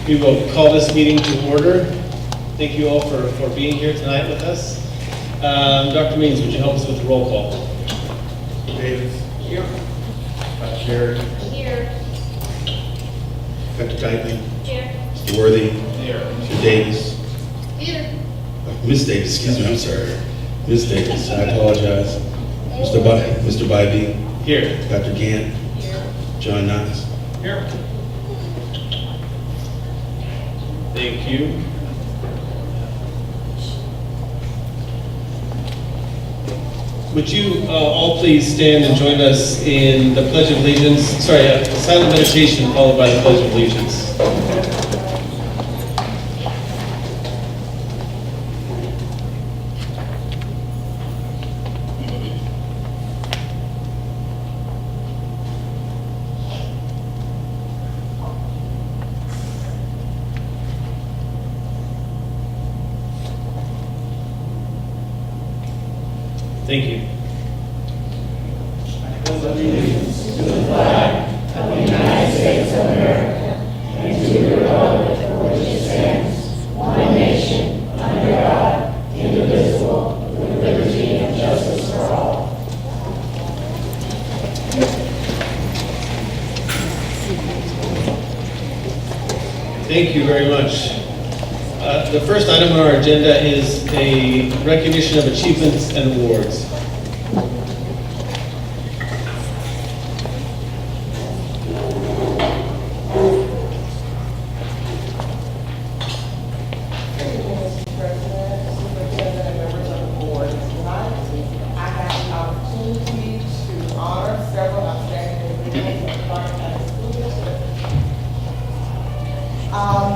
We will call this meeting to order. Thank you all for being here tonight with us. Dr. Means, would you help us with the roll call? Davis. Here. Dr. Sherry. Here. Dr. Knightley. Here. Mr. Worthy. Here. Mr. Davis. Here. Miss Davis, excuse me, I'm sorry. Miss Davis, I apologize. Mr. Bybee. Here. Dr. Gant. Here. John Knox. Here. Thank you. Would you all please stand and join us in the Pledge of Allegiance? Sorry, a silent meditation followed by the Pledge of Allegiance. Thank you. Thank you very much. The first item on our agenda is a recognition of achievements and awards.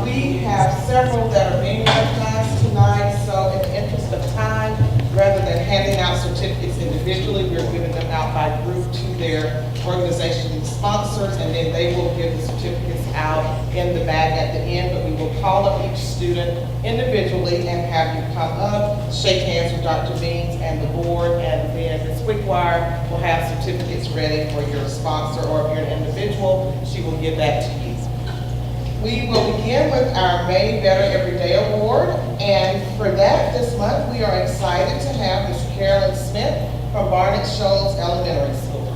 We have several that are being recognized tonight, so in the interest of time, rather than handing out certificates individually, we're giving them out by group to their organization sponsors, and then they will give the certificates out in the bag at the end, but we will call up each student individually and have you come up, shake hands with Dr. Means and the board, and then Ms. Wickwire will have certificates ready for your sponsor, or if you're an individual, she will give that to you. We will begin with our May Better Everyday Award, and for that this month we are excited to have Ms. Carolyn Smith from Barnett Shoals Elementary School.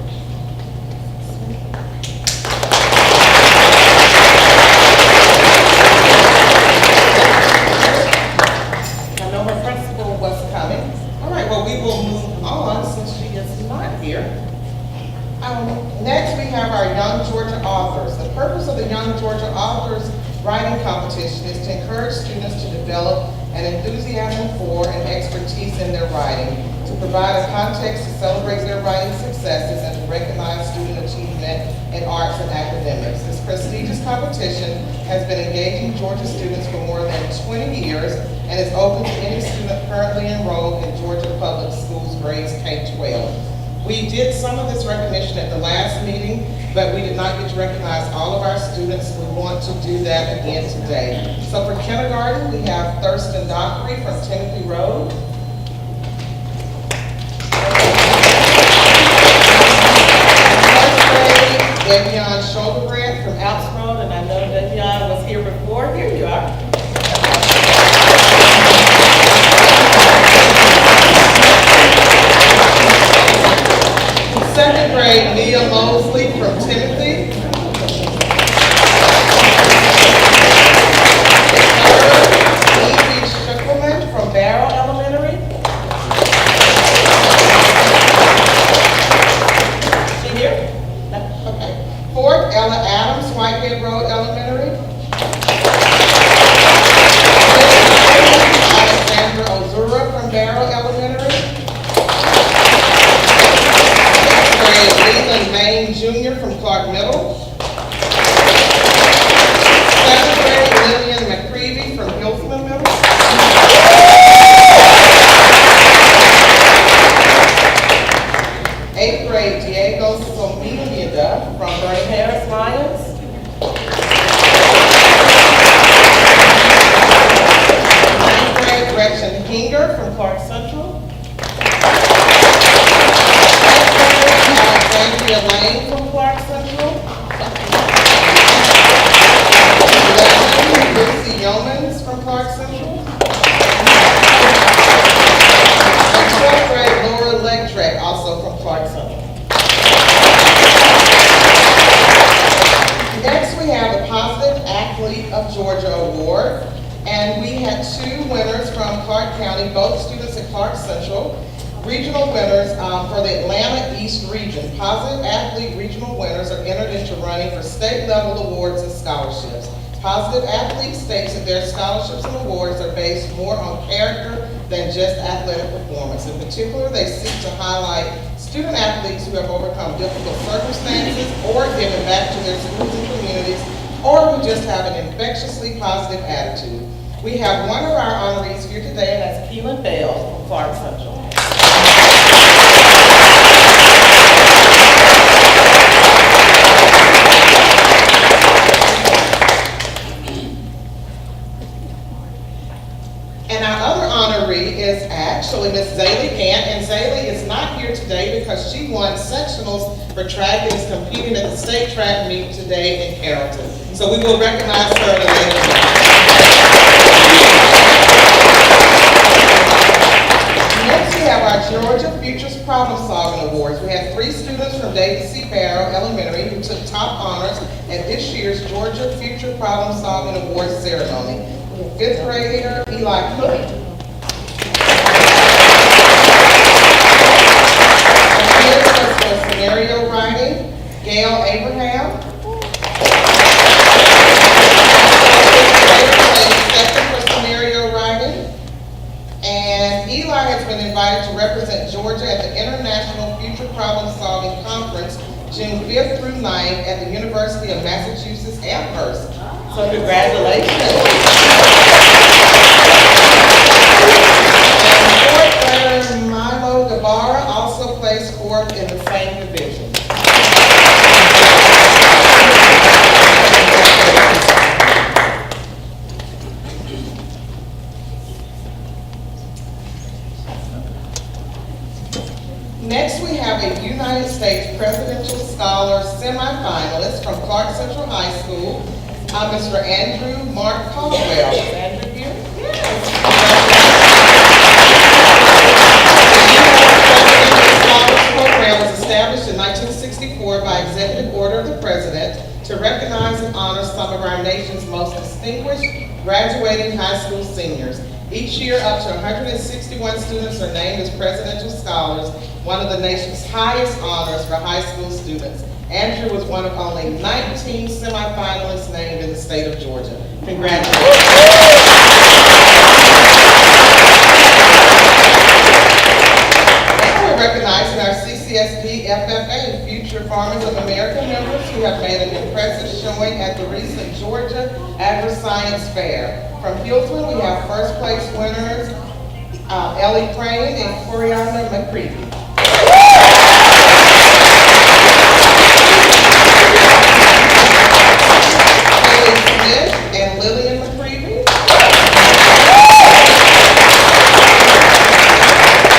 I know her principal was coming. All right, well, we will move on since she is not here. Next, we have our Young Georgia Authors. The purpose of the Young Georgia Authors writing competition is to encourage students to develop an enthusiasm for and expertise in their writing, to provide a context to celebrate their writing successes, and to recognize student achievement in arts and academics. This prestigious competition has been engaging Georgia students for more than 20 years and is open to any student currently enrolled in Georgia Public Schools grades K-12. We did some of this recognition at the last meeting, but we did not get to recognize all of our students. We want to do that again today. So for kindergarten, we have Thurston Dockery from Timothy Road. Fourth grade, Devion Shouldergrant from Alps Road, and I know Devion was here before. Here you are. Second grade, Leah Mosley from Timothy. Third, Evie Schickleman from Barrow Elementary. She here? No? Okay. Fourth, Ella Adams, Whitehead Road Elementary. Yeomans from Clark Central. And 12th grade Laura Lectrek, also from Clark Central. Next, we have the Positive Athlete of Georgia Award. And we had two winners from Clark County, both students at Clark Central. Regional winners for the Atlanta East region. Positive Athlete regional winners are entered into running for state level awards and scholarships. Positive Athlete states that their scholarships and awards are based more on character than just athletic performance. In particular, they seek to highlight student athletes who have overcome difficult circumstances or given back to their schools and communities, or who just have an infectiously positive attitude. We have one of our honorees here today, and that's Keelan Bell from Clark Central. And our other honoree is actually Miss Zaylee Gant, and Zaylee is not here today because she won sectionals for track and is competing at the state track meet today in Carrollton. So we will recognize her at a later date. Next, we have our Georgia Futures Problem Solving Awards. We had 3 students from David C. Barrow Elementary who took top honors at this year's Georgia Future Problem Solving Awards ceremony. 5th grader Eli Cook. And his was for scenario writing, Gail Abraham. Second for scenario writing. And Eli has been invited to represent Georgia at the International Future Problem Solving Conference, June 5th through 9th at the University of Massachusetts Amherst. So congratulations. And 4th grader Milo Guevara also placed 4th in the same division. Next, we have a United States Presidential Scholar semifinalist from Clark Central High School, Mr. Andrew Mark Caldwell. Is Andrew here? Yes. The Scholars Program was established in 1964 by executive order of the President to recognize and honor some of our nation's most distinguished graduating high school seniors. Each year, up to 161 students are named as Presidential Scholars, one of the nation's highest honors for high school students. Andrew was one of only 19 semifinalists named in the state of Georgia. Congratulations. Now we're recognizing our CCSD FFA, Future Farmers of America members who have made an impressive showing at the recent Georgia Agri-Science Fair. From Hillsman, we have first place winners, Ellie Crane and Coriana McCreevy. And Lillian McCreevy.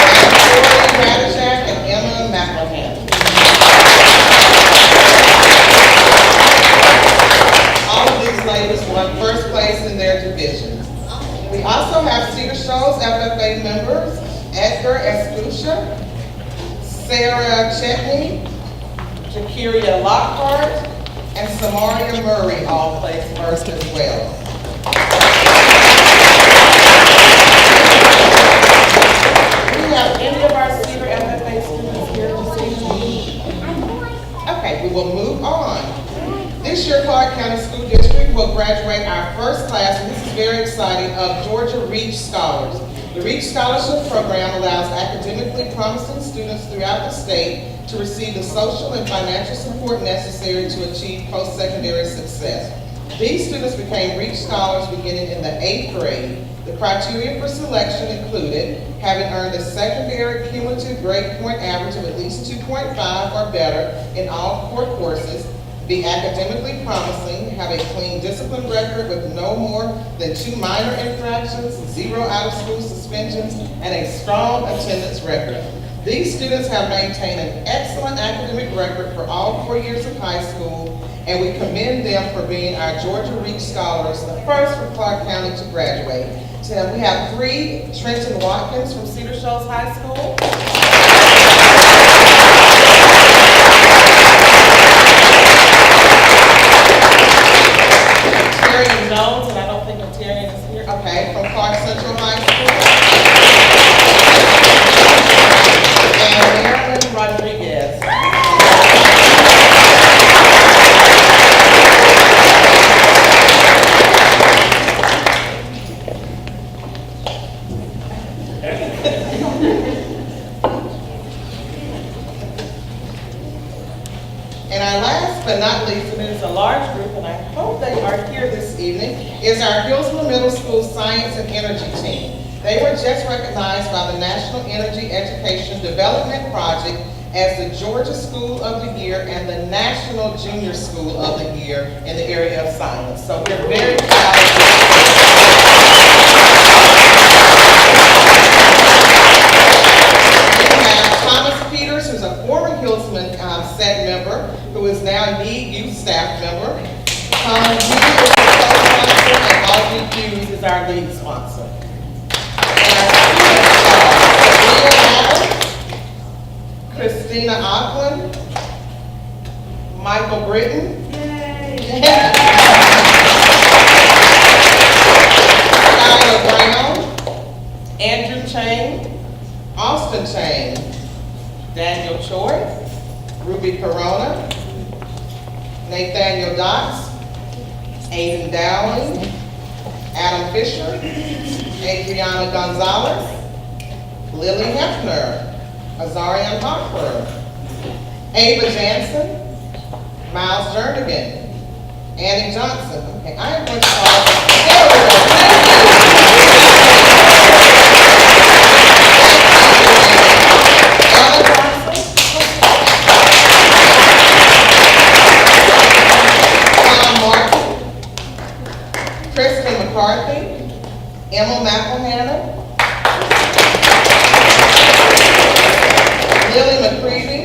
And Tori Radishak and Emma McElhan. All of these ladies won first place in their divisions. We also have Cedar Shoals FFA members, Edgar Escucha, Sarah Chetney, Jakiria Lockhart, and Samaria Murray all placed first as well. Do we have any of our Cedar FFA students here this evening? Okay, we will move on. This year, Clark County School District will graduate our first class, and this is very exciting, of Georgia Reach Scholars. The Reach Scholarship Program allows academically promising students throughout the state to receive the social and financial support necessary to achieve post-secondary success. These students became Reach Scholars beginning in the 8th grade. The criteria for selection included having earned a secondary cumulative grade point average of at least 2.5 or better in all core courses, be academically promising, have a clean discipline record with no more than 2 minor infractions, 0 out-of-school suspensions, and a strong attendance record. These students have maintained an excellent academic record for all 4 years of high school and we commend them for being our Georgia Reach Scholars, the first for Clark County to graduate. So we have 3, Trenton Watkins from Cedar Shoals High School. Tyrion Jones, and I don't think Tyrion is here, okay, from Clark Central High School. And Marilyn Rodriguez. And our last but not least, and it is a large group, and I hope they are here this evening, is our Hillsborough Middle School Science and Energy team. They were just recognized by the National Energy Education Development Project as the Georgia School of the Year and the National Junior School of the Year in the area of science. So we're very proud of them. Thomas Peters, who's a former Hillsman SET member, who is now Need Youth staff member. Hughes is the co-sponsor, and Audrey Hughes is our lead sponsor. And our students are Christina Auckland, Michael Britton, Skylar Brown, Andrew Chain, Austin Chain, Daniel Choi, Ruby Corona, Nathaniel Dotz, Aiden Dowling, Adam Fisher, Adriana Gonzalez, Lily Hefner, Azarian Hochberg, Ava Jansen, Miles Jernigan, Annie Johnson. Okay, I am going to call. There we go. Ella Johnson, Tom Martin, Kristen McCarthy, Emma McElhanna, Lily McCreevy,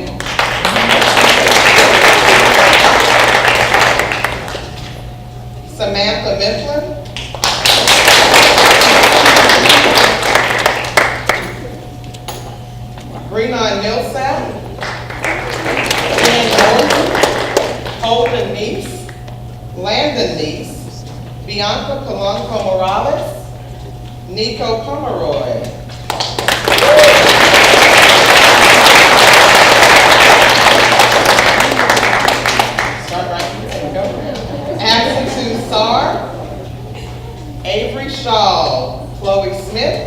Samantha Mifflin, Brenon Millsap, Jen Morton, Holden Neese, Landon Neese, Bianca Colonco Morales, Nico Pomeroy. Start right here, there we go. Ashton Sarr, Avery Shaw, Chloe Smith,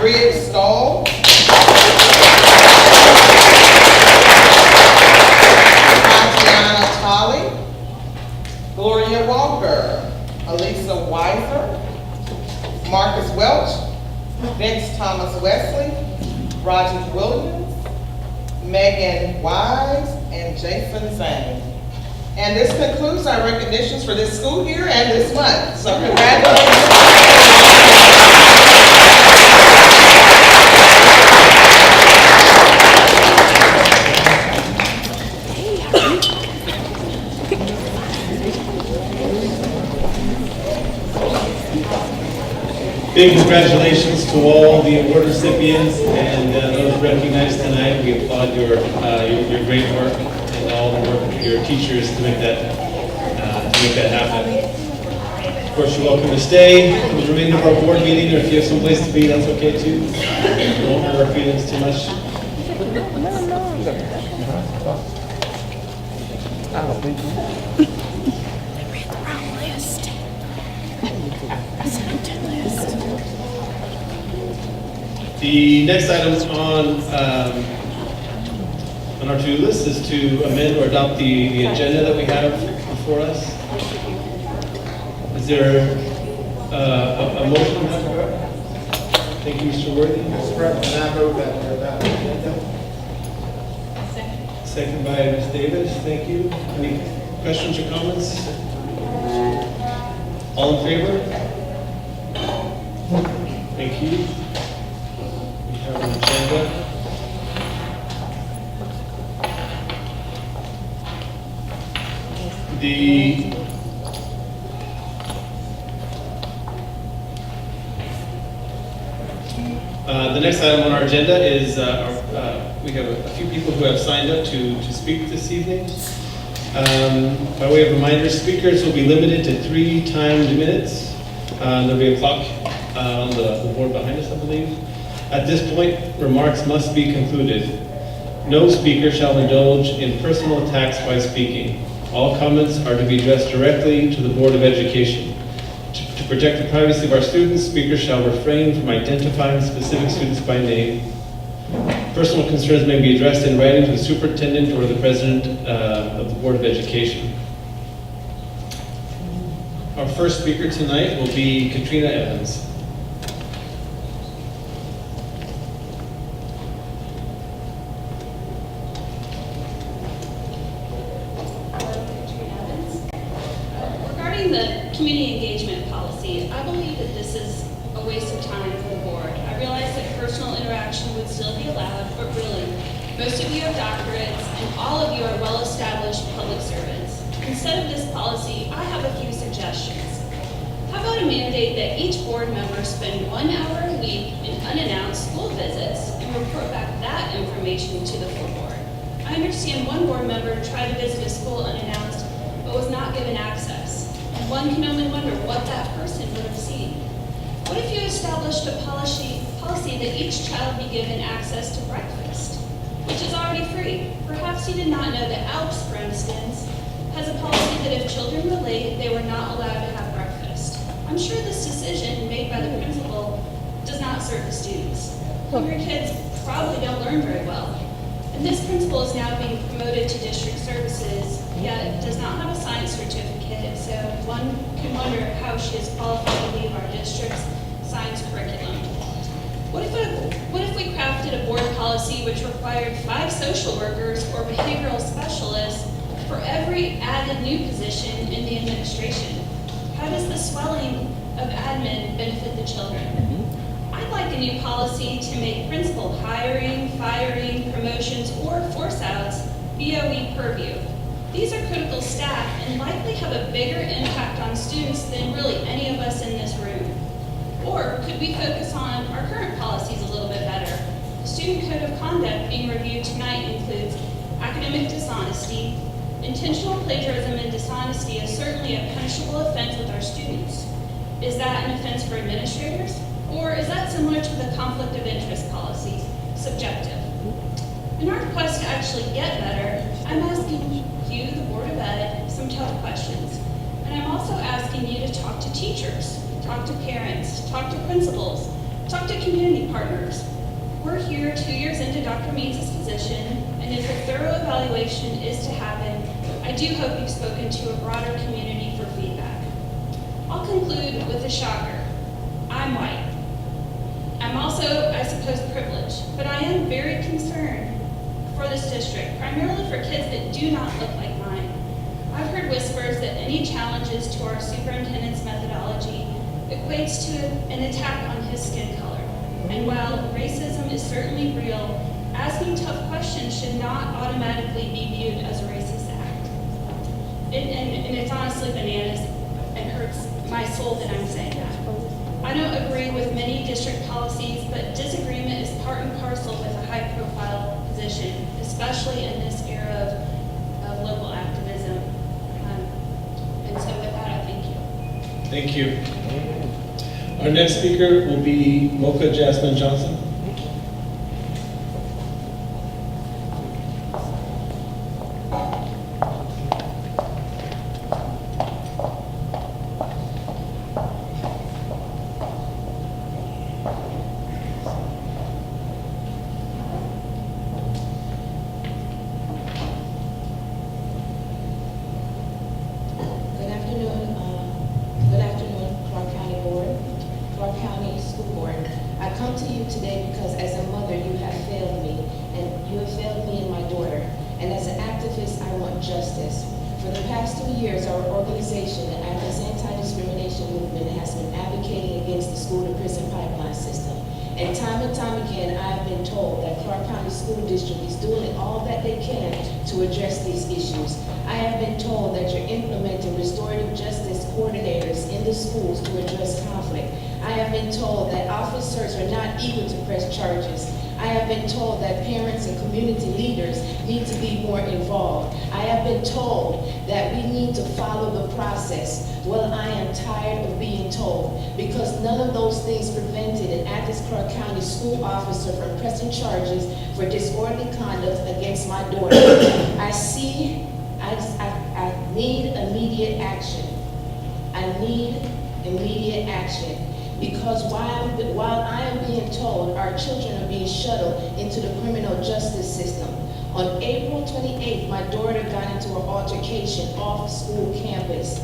Bridge Stoll, Tatiana Tolley, Gloria Walker, Elisa Weiser, Marcus Welch, Vince Thomas Wesley, Roger Williams, Megan Wise, and Jason Zane. And this concludes our recognitions for this school year and this month. So congratulations. Big congratulations to all the award recipients and those recognized tonight. We applaud your great work and all the work of your teachers to make that happen. Of course, you're welcome to stay for the remainder of our board meeting, or if you have someplace to be, that's okay too. Don't hurt our feelings too much. The next item on our to-do list is to amend or adopt the agenda that we have before us. Is there a motion in that regard? Thank you, Mr. Worthy. Mr. President, I move that we adopt the agenda. Second by Ms. Davis. Thank you. Any questions or comments? All in favor? Thank you. We have an agenda. The next item on our agenda is we have a few people who have signed up to speak this evening. By way of reminder, speakers will be limited to 3 timed minutes. There'll be a clock on the board behind us, I believe. At this point, remarks must be concluded. No speaker shall indulge in personal attacks by speaking. All comments are to be addressed directly to the Board of Education. To protect the privacy of our students, speakers shall refrain from identifying specific students by name. Personal concerns may be addressed in writing to the superintendent or the president of the Board of Education. Our first speaker tonight will be Katrina Evans. Regarding the community engagement policy, I believe that this is a waste of time for the board. I realize that personal interaction would still be allowed, but really, most of you have doctorates and all of you are well-established public servants. Instead of this policy, I have a few suggestions. How about a mandate that each board member spend 1 hour a week in unannounced school visits and report back that information to the full board? I understand one board member tried to visit a school unannounced but was not given access. And one can only wonder what that person would have seen. What if you established a policy that each child be given access to breakfast, which is already free? Perhaps you did not know that ALPS, for instance, has a policy that if children were late, they were not allowed to have breakfast. I'm sure this decision made by the principal does not serve the students. Hungry kids probably don't learn very well. And this principal is now being promoted to district services, yet does not have a science certificate, so one can wonder how she is qualified to lead our district's science curriculum. What if we crafted a board policy which required 5 social workers or behavioral specialists for every added new position in the administration? How does the swelling of admin benefit the children? I'd like a new policy to make principal hiring, firing, promotions, or force outs BOE purview. These are critical staff and likely have a bigger impact on students than really any of us in this room. Or could we focus on our current policies a little bit better? The student code of conduct being reviewed tonight includes academic dishonesty. Intentional plagiarism and dishonesty is certainly a punishable offense with our students. Is that an offense for administrators? Or is that similar to the conflict of interest policy, subjective? In our quest to actually get better, I'm asking you, the Board of Ed, some tough questions. And I'm also asking you to talk to teachers, talk to parents, talk to principals, talk to community partners. We're here 2 years into Dr. Means' position, and if a thorough evaluation is to happen, I do hope you've spoken to a broader community for feedback. I'll conclude with a shocker. I'm white. I'm also, I suppose, privileged, but I am very concerned for this district, primarily for kids that do not look like mine. I've heard whispers that any challenges to our superintendent's methodology equates to an attack on his skin color. And while racism is certainly real, asking tough questions should not automatically be viewed as a racist act. And it's honestly bananas and hurts my soul that I'm saying that. I don't agree with many district policies, but disagreement is part and parcel with a high-profile position, especially in this era of local activism. And so with that, I thank you. Thank you. Our next speaker will be Mocha Jasmine Johnson. to address these issues. I have been told that you're implementing coordinators in the schools to address conflict. I have been told that officers are not eager to press charges. I have been told that parents and community leaders need to be more involved. I have been told that we need to follow the process. Well, I am tired of being told, because none of those things prevented an Athens Clarke County school officer from pressing charges for disorderly conduct against my daughter. I need immediate action. I need immediate action. Because while I am being told our children are being shuttled into the criminal justice system, on April 28th, my daughter got into an altercation off school campus.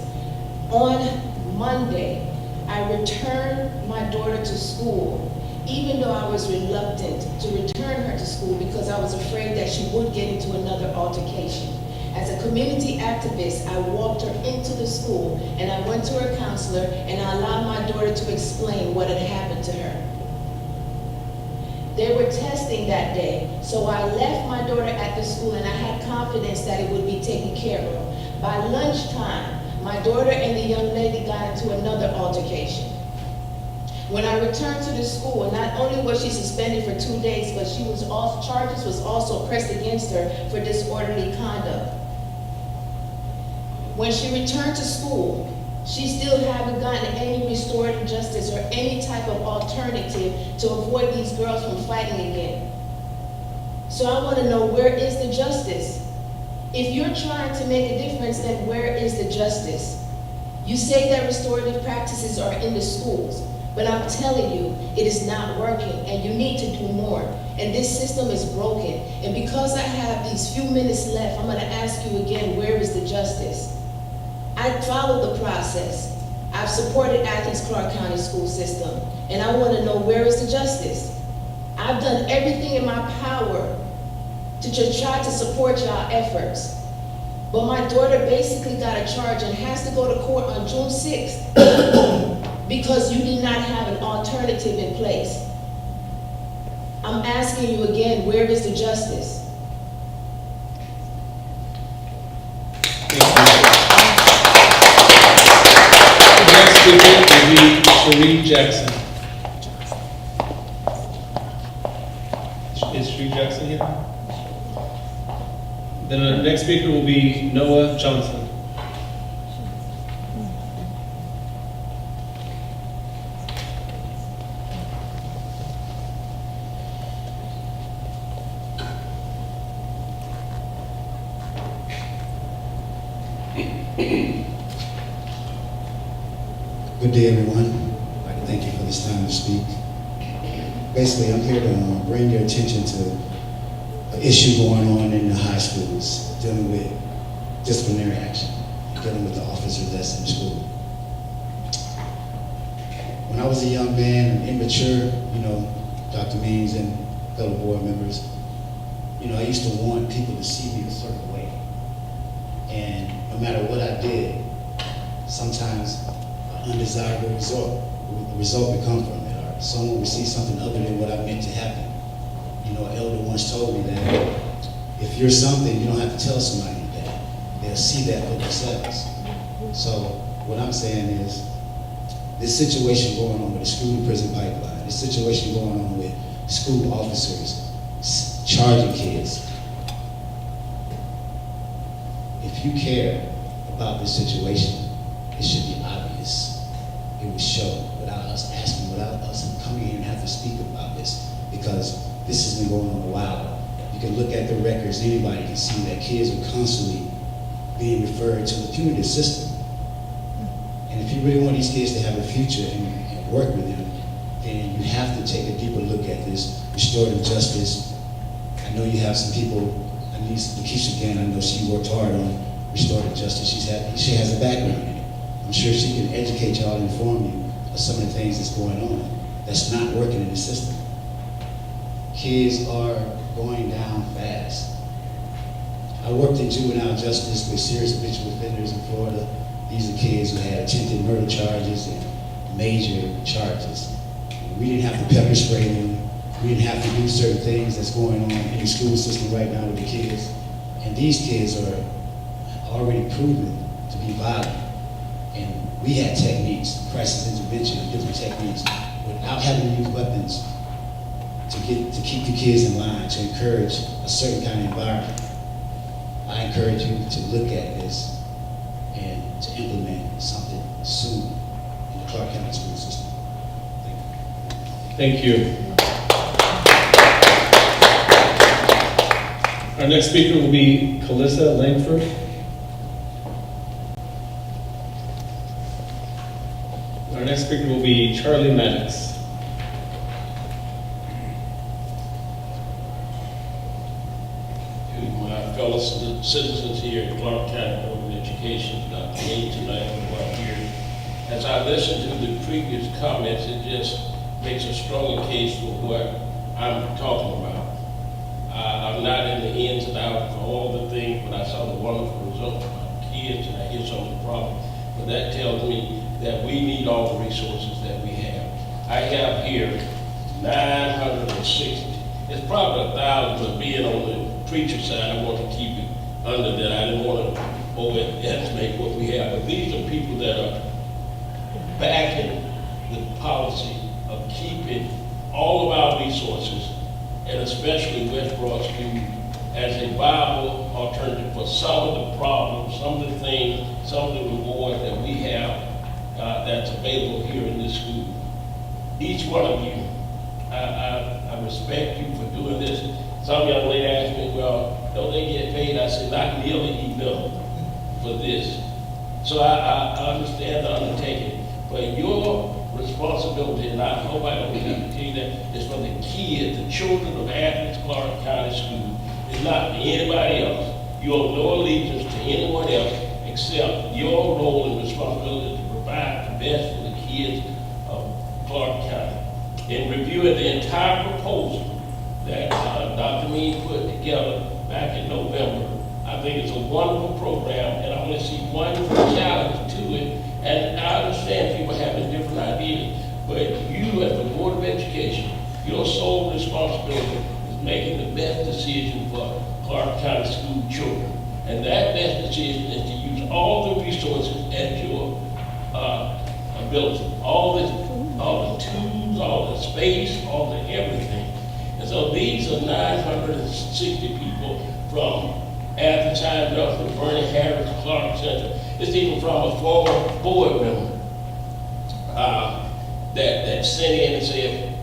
On Monday, I returned my daughter to school, even though I was reluctant to return her to school because I was afraid that she would get into another altercation. As a community activist, I walked her into the school and I went to her counselor and I allowed my daughter to explain what had happened to her. They were testing that day, so I left my daughter at the school and I had confidence that it would be taken care of. By lunchtime, my daughter and the young lady got into another altercation. When I returned to the school, not only was she suspended for 2 days, but charges was also pressed against her for disorderly conduct. When she returned to school, she still haven't gotten any restorative justice or any type of alternative to avoid these girls from fighting again. So I want to know, where is the justice? If you're trying to make a difference, then where is the justice? You say that restorative practices are in the schools, but I'm telling you, it is not working, and you need to do more. And this system is broken. And because I have these few minutes left, I'm gonna ask you again, where is the justice? I followed the process. I've supported Athens Clarke County school system, and I wanna know, where is the justice? I've done everything in my power to just try to support y'all efforts. But my daughter basically got a charge and has to go to court on June 6th. Because you did not have an alternative in place. I'm asking you again, where is the justice? The next speaker will be Sheree Jackson. Is Sheree Jackson here? Then the next speaker will be Noah Johnson. Good day, everyone. I'd like to thank you for this time to speak. Basically, I'm here to bring your attention to an issue going on in the high schools dealing with disciplinary action, dealing with the officers that's in school. When I was a young man and immature, Dr. Means and fellow board members, I used to want people to see me a certain way. And no matter what I did, sometimes an undesirable result would come from it, or someone would see something other than what I meant to happen. An elder once told me that if you're something, you don't have to tell somebody that. They'll see that for themselves. So what I'm saying is, this situation going on with the school-to-prison pipeline, this situation going on with school officers charging kids, if you care about this situation, it should be obvious. It would show without us asking, without us coming here and have to speak about this, because this has been going on a while. You can look at the records, anybody can see that kids are constantly being referred to the punitive system. And if you really want these kids to have a future and work with them, then you have to take a deeper look at this restorative justice. I know you have some people, Lakeisha again, I know she worked hard on restorative justice. She has a background in it. I'm sure she can educate y'all and inform you of some of the things that's going on that's not working in the system. Kids are going down fast. I worked in juvenile justice with serious habitual offenders in Florida. These are kids who had attempted murder charges and major charges. We didn't have to pepper spray them. We didn't have to do certain things that's going on in the school system right now with the kids. And these kids are already proven to be violent. And we had techniques, crisis intervention, and different techniques, without having to use weapons to keep the kids in line, to encourage a certain kind of environment. I encourage you to look at this and to implement something soon in the Clark County school system. Thank you. Our next speaker will be Calissa Langford. Our next speaker will be Charlie Maddox. To my fellow citizens here in Clark County Board of Education, Dr. Lee tonight while here. As I listened to the previous comments, it just makes a stronger case for what I'm talking about. I'm not in the ins and outs of all the things, but I saw the wonderful results of my kids, and I hear some of the problems. But that tells me that we need all the resources that we have. I have here 960. It's probably 1,000, but being on the preacher side, I want to keep it under that. I didn't want to overestimate what we have. But these are people that are backing the policy of keeping all of our resources, and especially West Broad School, as a viable alternative for some of the problems, some of the things, some of the rewards that we have that's available here in this school. Each one of you, I respect you for doing this. Some young lady asked me, well, don't they get paid? I said, not nearly enough for this. So I understand the undertaking, but your responsibility, and I hope I don't have to tell you that, is for the kids, the children of Athens Clark County School. It's not for anybody else. You owe no allegiance to anyone else except your role and responsibility to provide the best for the kids of Clark County. In reviewing the entire proposal that Dr. Mean put together back in November, I think it's a wonderful program, and I want to see one challenge to it. And I understand people having different ideas, but you as the Board of Education, your sole responsibility is making the best decision for Clark County school children. And that best decision is to use all the resources at your ability. All the tools, all the space, all the everything. And so these are 960 people from Athens, High, Bernie, Harris, Clark Center. It's even from a former board member that sent in and said,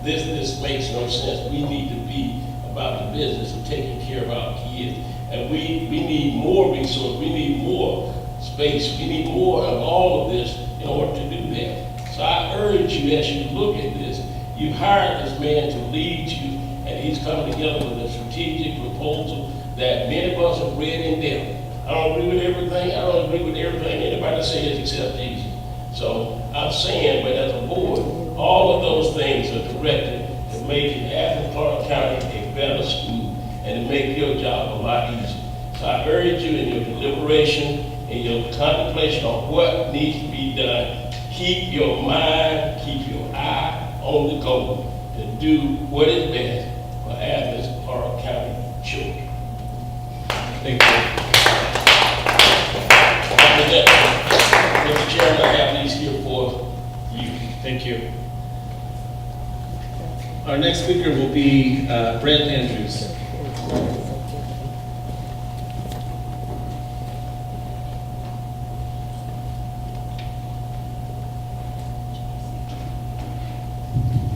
this makes no sense. We need to be about the business of taking care of our kids. And we need more resources, we need more space, we need more of all of this in order to do that. So I urge you, as you look at this, you hired this man to lead you, and he's come together with a strategic proposal that many of us have read in depth. I don't agree with everything. I don't agree with everything anybody says except these. So I'm saying, but as a board, all of those things are directed to making Athens Clark County a better school and to make your job a lot easier. So I urge you in your deliberation, in your contemplation on what needs to be done, keep your mind, keep your eye on the goal to do what is best for Athens Clark County children. Thank you. Mr. Chairman, I have these here for you. Thank you. Our next speaker will be Brent Andrews.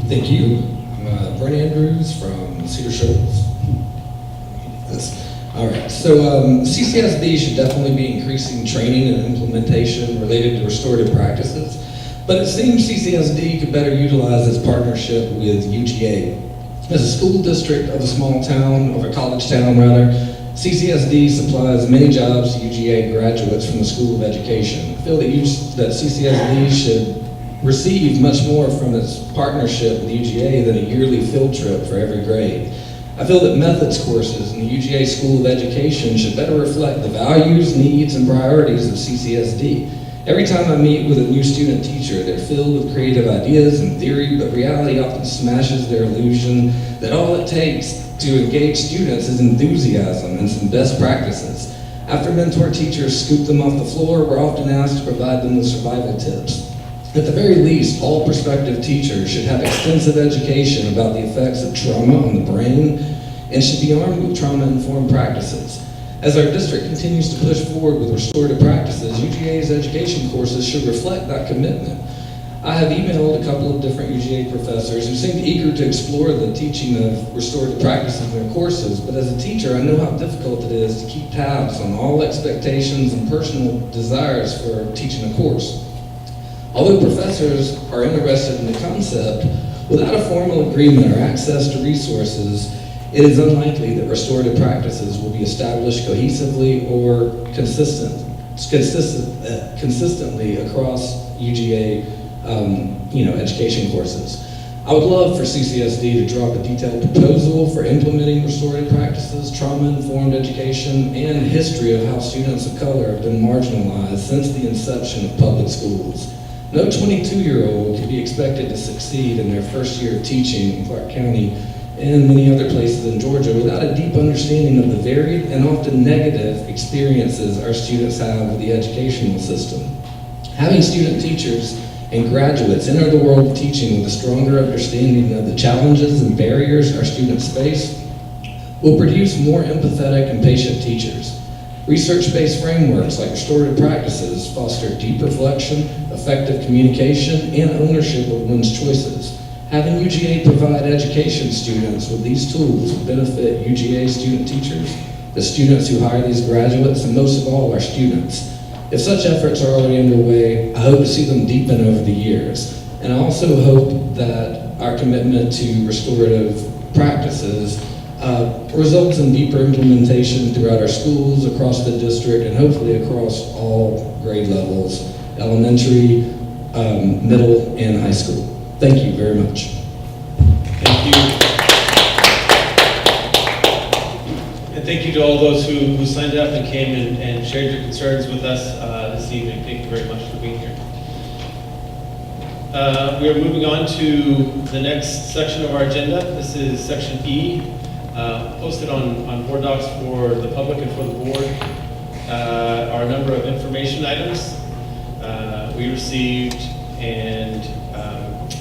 Thank you. I'm Brent Andrews from Cedar Shoals. All right, so CCSD should definitely be increasing training and implementation related to restorative practices, but it seems CCSD could better utilize its partnership with UGA. As a school district of a small town, of a college town rather, CCSD supplies many jobs to UGA graduates from the School of Education. I feel that CCSD should receive much more from its partnership with UGA than a yearly field trip for every grade. I feel that methods courses in the UGA School of Education should better reflect the values, needs, and priorities of CCSD. Every time I meet with a new student teacher, they're filled with creative ideas and theory, but reality often smashes their illusion that all it takes to engage students is enthusiasm and some best practices. After mentor teachers scoop them off the floor, we're often asked to provide them with survival tips. At the very least, all prospective teachers should have extensive education about the effects of trauma on the brain and should be armed with trauma-informed practices. As our district continues to push forward with restorative practices, UGA's education courses should reflect that commitment. I have emailed a couple of different UGA professors who seemed eager to explore the teaching of restorative practices in their courses, but as a teacher, I know how difficult it is to keep tabs on all expectations and personal desires for teaching a course. Although professors are interested in the concept, without a formal agreement or access to resources, it is unlikely that restorative practices will be established cohesively or consistently across UGA education courses. I would love for CCSD to drop a detailed proposal for implementing restorative practices, trauma-informed education, and history of how students of color have been marginalized since the inception of public schools. No 22-year-old could be expected to succeed in their first year of teaching in Clark County and many other places in Georgia without a deep understanding of the varied and often negative experiences our students have with the educational system. Having student teachers and graduates enter the world of teaching with a stronger understanding of the challenges and barriers our students face will produce more empathetic and patient teachers. Research-based frameworks like restorative practices foster deep reflection, effective communication, and ownership of one's choices. Having UGA provide education students with these tools will benefit UGA student teachers, the students who hire these graduates, and most of all, our students. If such efforts are already underway, I hope to see them deepen over the years. And I also hope that our commitment to restorative practices results in deeper implementation throughout our schools, across the district, and hopefully across all grade levels, elementary, middle, and high school. Thank you very much. Thank you. And thank you to all those who signed up and came and shared your concerns with us this evening. Thank you very much for being here. We are moving on to the next section of our agenda. This is section E, posted on board docs for the public and for the board are a number of information items. We received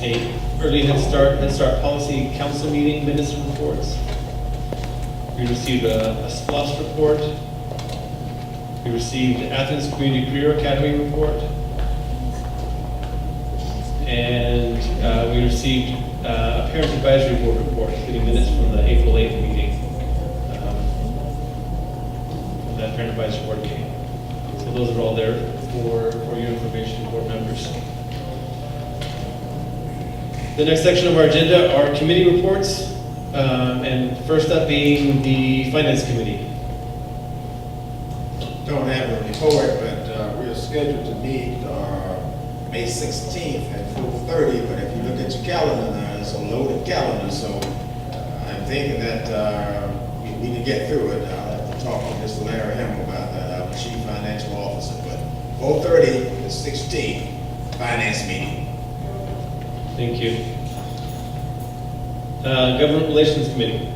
a early Head Start Policy Council meeting minutes and reports. We received a SPLOST report. We received Athens Community Career Academy report. And we received a Parent Advisory Board report, including minutes from the April 8th meeting. That Parent Advisory Board meeting. So those are all there for your information, board members. The next section of our agenda are committee reports, and first up being the Finance Committee. Don't have a report, but we are scheduled to meet May 16th at 4:30, but if you look at your calendar now, it's a loaded calendar, so I'm thinking that we need to get through it. I'll have to talk to Mr. Larry Hamill about that, our Chief Financial Officer, but 4:30 to 16th, Finance meeting. Thank you. Government Relations Committee.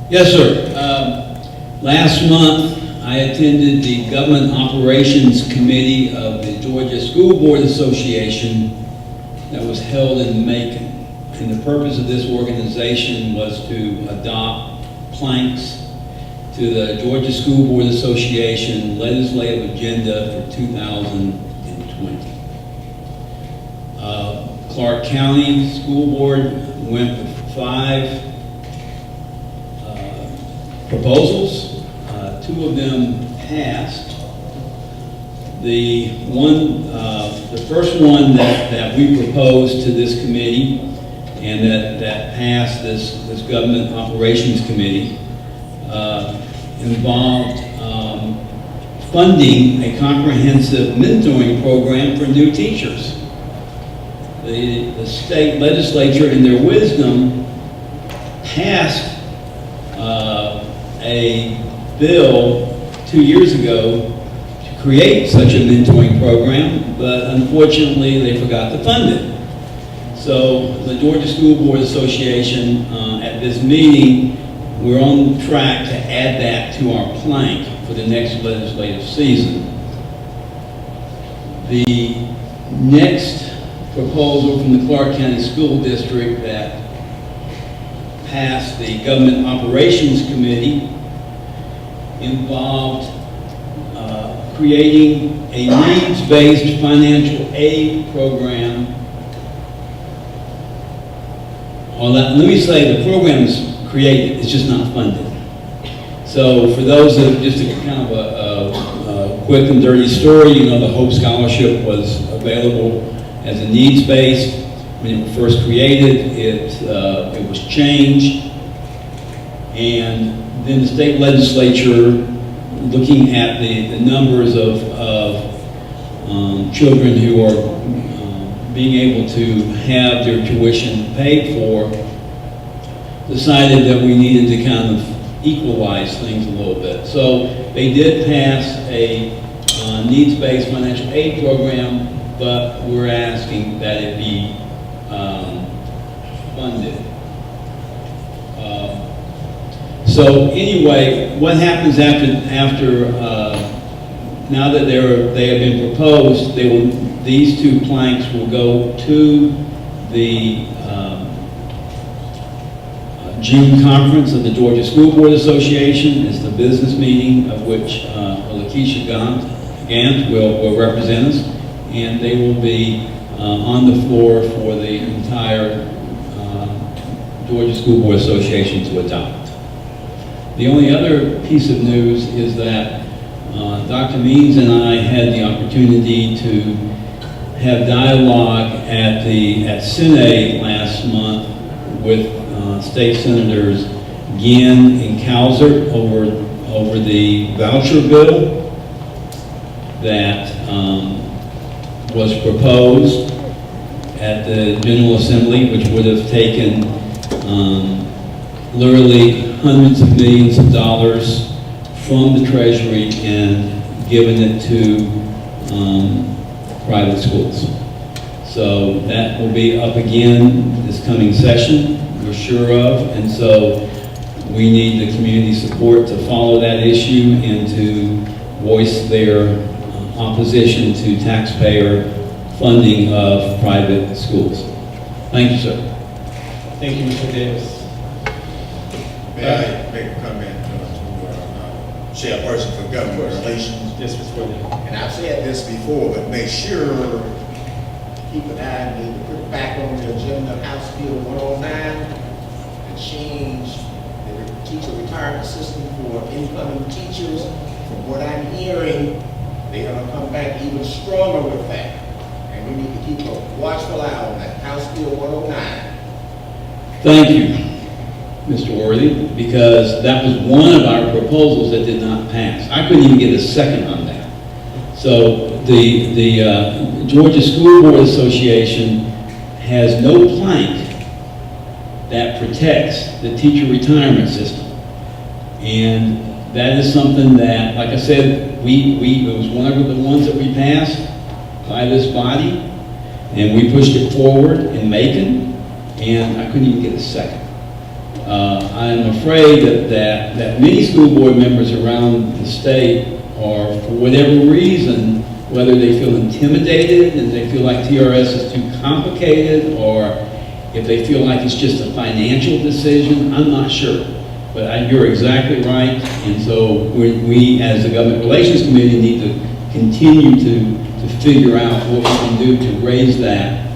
Yes, sir. Last month, I attended the Government Operations Committee of the Georgia School Board Association that was held in Macon. And the purpose of this organization was to adopt planks to the Georgia School Board Association legislative agenda for 2020. Clark County School Board went with 5 proposals. 2 of them passed. The first one that we proposed to this committee and that passed this Government Operations Committee involved funding a comprehensive mentoring program for new teachers. The state legislature, in their wisdom, passed a bill 2 years ago to create such a mentoring program, but unfortunately they forgot to fund it. So the Georgia School Board Association at this meeting we're on track to add that to our plank for the next legislative season. The next proposal from the Clark County School District that passed the Government Operations Committee involved creating a needs-based financial aid program. Let me say the program is created, it's just not funded. So for those that, just a kind of a quick and dirty story, you know, the Hope Scholarship was available as a needs-based. When it was first created, it was changed, and then the state legislature, looking at the numbers of children who are being able to have their tuition paid for, decided that we needed to kind of equalize things a little bit. So they did pass a needs-based financial aid program, but we're asking that it be funded. So anyway, what happens after now that they have been proposed, these two planks will go to the June conference of the Georgia School Board Association. It's the business meeting of which Lakeisha Gant will represent us, and they will be on the floor for the entire Georgia School Board Association to adopt. The only other piece of news is that Dr. Means and I had the opportunity to have dialogue at Senate last month with State Senators Ginn and Calzert over the voucher bill that was proposed at the General Assembly, which would have taken literally hundreds of millions of dollars from the Treasury and given it to private schools. So that will be up again this coming session, we're sure of, and so we need the community support to follow that issue and to voice their opposition to taxpayer funding of private schools. Thank you, sir. Thank you, Mr. Davis. May I make a comment to Chairperson for Government Relations? Yes, Mr. Worthing. And I've said this before, but make sure, keep an eye on it, put it back on the agenda, House Bill 109, to change the teacher retirement system for incoming teachers. From what I'm hearing, they're going to come back even stronger with that. And we need to keep a watchful eye on that, House Bill 109. Thank you, Mr. Worthy, because that was one of our proposals that did not pass. I couldn't even get a second on that. So the Georgia School Board Association has no plank that protects the teacher retirement system. And that is something that, like I said, it was one of the ones that we passed by this body, and we pushed it forward in Macon, and I couldn't even get a second. I'm afraid that many school board members around the state are, for whatever reason, whether they feel intimidated and they feel like TRS is too complicated, or if they feel like it's just a financial decision, I'm not sure. But you're exactly right, and so we as the Government Relations Committee need to continue to figure out what we can do to raise that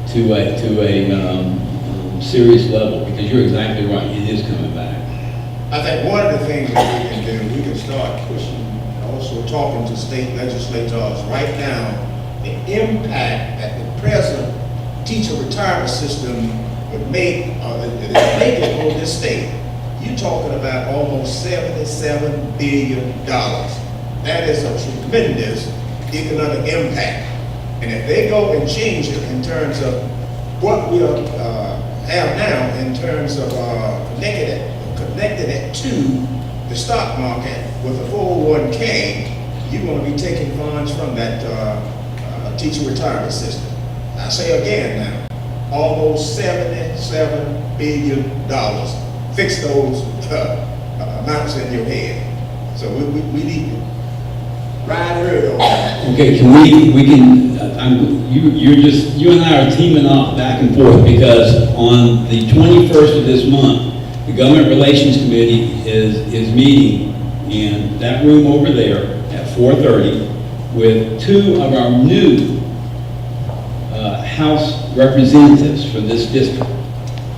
to a serious level, because you're exactly right, it is coming back. I think one of the things that we can do, we can start pushing and also talking to state legislators right now, the impact that the present teacher retirement system would make, on this state. You're talking about almost $77 billion. That is a tremendous economic impact. And if they go and change it in terms of what we have now in terms of connected it to the stock market with a 401k, you're going to be taking funds from that teacher retirement system. I say again now, almost $77 billion fix those amounts in your head. So we need to ride herd on that. Okay, you and I are teaming up back and forth because on the 21st of this month, the Government Relations Committee is meeting in that room over there at 4:30 with two of our new House representatives for this district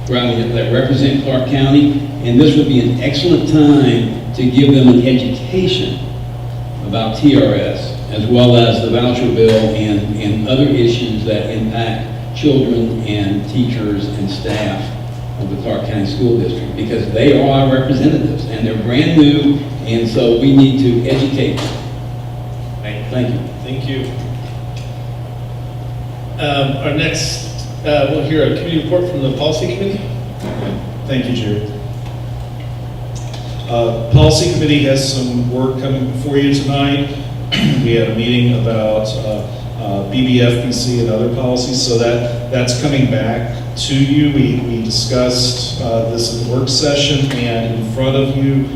that represent Clark County, and this would be an excellent time to give them an education about TRS, as well as the voucher bill and other issues that impact children and teachers and staff of the Clark County School District, because they are our representatives, and they're brand new, and so we need to educate them. Thank you. Thank you. Our next, we'll hear a committee report from the Policy Committee. Thank you, Jared. Policy Committee has some work coming before you tonight. We had a meeting about BBFBC and other policies, so that's coming back to you. We discussed this at the work session, and in front of you,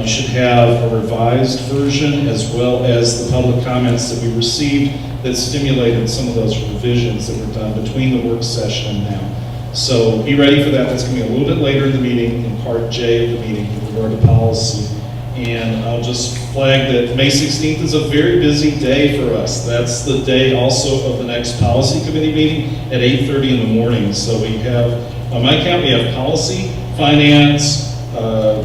you should have a revised version as well as the public comments that we received that stimulated some of those revisions that were done between the work session and now. So be ready for that. That's going to be a little bit later in the meeting, in part J of the meeting with regard to policy. And I'll just flag that May 16th is a very busy day for us. That's the day also of the next Policy Committee meeting at 8:30 in the morning. So we have, on my count, we have policy, finance,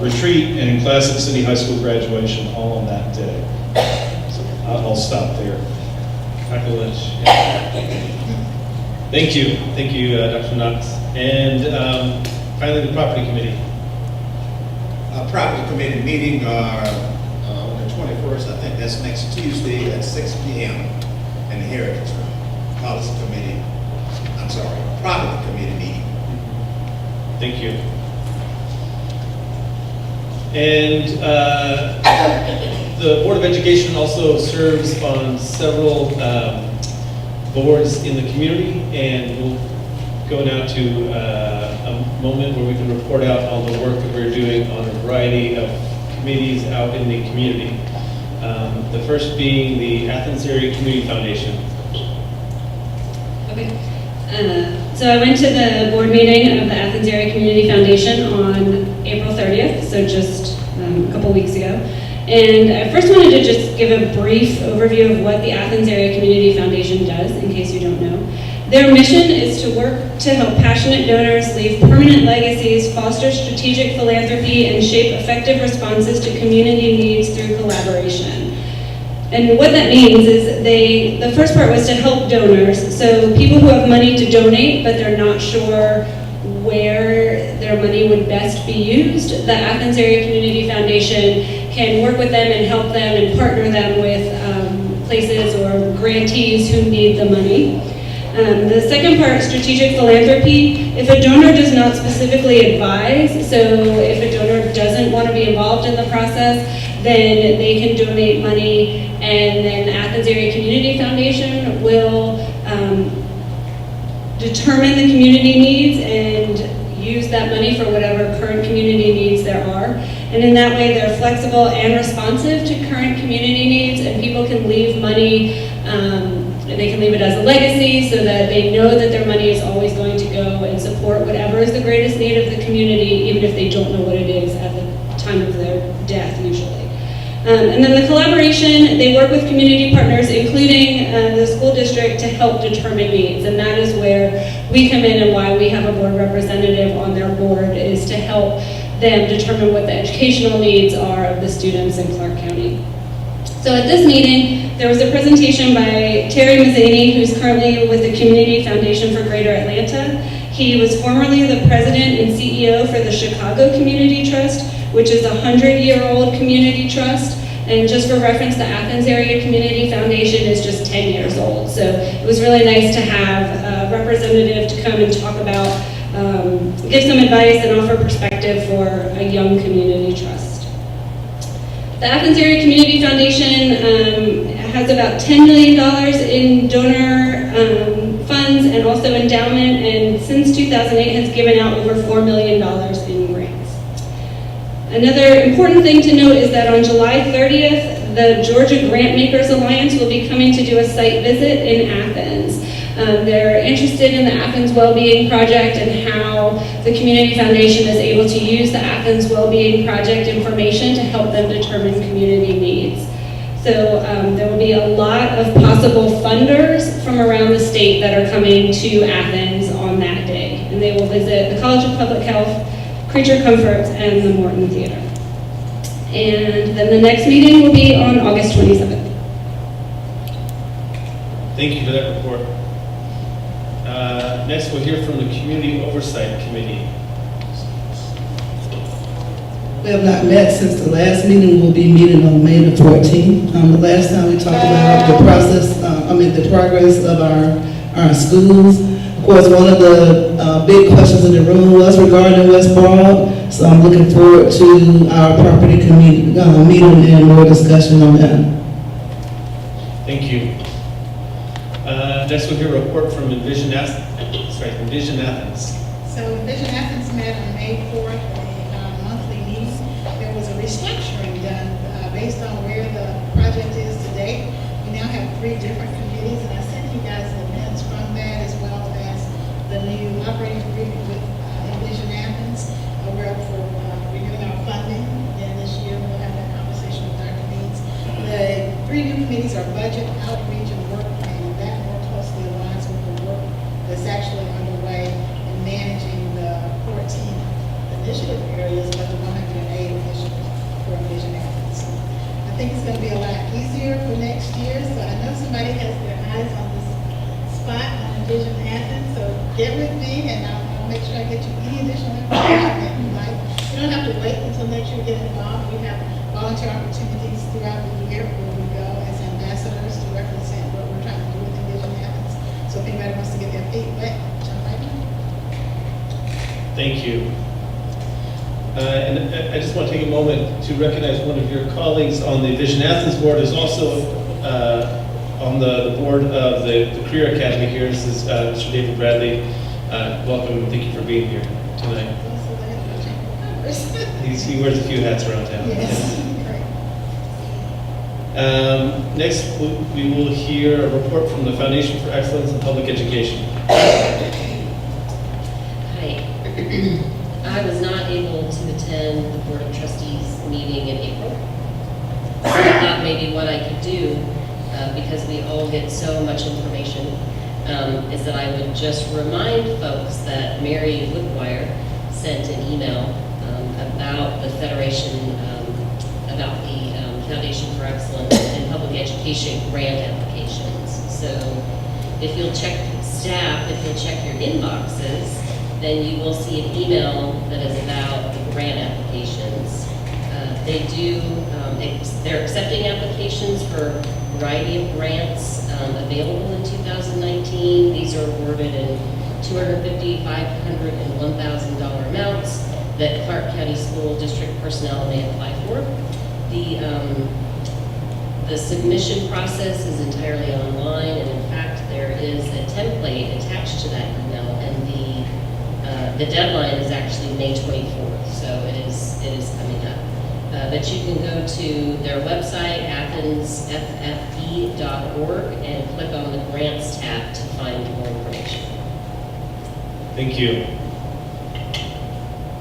retreat, and Classic City High School graduation all on that day. So I'll stop there. Dr. Lynch. Thank you, Dr. Knox. And finally, the Property Committee. Property Committee meeting on the 21st, I think that's next Tuesday at 6 p.m. in the Heritage Room. Policy Committee, Property Committee meeting. Thank you. And the Board of Education also serves on several boards in the community, and we'll go now to a moment where we can report out on the work that we're doing on a variety of committees out in the community. The first being the Athens Area Community Foundation. Okay. So I went to the board meeting of the Athens Area Community Foundation on April 30th, so just a couple weeks ago. And I first wanted to just give a brief overview of what the Athens Area Community Foundation does, in case you don't know. Their mission is to work to help passionate donors leave permanent legacies, foster strategic philanthropy, and shape effective responses to community needs through collaboration. And what that means is the first part was to help donors, so people who have money to donate, but they're not sure where their money would best be used. The Athens Area Community Foundation can work with them and help them and partner them with places or grantees who need the money. The second part, strategic philanthropy. If a donor does not specifically advise, so if a donor doesn't want to be involved in the process, then they can donate money, and then Athens Area Community Foundation will determine the community needs and use that money for whatever current community needs there are. And in that way, they're flexible and responsive to current community needs, and people can leave money, they can leave it as a legacy so that they know that their money is always going to go and support whatever is the greatest need of the community, even if they don't know what it is at the time of their death, usually. And then the collaboration, they work with community partners, including the school district, to help determine needs. And that is where we come in, and why we have a board representative on their board, is to help them determine what the educational needs are of the students in Clark County. So at this meeting, there was a presentation by Terry Mazzani, who's currently with the Community Foundation for Greater Atlanta. He was formerly the president and CEO for the Chicago Community Trust, which is a 100-year-old community trust. And just for reference, the Athens Area Community Foundation is just 10 years old. So it was really nice to have a representative to come and talk about, give some advice and offer perspective for a young community trust. The Athens Area Community Foundation has about $10 million in donor funds and also endowment, and since 2008 has given out over $4 million in grants. Another important thing to note is that on July 30th, the Georgia Grantmakers Alliance will be coming to do a site visit in Athens. They're interested in the Athens Wellbeing Project and how the Community Foundation is able to use the Athens Wellbeing Project information to help them determine community needs. So there will be a lot of possible funders from around the state that are coming to Athens on that day. And they will visit the College of Public Health, Creature Comforts, and the Morton Theater. And then the next meeting will be on August 27th. Thank you for that report. Next, we'll hear from the Community Oversight Committee. We have not met since the last meeting. We'll be meeting on May the 14th. The last time we talked about the process, the progress of our schools. Of course, one of the big questions in the room was regarding West Broad. So I'm looking forward to our property committee meeting and more discussion on that. Thank you. Next, we'll hear a report from Envision Athens. So Envision Athens met on May 4th, a monthly meeting. There was a restructuring done based on where the project is today. We now have 3 different committees, and I sent you guys the minutes from that, as well as the new operating agreement with Envision Athens. We're up for renewing our funding, and this year we'll have that conversation with Dr. Means. The 3 new committees are budget, outreach, and work planning. That more closely aligns with the work that's actually underway in managing the 14 initiative areas, but the 108 initiatives for Envision Athens. I think it's going to be a lot easier for next year, so I know somebody has their eyes on this spot on Envision Athens, so get with me and I'll make sure I get you any additional information that you like. You don't have to wait until next year to get involved. We have volunteer opportunities throughout the year where we go as ambassadors to represent what we're trying to do with Envision Athens. So if anybody wants to get their feet wet, jump right in. Thank you. And I just want to take a moment to recognize one of your colleagues on the Vision Athens board is also on the board of the Career Academy here. This is Mr. David Bradley. Welcome and thank you for being here tonight. He wears a few hats around town. Yes. Next, we will hear a report from the Foundation for Excellence in Public Education. Hi. I was not able to attend the Board of Trustees meeting in April. So I thought maybe what I could do, because we all get so much information, is that I would just remind folks that Mary Woodwire sent an email about the Federation, about the Foundation for Excellence in Public Education grant applications. So if you'll check staff, if you'll check your inboxes, then you will see an email that is about the grant applications. They're accepting applications for a variety of grants available in 2019. These are awarded in $250, $500, and $1,000 amounts that Clark County School District personnel may apply for. The submission process is entirely online, and in fact, there is a template attached to that email, and the deadline is actually May 24th, so it is coming up. But you can go to their website, athensffe.org, and click on the Grants tab to find more information. Thank you.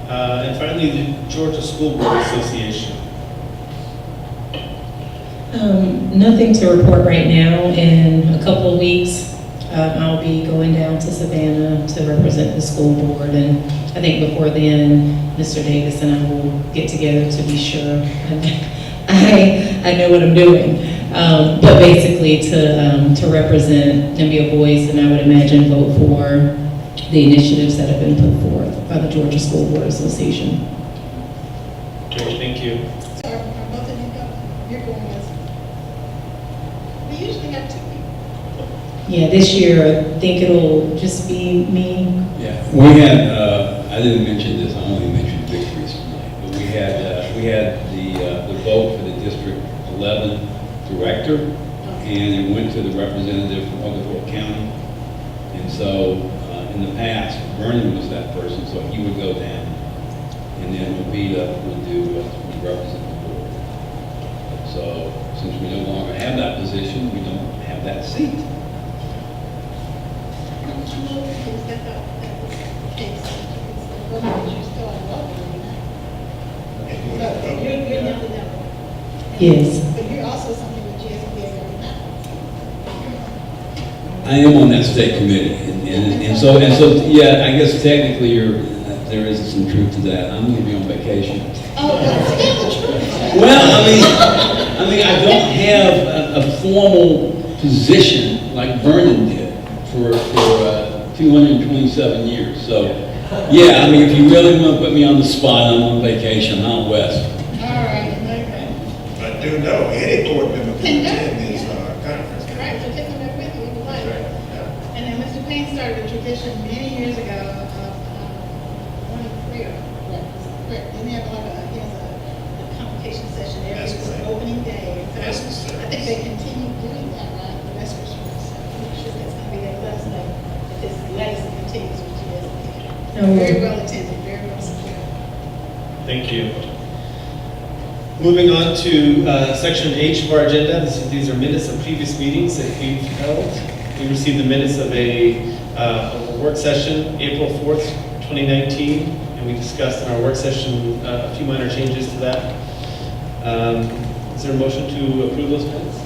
And finally, the Georgia School Board Association. Nothing to report right now. In a couple of weeks, I'll be going down to Savannah to represent the school board, and I think before then, Mr. Davis and I will get together to be sure I know what I'm doing. But basically to represent and be a voice, and I would imagine vote for the initiatives that have been put forth by the Georgia School Board Association. Great, thank you. So are both of you going? You're going as, we usually have 2 people. Yeah, this year I think it'll just be me. Yeah, we had, I didn't mention this, I only mentioned victories tonight, but we had the vote for the District 11 director, and it went to the representative from Oglethorpe County. And so, in the past, Vernon was that person, so he would go down and then Movita would represent the board. So since we no longer have that position, we don't have that seat. Yes. But you're also something with GSD right now. I am on that state committee, and so, yeah, I guess technically there is some truth to that. I'm gonna be on vacation. Oh, that's the truth. Well, I mean, I don't have a formal position like Vernon did for 227 years. So, yeah, I mean, if you really want to put me on the spot, I'm on vacation, I'm out west. All right, okay. I do know, any board member can attend this conference. Right, so take them back with you if you like. Right, yeah. And then Mr. Payne started a tradition many years ago of running prayer. Didn't he have he has a convocation session every That's right. opening day. So Yes, sir. I think they continue doing that, right? The rest of us, I'm sure that's going to be their last name. If this legacy continues with GSD. Very well attended, very well supported. Thank you. Moving on to section H of our agenda. These are minutes of previous meetings that we've held. We received the minutes of a work session, April 4th, 2019, and we discussed in our work session a few minor changes to that. Is there a motion to approve those minutes?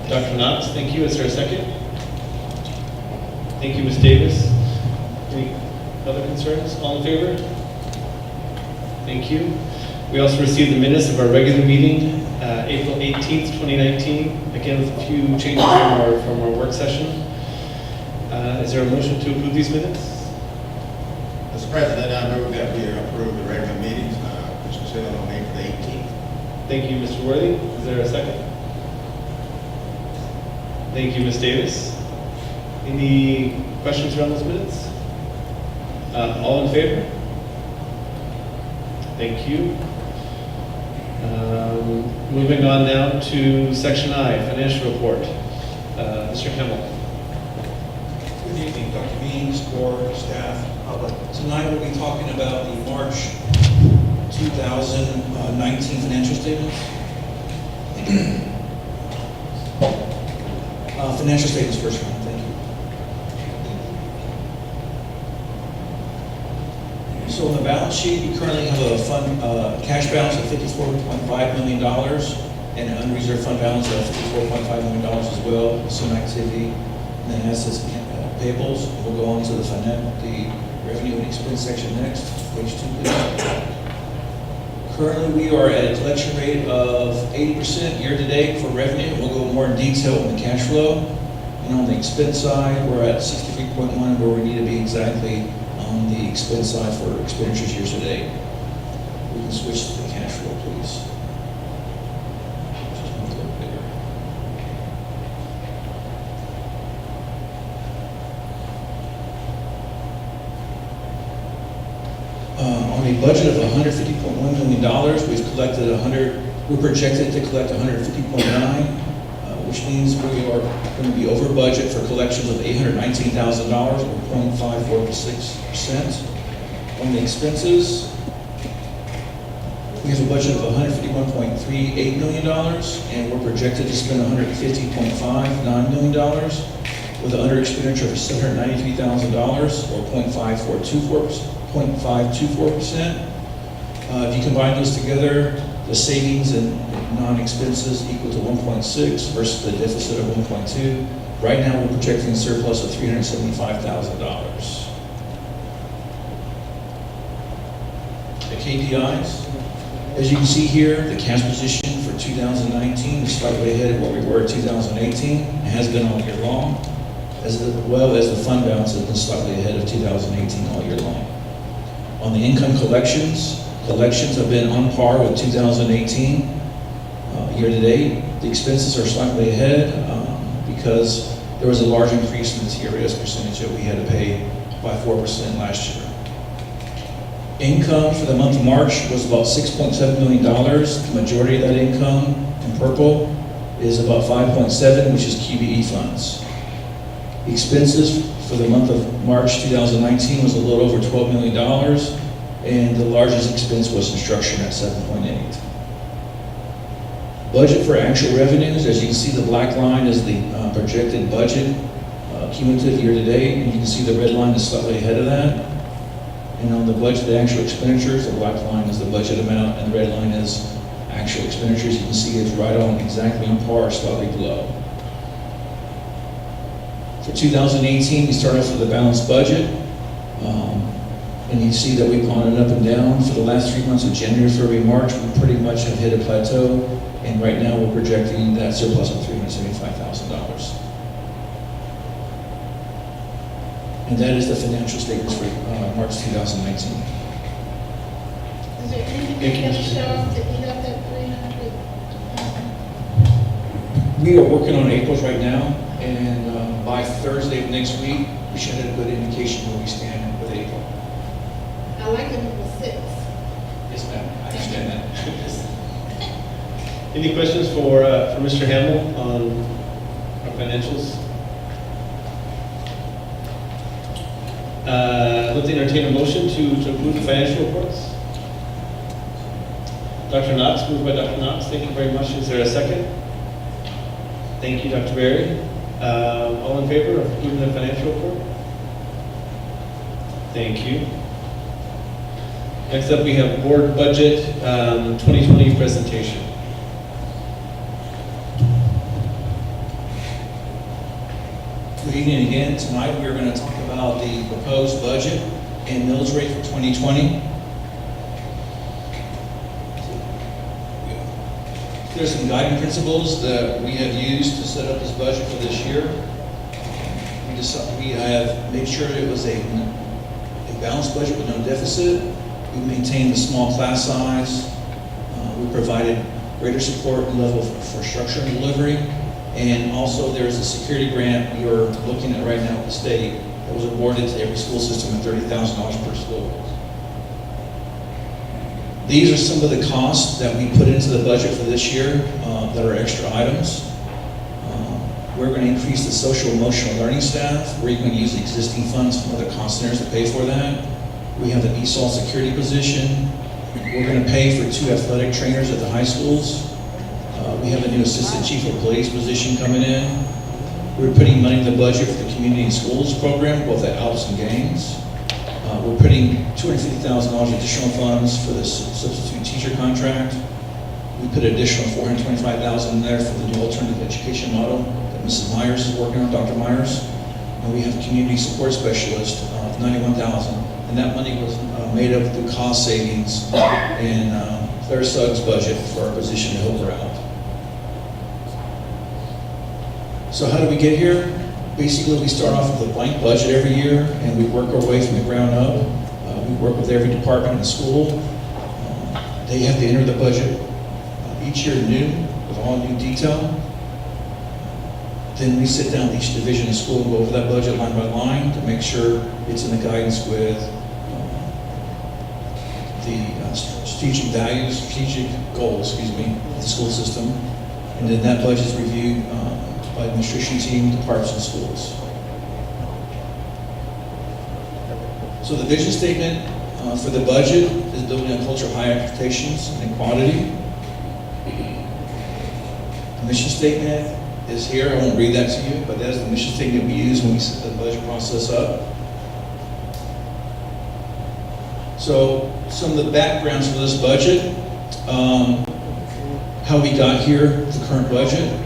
Dr. Knox, thank you. Is there a second? Thank you, Ms. Davis. Any other concerns? All in favor? Thank you. We also received the minutes of our regular meeting, April 18th, 2019, again with a few changes from our work session. Is there a motion to approve these minutes? Mr. President, I move that we approve the regular meetings, which was held on April 18th. Thank you, Mr. Worthy. Is there a second? Thank you, Ms. Davis. Any questions around those minutes? All in favor? Thank you. Moving on now to section I, financial report. Mr. Hemmel. Good evening, Dr. Beans, board, staff, public. Tonight we'll be talking about the March 2019 financial statements. Financial statements first, thank you. So on the balance sheet, we currently have a fund cash balance of $54.5 million and an unreserved fund balance of $54.5 million as well, some activity. And then assets payables. We'll go on to the revenue and expense section next. Page 2, please. Currently, we are at a collection rate of 80% year to date for revenue. We'll go more in detail on the cash flow. And on the expense side, we're at 63.1, where we need to be exactly on the expense side for expenditures year to date. We can switch to the cash flow, please. Just a little bigger. On a budget of $150.1 million, we've collected we're projected to collect 150.9, which means we are going to be over budget for collections of $819,000 or 0.54%. On the expenses, we have a budget of $151.38 million, and we're projected to spend $150.59 million with an under expenditure of $793,000 or 0.524%. If you combine those together, the savings and non-expenses equal to 1.6 versus the deficit of 1.2. Right now, we're projecting a surplus of $375,000. The KPIs, as you can see here, the cash position for 2019 is slightly ahead of where we were in 2018. It has been all year long, as well as the fund balance has been slightly ahead of 2018 all year long. On the income collections have been on par with 2018 year to date. The expenses are slightly ahead because there was a large increase in the TRS percentage that we had to pay by 4% last year. Income for the month of March was about $6.7 million. The majority of that income in purple is about 5.7, which is QBE funds. Expenses for the month of March 2019 was a little over $12 million, and the largest expense was instruction at 7.8. Budget for actual revenues, as you can see, the black line is the projected budget, cumulative year-to-date, and you can see the red line is slightly ahead of that. And on the budget, the actual expenditures, the black line is the budget amount, and the red line is actual expenditures. You can see it's right on, exactly on par, slightly below. For 2018, we start off with a balanced budget, and you see that we've gone up and down. For the last 3 months of January, February, March, we pretty much have hit a plateau, and right now we're projecting that surplus of $375,000. And that is the financial statements for March 2019. Is there anything you can show to eat up that 300? We are working on April's right now, and by Thursday of next week, we should have a good indication where we stand with April. I like the number 6. Yes, ma'am, I understand that. Any questions for Mr. Hamill on our financials? Let's entertain a motion to approve the financial reports. Dr. Knox, moved by Dr. Knox. Thank you very much. Is there a second? Thank you, Dr. Berry. All in favor of approving the financial report? Thank you. Next up, we have board budget 2020 presentation. Good evening again. Tonight we are going to talk about the proposed budget and millage rate for 2020. There's some guiding principles that we have used to set up this budget for this year. We have made sure it was a balanced budget with no deficit. We maintained the small class size. We provided greater support and level for structure and delivery. And also there's a security grant we are looking at right now at the state that was awarded to every school system at $30,000 per school. These are some of the costs that we put into the budget for this year that are extra items. We're going to increase the social emotional learning staff. We're going to use the existing funds from other cost centers to pay for that. We have an ESOL security position. We're going to pay for 2 athletic trainers at the high schools. We have a new assistant chief of police position coming in. We're putting money in the budget for the community and schools program, both at Alps and Gaines. We're putting $250,000 additional funds for the substitute teacher contract. We put an additional $425,000 in there for the new alternative education model that Mrs. Myers is working on, Dr. Myers. And we have a community support specialist of $91,000. And that money was made up through cost savings in Claire Suggs' budget for our position to help her out. So how do we get here? Basically, we start off with a blank budget every year, and we work our way from the ground up. We work with every department in the school. They have to enter the budget each year new, with all new detail. Then we sit down with each division of school and go over that budget line by line to make sure it's in the guidance with the strategic values, strategic goals, of the school system. And then that budget is reviewed by the administration team, departments, and schools. So the vision statement for the budget is building a culture of high expectations and quantity. The mission statement is here. I won't read that to you, but that's the mission statement we use when we set the budget process up. So some of the backgrounds for this budget, how we got here, the current budget.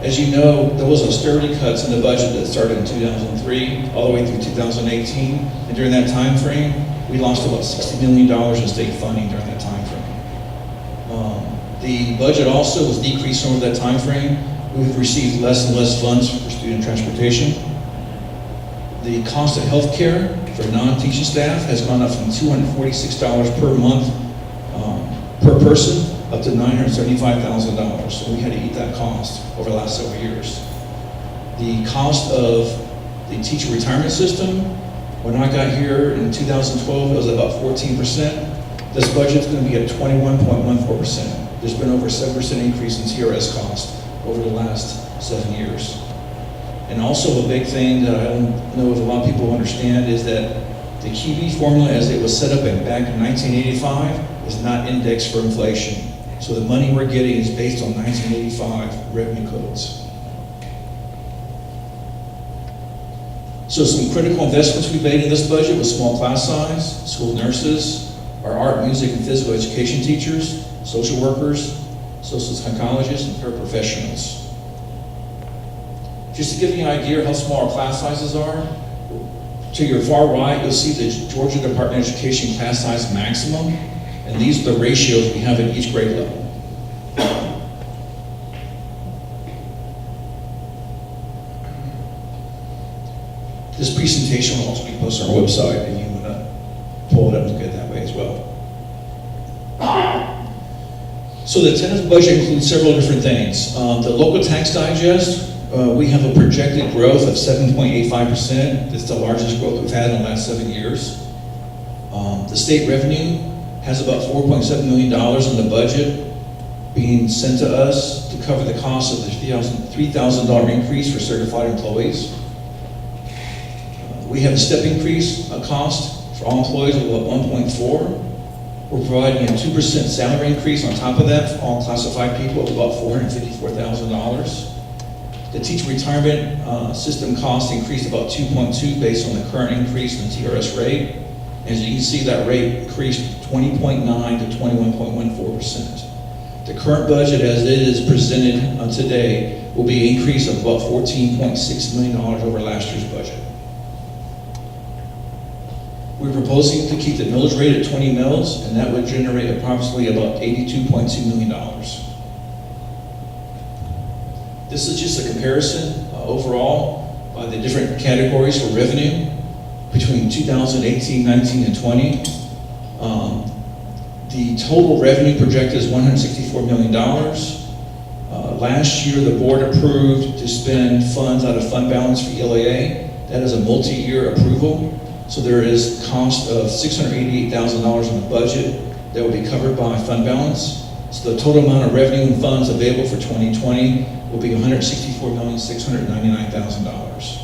As you know, there was austerity cuts in the budget that started in 2003 all the way through 2018. And during that time frame, we lost about $60 million in state funding during that time frame. The budget also was decreased over that time frame. We've received less and less funds for student transportation. The cost of health care for non-teaching staff has gone up from $246 per month per person up to $975,000. So we had to eat that cost over the last several years. The cost of the teacher retirement system, when I got here in 2012, it was about 14%. This budget's going to be at 21.14%. There's been over a 7% increase in TRS cost over the last 7 years. And also a big thing that I don't know if a lot of people understand is that the QB formula as it was set up back in 1985 is not indexed for inflation. So the money we're getting is based on 1985 revenue codes. So some critical investments we made in this budget was small class size, school nurses, our art, music, and physical education teachers, social workers, social psychologists, and paraprofessionals. Just to give you an idea of how small our class sizes are, to your far right, you'll see the Georgia Department of Education class size maximum, and these are the ratios we have at each grade level. This presentation will also be posted on our website if you want to pull it up and look at it that way as well. So the tentative budget includes several different things. The local tax digest, we have a projected growth of 7.85%. It's the largest growth we've had in the last 7 years. The state revenue has about $4.7 million in the budget being sent to us to cover the cost of the $3,000 increase for certified employees. We have a step increase cost for all employees of about 1.4. We're providing a 2% salary increase on top of that for all classified people of about $454,000. The teacher retirement system cost increased about 2.2 based on the current increase in the TRS rate. As you can see, that rate increased 20.9 to 21.14%. The current budget as it is presented today will be an increase of about $14.6 million over last year's budget. We're proposing to keep the millage rate at 20 mils, and that would generate approximately about $82.2 million. This is just a comparison overall by the different categories for revenue between 2018, 19, and 20. The total revenue projected is $164 million. Last year, the board approved to spend funds out of fund balance for ELAA. That is a multi-year approval. So there is cost of $688,000 in the budget that will be covered by fund balance. So the total amount of revenue and funds available for 2020 will be $164,699,000.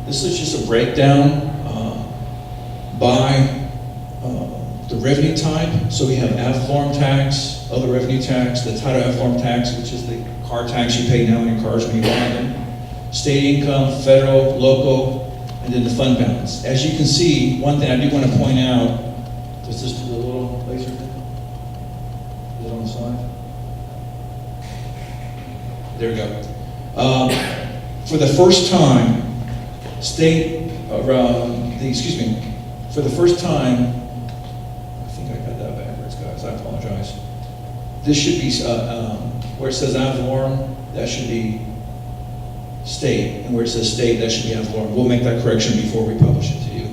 This is just a breakdown by the revenue type. So we have ad valorem tax, other revenue tax, the title ad valorem tax, which is the car tax you pay now on your cars when you buy them, state income, federal, local, and then the fund balance. As you can see, one thing I do want to point out, does this do the little laser thing? Is it on the slide? There we go. For the first time, for the first time, I think I got that backwards, guys, I apologize. This should be, where it says ad valorem, that should be state, and where it says state, that should be ad valorem. We'll make that correction before we publish it to you.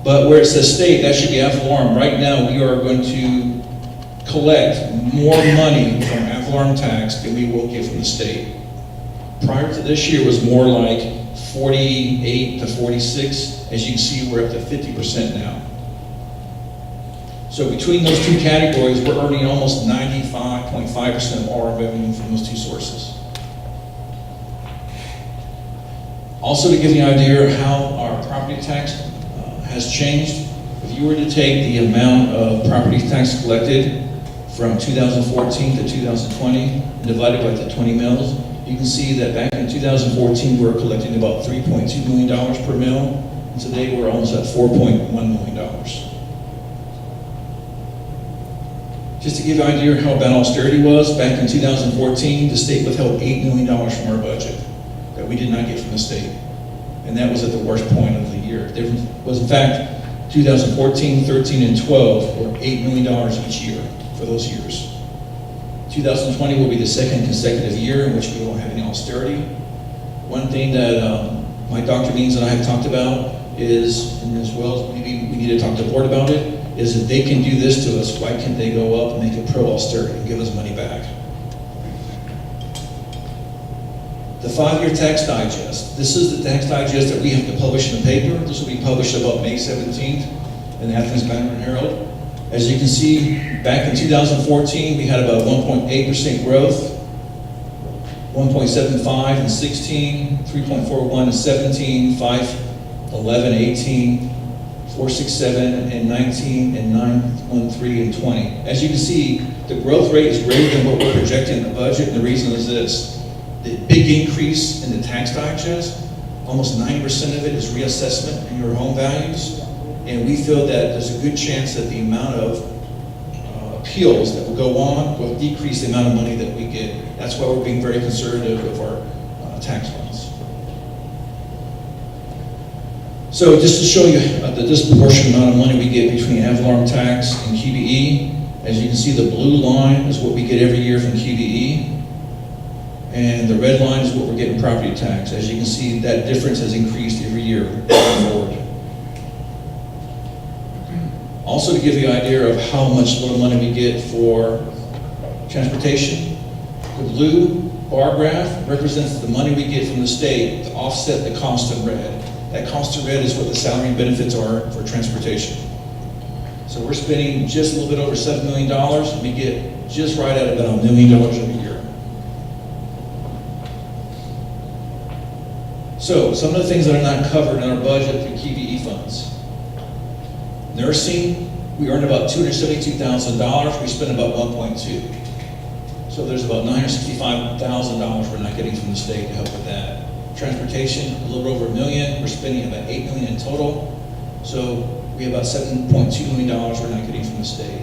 But where it says state, that should be ad valorem. Right now, we are going to collect more money from ad valorem tax than we will get from the state. Prior to this year, it was more like 48 to 46. As you can see, we're up to 50% now. So between those two categories, we're earning almost 95.5% of all our revenue from those two sources. Also, to give you an idea of how our property tax has changed, if you were to take the amount of property tax collected from 2014 to 2020 and divide it by the 20 mils, you can see that back in 2014 we were collecting about $3.2 million per mil, and today we're almost at $4.1 million. Just to give you an idea of how bad austerity was, back in 2014, the state withheld $8 million from our budget that we did not get from the state. And that was at the worst point of the year. There was, in fact, 2014, 13, and 12 were $8 million each year for those years. 2020 will be the second consecutive year in which we won't have any austerity. One thing that my Dr. Means and I have talked about is, and as well as maybe we need to talk to the board about it, is if they can do this to us, why can't they go up and make it pro-austerity and give us money back? The 5-year tax digest. This is the tax digest that we have to publish in the paper. This will be published about May 17th in the Athens Banner and Herald. As you can see, back in 2014, we had about 1.8% growth. 1.75 in 16, 3.41 in 17, 5.11, 18, 4.67 in 19, and 9.13 in 20. As you can see, the growth rate is greater than what we're projecting in the budget, and the reason is this. The big increase in the tax digest, almost 90% of it is reassessment in your home values, and we feel that there's a good chance that the amount of appeals that will go on will decrease the amount of money that we get. That's why we're being very conservative of our tax funds. So just to show you the disproportionate amount of money we get between ad valorem tax and QBE, as you can see, the blue line is what we get every year from QBE, and the red line is what we're getting property tax. As you can see, that difference has increased every year going forward. Also, to give you an idea of how much little money we get for transportation, the blue bar graph represents the money we get from the state to offset the cost in red. That cost in red is what the salary and benefits are for transportation. So we're spending just a little bit over $7 million, and we get just right at about $1 million every year. So some of the things that are not covered in our budget through QBE funds. Nursing, we earned about $272,000, we spent about 1.2. So there's about $965,000 we're not getting from the state to help with that. Transportation, a little over $1 million, we're spending about $8 million in total. So we have about $7.2 million we're not getting from the state.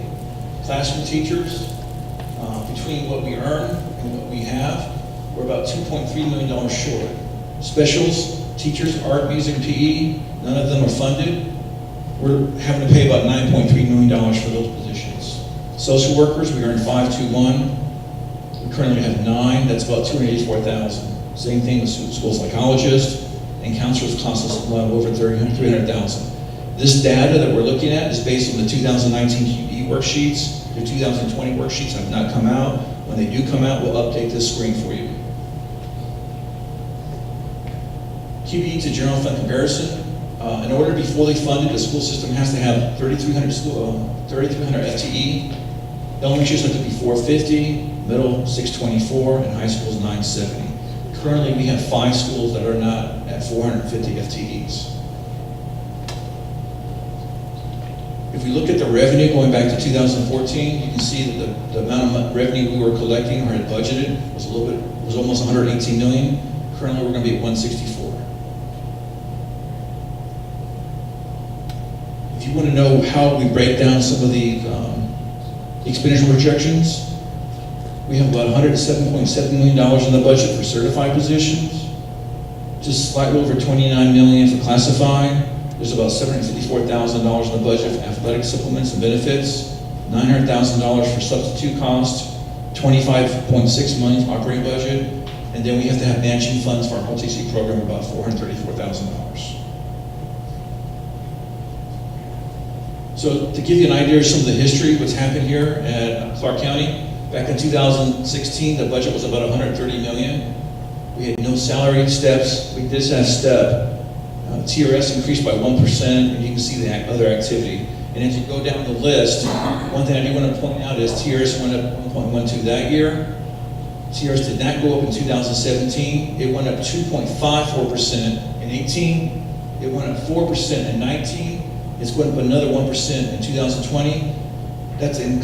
Classroom teachers, between what we earn and what we have, we're about $2.3 million short. Specials, teachers, art, music, and PE, none of them are funded. We're having to pay about $9.3 million for those positions. Social workers, we earn 521. We currently have 9, that's about $284,000. Same thing with school psychologists, and counselors cost us a lot over $300,000. This data that we're looking at is based on the 2019 QBE worksheets. The 2020 worksheets have not come out. When they do come out, we'll update this screen for you. QBE to general fund comparison. In order to be fully funded, the school system has to have 3,300 FTE. Elementaries have to be 450, middle 624, and high school is 970. Currently, we have 5 schools that are not at 450 FTEs. If we look at the revenue going back to 2014, you can see that the amount of revenue we were collecting or had budgeted was almost 118 million. Currently, we're going to be at 164. If you want to know how we break down some of the expenditure projections, we have about $107.7 million in the budget for certified positions, just slightly over $29 million for classified. There's about $754,000 in the budget for athletic supplements and benefits, $900,000 for substitute costs, $25.6 million for operating budget, and then we have to have matching funds for our LTC program, about $434,000. So to give you an idea of some of the history, what's happened here at Clark County, back in 2016, the budget was about $130 million. We had no salary steps. We did have step. TRS increased by 1%, and you can see the other activity. And as you go down the list, one thing I do want to point out is TRS went up 1.12 that year. TRS did not go up in 2017. It went up 2.54% in 18. It went up 4% in 19. It's going up another 1% in 2020. That's an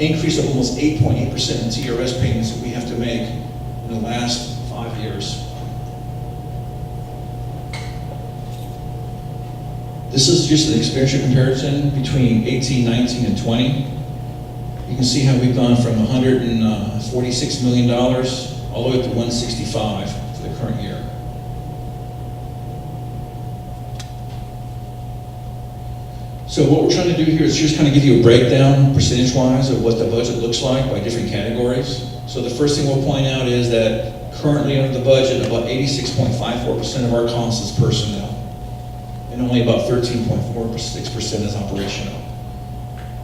increase of almost 8.8% in TRS payments that we have to make in the last 5 years. This is just an expenditure comparison between 18, 19, and 20. You can see how we've gone from $146 million all the way up to $165 for the current year. So what we're trying to do here is just kind of give you a breakdown percentage-wise of what the budget looks like by different categories. So the first thing we'll point out is that currently under the budget, about 86.54% of our cost is personnel, and only about 13.46% is operational.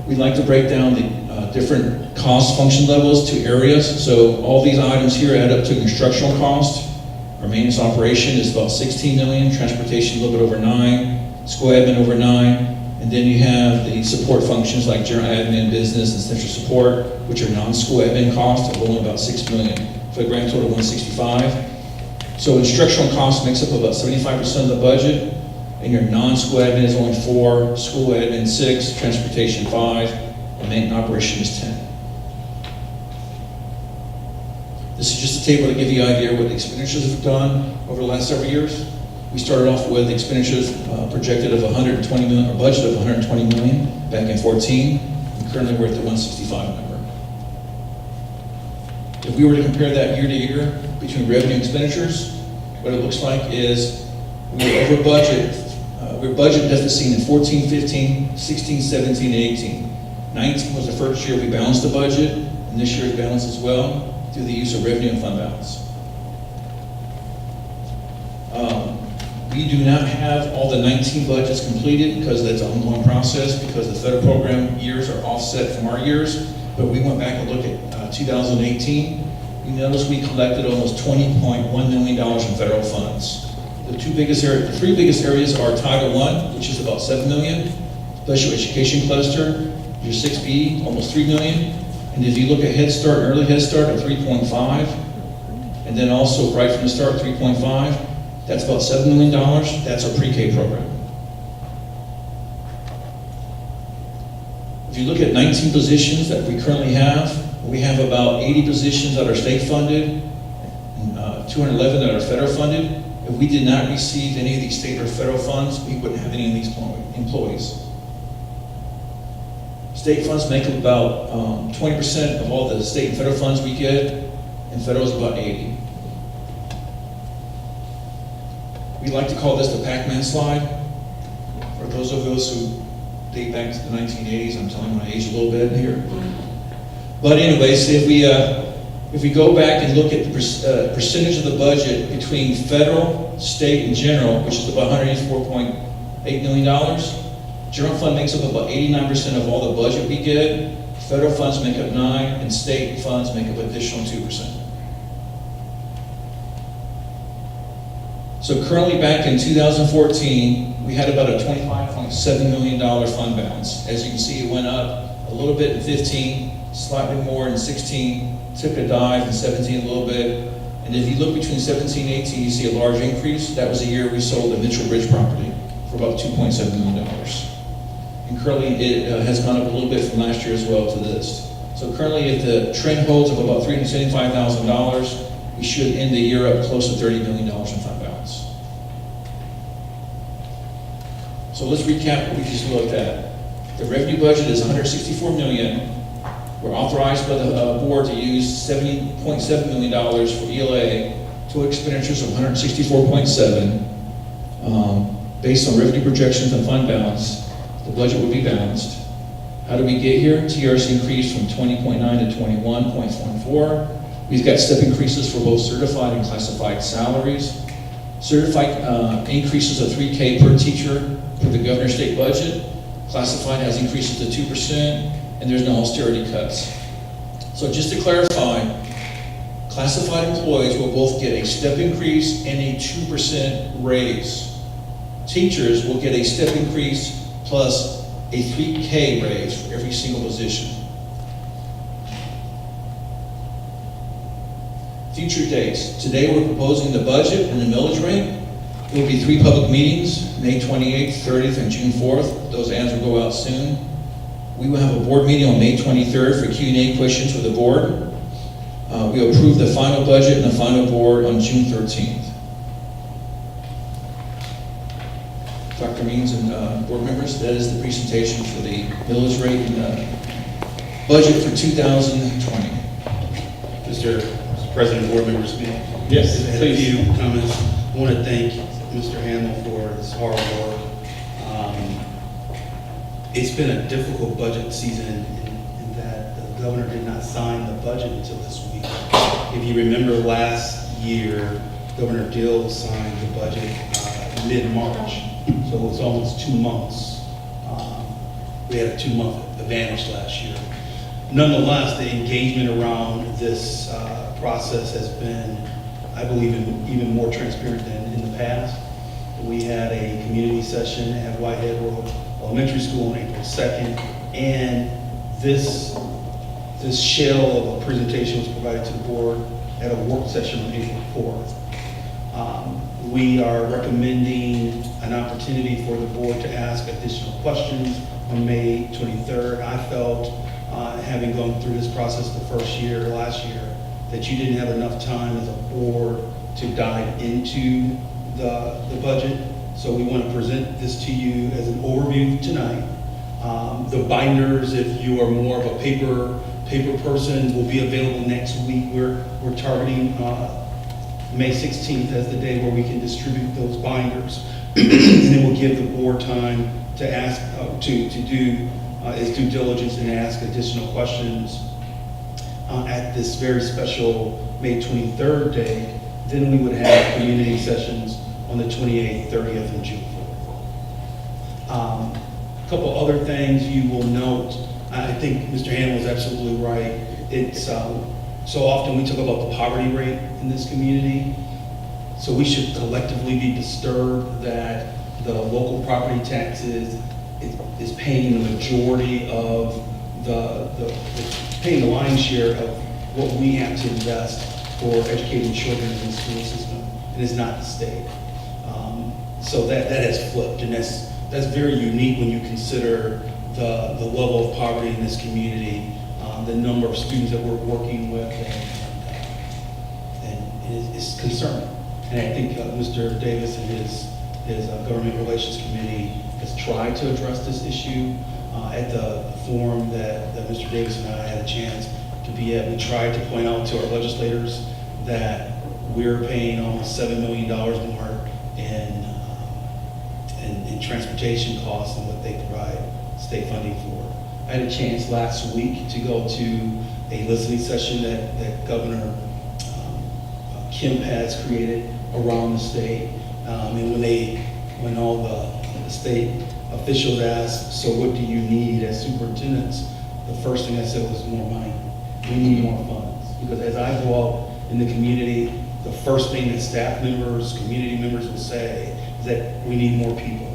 We'd like to break down the different cost function levels to areas. So all these items here add up to instructional cost. Our maintenance operation is about 16 million, transportation a little bit over 9, school admin over 9, and then you have the support functions like general admin, business, and central support, which are non-school admin costs of only about 6 million. for a grand total of 165. So instructional cost makes up about 75% of the budget, and your non-school admin is only 4, school admin 6, transportation 5, and maintenance operation is 10. This is just a table to give you an idea of what the expenditures have done over the last several years. We started off with expenditures projected of 120 million, or budget of 120 million back in 14, and currently we're at the 165 number. If we were to compare that year to year between revenue and expenditures, what it looks like is we're over budget. We're budget deficit in 14, 15, 16, 17, and 18. 19 was the first year we balanced the budget, and this year it balanced as well through the use of revenue and fund balance. We do not have all the 19 budgets completed because that's an ongoing process, because the federal program years are offset from our years. But we went back and looked at 2018. You notice we collected almost $20.1 million in federal funds. The three biggest areas are Title I, which is about $7 million, Special Education Cluster, your 6B, almost $3 million, and if you look at Head Start and Early Head Start at 3.5, and then also Right from the Start 3.5, that's about $7 million. That's our pre-K program. If you look at 19 positions that we currently have, we have about 80 positions that are state funded, and 211 that are federal funded. If we did not receive any of these state or federal funds, we wouldn't have any of these employees. State funds make up about 20% of all the state and federal funds we get, and federal is about 80. We like to call this the Pac-Man slide. For those of us who date back to the 1980s, I'm telling my age a little bit here. But anyways, if we go back and look at the percentage of the budget between federal, state, and general, which is about $184.8 million, general fund makes up about 89% of all the budget we get, federal funds make up 9%, and state funds make up additional 2%. So currently back in 2014, we had about a $25.7 million fund balance. As you can see, it went up a little bit in 15, slightly more in 16, took a dive in 17 a little bit. And if you look between 17 and 18, you see a large increase. That was the year we sold the Mitchell Bridge property for about $2.7 million. And currently it has gone up a little bit from last year as well to this. So currently if the trend holds of about $375,000, we should end the year up close to $30 million in fund balance. So let's recap what we just looked at. The revenue budget is $164 million. We're authorized by the board to use $70.7 million for ELA, total expenditures of $164.7. Based on revenue projections and fund balance, the budget would be balanced. How do we get here? TRs increased from 20.9 to 21.14. We've got step increases for both certified and classified salaries. Certified increases of $3K per teacher for the governor's state budget. Classified has increases to 2%, and there's no austerity cuts. So just to clarify, classified employees will both get a step increase and a 2% raise. Teachers will get a step increase plus a $3K raise for every single position. Future dates. Today we're proposing the budget and the millage rate. There will be 3 public meetings, May 28th, 30th, and June 4th. Those ads will go out soon. We will have a board meeting on May 23rd for Q&A questions with the board. We will approve the final budget and the final board on June 13th. Dr. Means and board members, that is the presentation for the millage rate and budget for 2020. Mr. President, board members, may I? Yes, I had a few comments. I want to thank Mr. Handel for his hard work. It's been a difficult budget season in that the governor did not sign the budget until this week. If you remember last year, Governor Dill signed the budget mid-March, so it was almost 2 months. We had a 2-month advantage last year. Nonetheless, the engagement around this process has been, I believe, even more transparent than in the past. We had a community session at Whitehead Road Elementary School on April 2nd, and this this shell of a presentation was provided to the board at a work session on April 4th. We are recommending an opportunity for the board to ask additional questions on May 23rd. I felt, having gone through this process the first year, last year, that you didn't have enough time as a board to dive into the budget. So we want to present this to you as an overview tonight. The binders, if you are more of a paper person, will be available next week. We're targeting May 16th as the day where we can distribute those binders. And it will give the board time to ask, to do its due diligence and ask additional questions at this very special May 23rd day. Then we would have community sessions on the 28th, 30th, and June 4th. A couple other things you will note. I think Mr. Hannon was absolutely right. It's so often we talk about the poverty rate in this community. So we should collectively be disturbed that the local property taxes is paying the majority of paying the lion's share of what we have to invest for educating children in the school system, and it's not the state. So that has flipped, and that's very unique when you consider the level of poverty in this community, the number of students that we're working with, and it's concerning. And I think Mr. Davis and his government relations committee has tried to address this issue. At the forum that Mr. Davis and I had a chance to be at, we tried to point out to our legislators that we're paying almost $7 million more in transportation costs than what they provide state funding for. I had a chance last week to go to a listening session that Governor Kemp has created around the state. And when all the state officials asked, so what do you need as superintendents? The first thing I said was more money. We need more funds. Because as I go out in the community, the first thing that staff members, community members will say is that we need more people.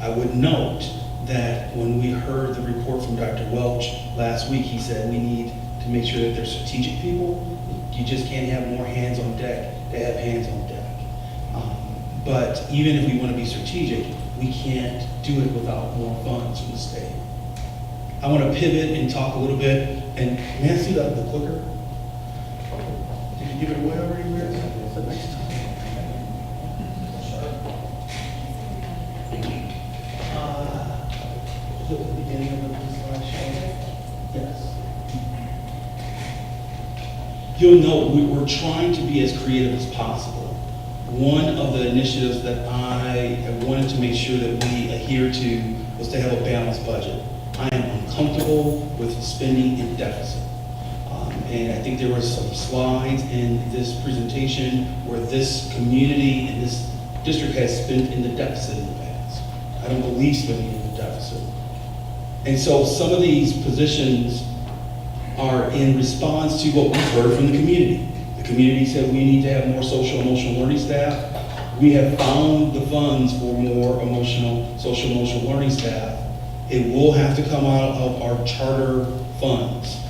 I would note that when we heard the report from Dr. Welch last week, he said we need to make sure that they're strategic people. You just can't have more hands on deck. They have hands on deck. But even if we want to be strategic, we can't do it without more funds from the state. I want to pivot and talk a little bit, and may I see the clicker? Did you give it away already? Where is it? Is it next time? The beginning of the slideshow? Yes. You'll note we're trying to be as creative as possible. One of the initiatives that I have wanted to make sure that we adhere to was to have a balanced budget. I am uncomfortable with spending in deficit. And I think there were some slides in this presentation where this community and this district has spent in the deficit in the past. I don't believe spending in the deficit. And so some of these positions are in response to what we've heard from the community. The community said we need to have more social emotional learning staff. We have found the funds for more social emotional learning staff. It will have to come out of our charter funds.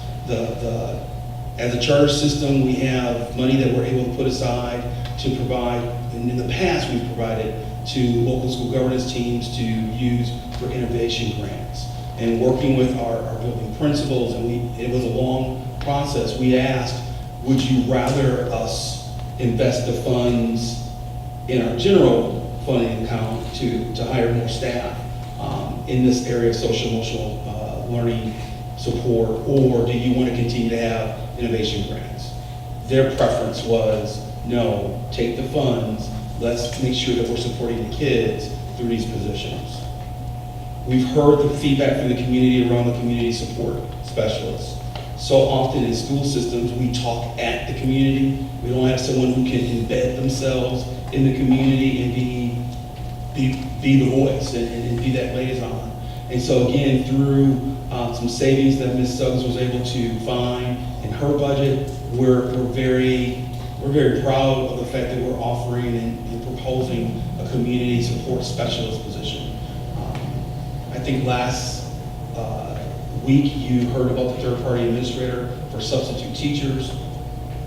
As a charter system, we have money that we're able to put aside to provide, and in the past we've provided to local school governance teams to use for innovation grants. And working with our building principals, and it was a long process, we asked, would you rather us invest the funds in our general funding account to hire more staff in this area of social emotional learning support, or do you want to continue to have innovation grants? Their preference was, no, take the funds, let's make sure that we're supporting the kids through these positions. We've heard the feedback from the community around the community support specialists. So often in school systems, we talk at the community. We don't have someone who can embed themselves in the community and be the voice and be that liaison. And so again, through some savings that Ms. Suggs was able to find in her budget, we're very proud of the fact that we're offering and proposing a community support specialist position. I think last week, you heard about the third-party administrator for substitute teachers.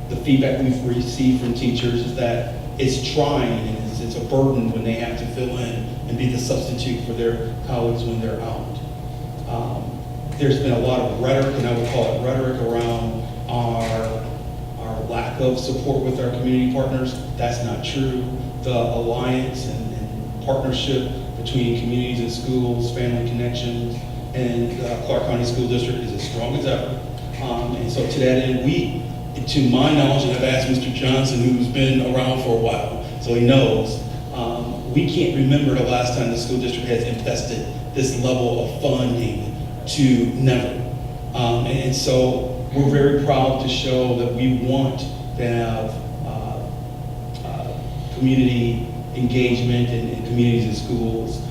The feedback we've received from teachers is that it's trying and it's a burden when they have to fill in and be the substitute for their colleagues when they're out. There's been a lot of rhetoric, and I would call it rhetoric, around our lack of support with our community partners. That's not true. The alliance and partnership between communities and schools, family connections, and Clark County School District is as strong as ever. And so to that end, to my knowledge, and I've asked Mr. Johnson, who's been around for a while, so he knows, we can't remember the last time the school district has invested this level of funding to never. And so we're very proud to show that we want to have community engagement and communities and schools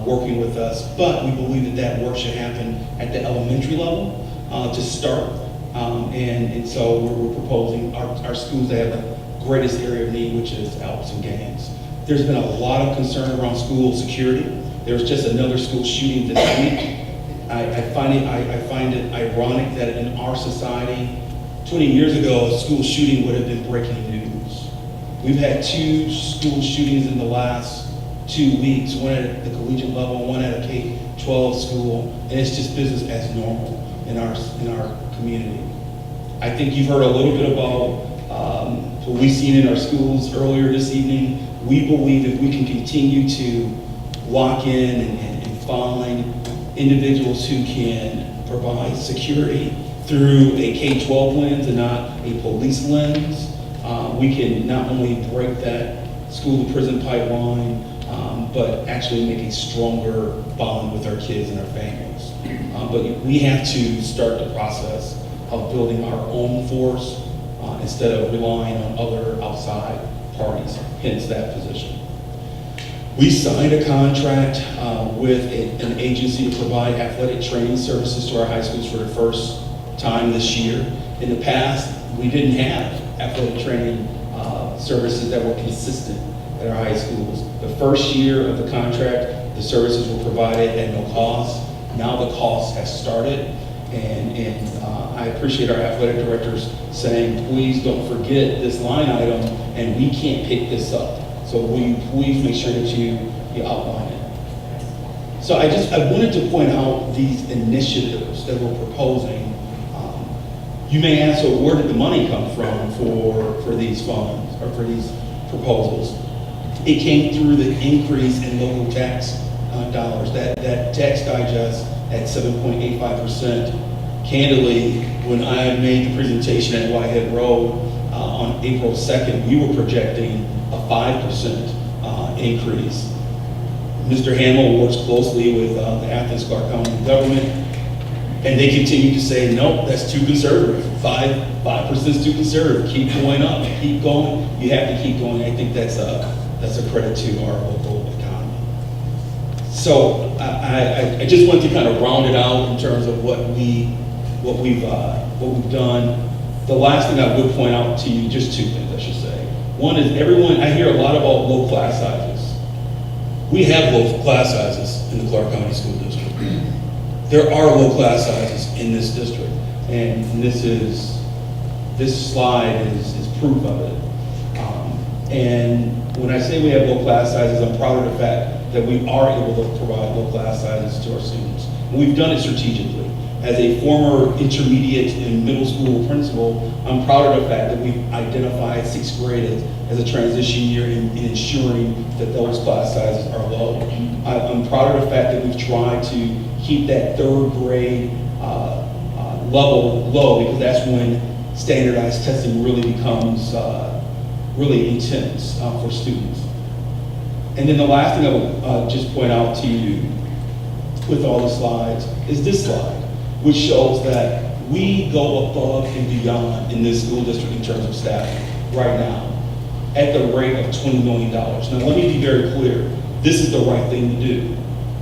working with us, but we believe that work should happen at the elementary level to start. And so we're proposing our schools that have the greatest area of need, which is Alps and Gaines. There's been a lot of concern around school security. There was just another school shooting this week. I find it ironic that in our society, 20 years ago, a school shooting would have been breaking news. We've had 2 school shootings in the last 2 weeks, one at the collegiate level, one at a K-12 school, and it's just business as normal in our community. I think you've heard a little bit about what we've seen in our schools earlier this evening. We believe if we can continue to lock in and find individuals who can provide security through a K-12 lens and not a police lens, we can not only break that school-to-prison pipeline, but actually make a stronger bond with our kids and our families. But we have to start the process of building our own force instead of relying on other outside parties, hence that position. We signed a contract with an agency to provide athletic training services to our high schools for the first time this year. In the past, we didn't have athletic training services that were consistent at our high schools. The first year of the contract, the services were provided at no cost. Now the costs have started, and I appreciate our athletic directors saying, please don't forget this line item, and we can't pick this up. So will you please make sure that you outline it. So I wanted to point out these initiatives that we're proposing. You may ask, so where did the money come from for these funds or for these proposals? It came through the increase in local tax dollars. That tax digest at 7.85%. Candidly, when I made the presentation at Whitehead Road on April 2nd, we were projecting a 5% increase. Mr. Hamill works closely with the Athens Clark County government, and they continue to say, nope, that's too conservative. 5% is too conservative. Keep going up, keep going. You have to keep going. I think that's a credit to our local economy. So I just want to kind of round it out in terms of what we've done. The last thing I would point out to you, just 2 things I should say. One is I hear a lot about low class sizes. We have low class sizes in the Clark County School District. There are low class sizes in this district, and this slide is proof of it. And when I say we have low class sizes, I'm proud of the fact that we are able to provide low class sizes to our students. And we've done it strategically. As a former intermediate and middle school principal, I'm proud of the fact that we've identified 6th grade as a transition year in ensuring that those class sizes are low. I'm proud of the fact that we've tried to keep that 3rd grade level low, because that's when standardized testing really becomes really intense for students. And then the last thing I would just point out to you with all the slides is this slide, which shows that we go above and beyond in this school district in terms of staffing right now at the rate of $20 million. Now let me be very clear, this is the right thing to do.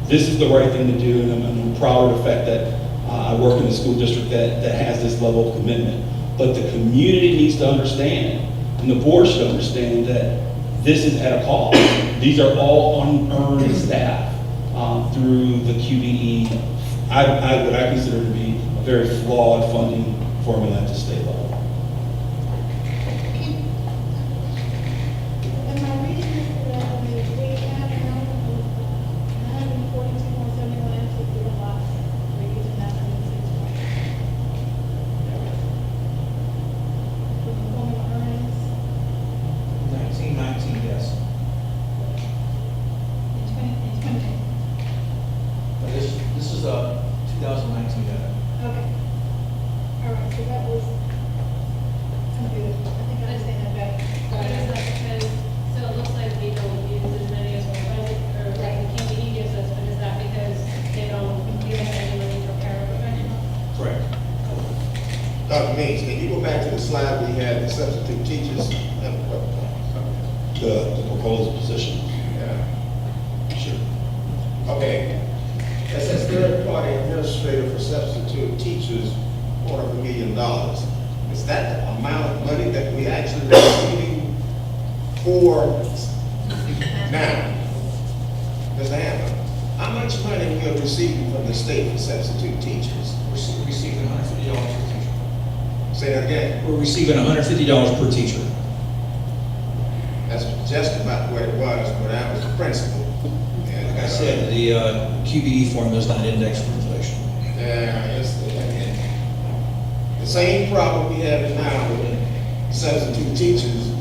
This is the right thing to do, and I'm proud of the fact that I work in a school district that has this level of commitment. But the community needs to understand, and the board should understand, that this is at a cost. These are all unearned staff through the QBE what I consider to be a very flawed funding formula at the state level. Am I reading this correctly? We have now 142.71 empty field lots. We're using that 106. For the formula earnings. 1919, yes. In 20. But this is 2019 data. Okay. All right, so that was, I'm good. I think I understand that better. But is that because, so it looks like we don't use as many as we're budget, or like the QBE gives us, but is that because they don't give us any money for paraprofessionals? Correct. Dr. Means, can you go back to the slide we had, the substitute teachers? The proposed position. Yeah. Sure. Okay. That says third-party administrator for substitute teachers, $250,000. Is that the amount of money that we actually receiving for now? Mr. Hammond, how much money we are receiving from the state for substitute teachers? We're receiving $150 per teacher. Say that again. We're receiving $150 per teacher. That's just about what it was when I was the principal. And, Like I said, the QBE formula is not indexed for inflation. Yeah, it's the same problem we have now with substitute teachers.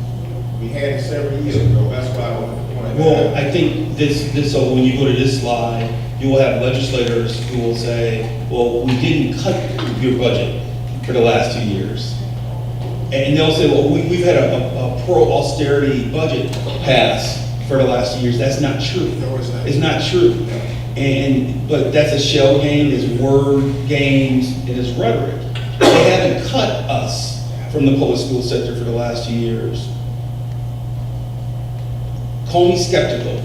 We had it several years ago. That's why I wanted to point it Well, out. I think so when you go to this slide, you will have legislators who will say, well, we didn't cut your budget for the last 2 years. And they'll say, well, we've had a pro-austerity budget pass for the last 2 years. That's not true. No, it's not. It's not true. But that's a shell game, it's word games, and it's rhetoric. They haven't cut us from the public school sector for the last 2 years. Call me skeptical.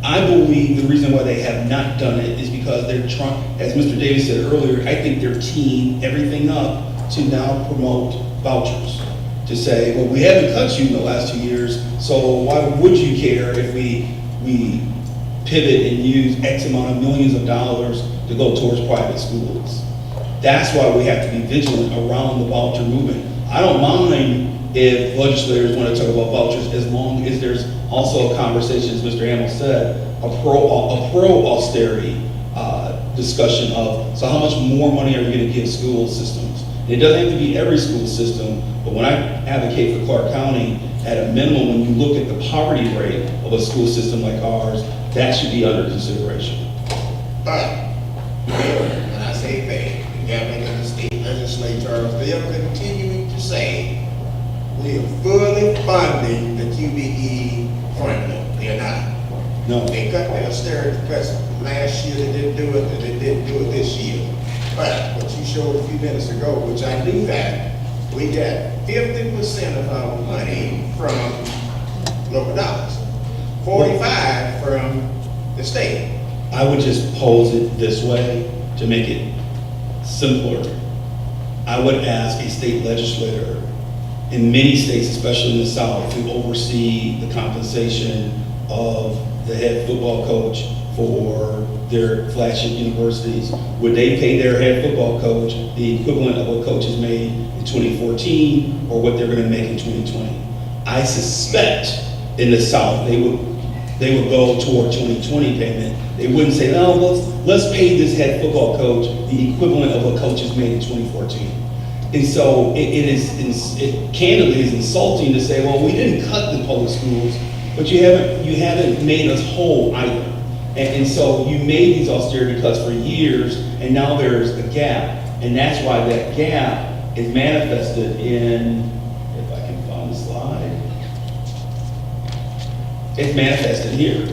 I believe the reason why they have not done it is because they're trying, as Mr. Davis said earlier, I think they're teeing everything up to now promote vouchers. To say, well, we haven't cut you in the last 2 years, so why would you care if we pivot and use X amount of millions of dollars to go towards private schools? That's why we have to be vigilant around the voucher movement. I don't mind if legislators want to talk about vouchers as long as there's also a conversation, as Mr. Hamel said, a pro-austerity discussion of, so how much more money are we going to give school systems? It doesn't have to be every school system, but when I advocate for Clark County, at a minimum, when you look at the poverty rate of a school system like ours, that should be under consideration. But, when I say they, the government and the state legislators, they are continuing to say, we are fully funding the QBE formula. They are not. No. They cut their austerity cuts last year, they didn't do it, and they didn't do it this year. But what you showed a few minutes ago, which I knew that, we got 50% of our money from local dollars, 45 from the state. I would just pose it this way to make it simpler. I would ask a state legislator in many states, especially in the South, to oversee the compensation of the head football coach for their flagship universities. Would they pay their head football coach the equivalent of what coaches made in 2014 or what they're going to make in 2020? I suspect in the South they would go toward 2020 payment. They wouldn't say, no, let's pay this head football coach the equivalent of what coaches made in 2014. And so it candidly is insulting to say, well, we didn't cut the public schools, but you haven't made us whole either. And so you made these austerity cuts for years, and now there's a gap. And that's why that gap is manifested in, if I can find the slide, it's manifested here.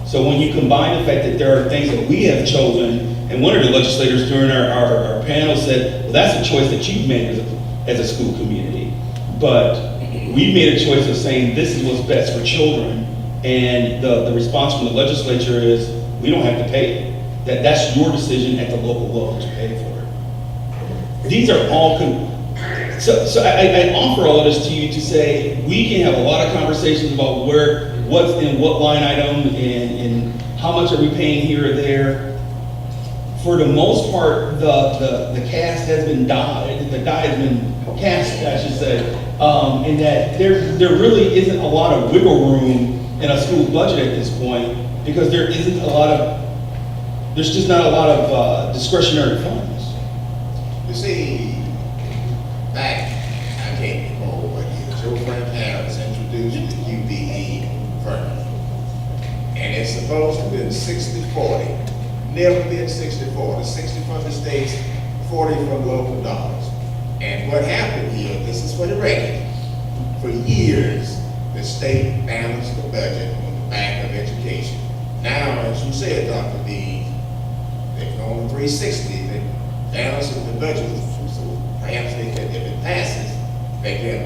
So when you combine the fact that there are things that we have chosen, and one of the legislators during our panel said, well, that's a choice that you've made as a school community. But we made a choice of saying this is what's best for children. And the response from the legislature is, we don't have to pay it. That's your decision at the local level to pay for it. These are all, so I offer all of this to you to say, we can have a lot of conversations about what's in what line item and how much are we paying here or there. for the most part, the cast has been the die has been cast, I should say, in that there really isn't a lot of wiggle room in a school budget at this point, because there's just not a lot of discretionary funds. You see, back, I can't recall what year, your friend Harris introduced the UBE fund. And it's supposed to be 60-40. Never been 60-40. 60 from the states, 40 from local dollars. And what happened here, this is for the record, for years, the state balanced the budget on the back of education. Now, as you said, Dr. Dean, they've gone 360, they balance the budget, so perhaps they can, if it passes, they can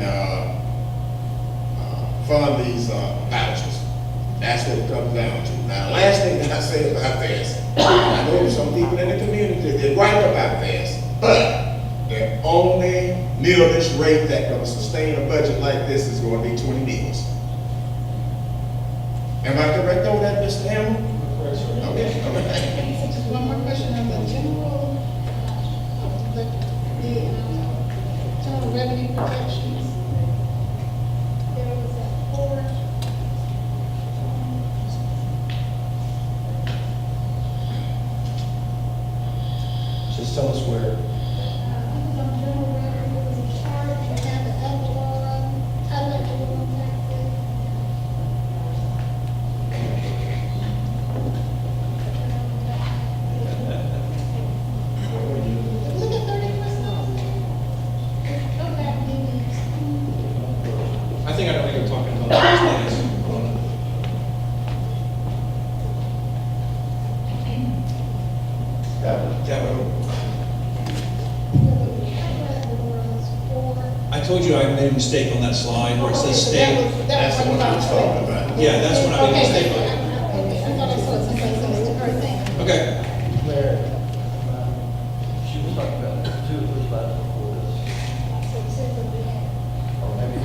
fund these vouchers. That's what it comes down to. Now, the last thing that I say about this, I know some people in the community, they gripe about this, but the only millage rate that can sustain a budget like this is going to be 20 mills. Am I correct on that, Mr. Hammer? Okay, all right. Just one more question on the general, general revenue projections. There was a 4. Just tell us where. On general revenue, there was a chart, and it had the Avalon taxes. Look at 31st. Go back, maybe. I think I know what you're talking about. I told you I made a mistake on that slide where it says state. That's the one I was talking about. Yeah, that's what I made a mistake on. I thought I saw something, so it's her thing. Okay. She was talking about 2 or 3 slides before this. Or maybe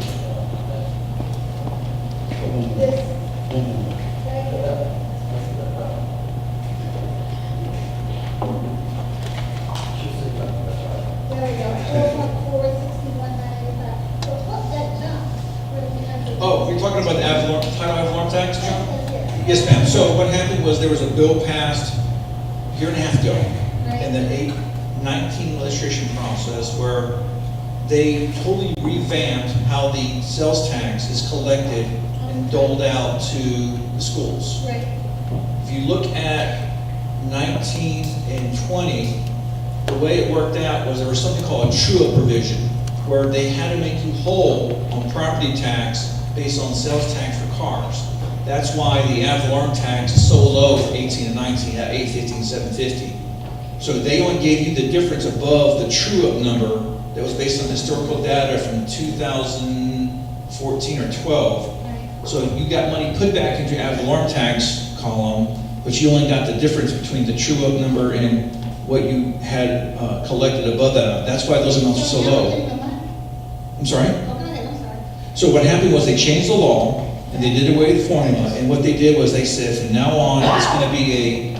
There we go, 4.46195. So what's that jump? Where we have to- Oh, you're talking about the title ad valorem tax, John? Yes, ma'am. So what happened was there was a bill passed a year and a half ago in the 19 legislation process where they totally revamped how the sales tax is collected and doled out to the schools. Right. If you look at 19 and 20, the way it worked out was there was something called a true-up provision, where they had to make you whole on property tax based on sales tax for cars. That's why the ad valorem tax is so low for 18 and 19 at 850 and 750. So they only gave you the difference above the true-up number that was based on historical data from 2014 or 12. So you got money put back into your ad valorem tax column, but you only got the difference between the true-up number and what you had collected above that. That's why those amounts are so low. I'm sorry? So what happened was they changed the law, and they did away with the formula, and what they did was they said from now on, it's going to be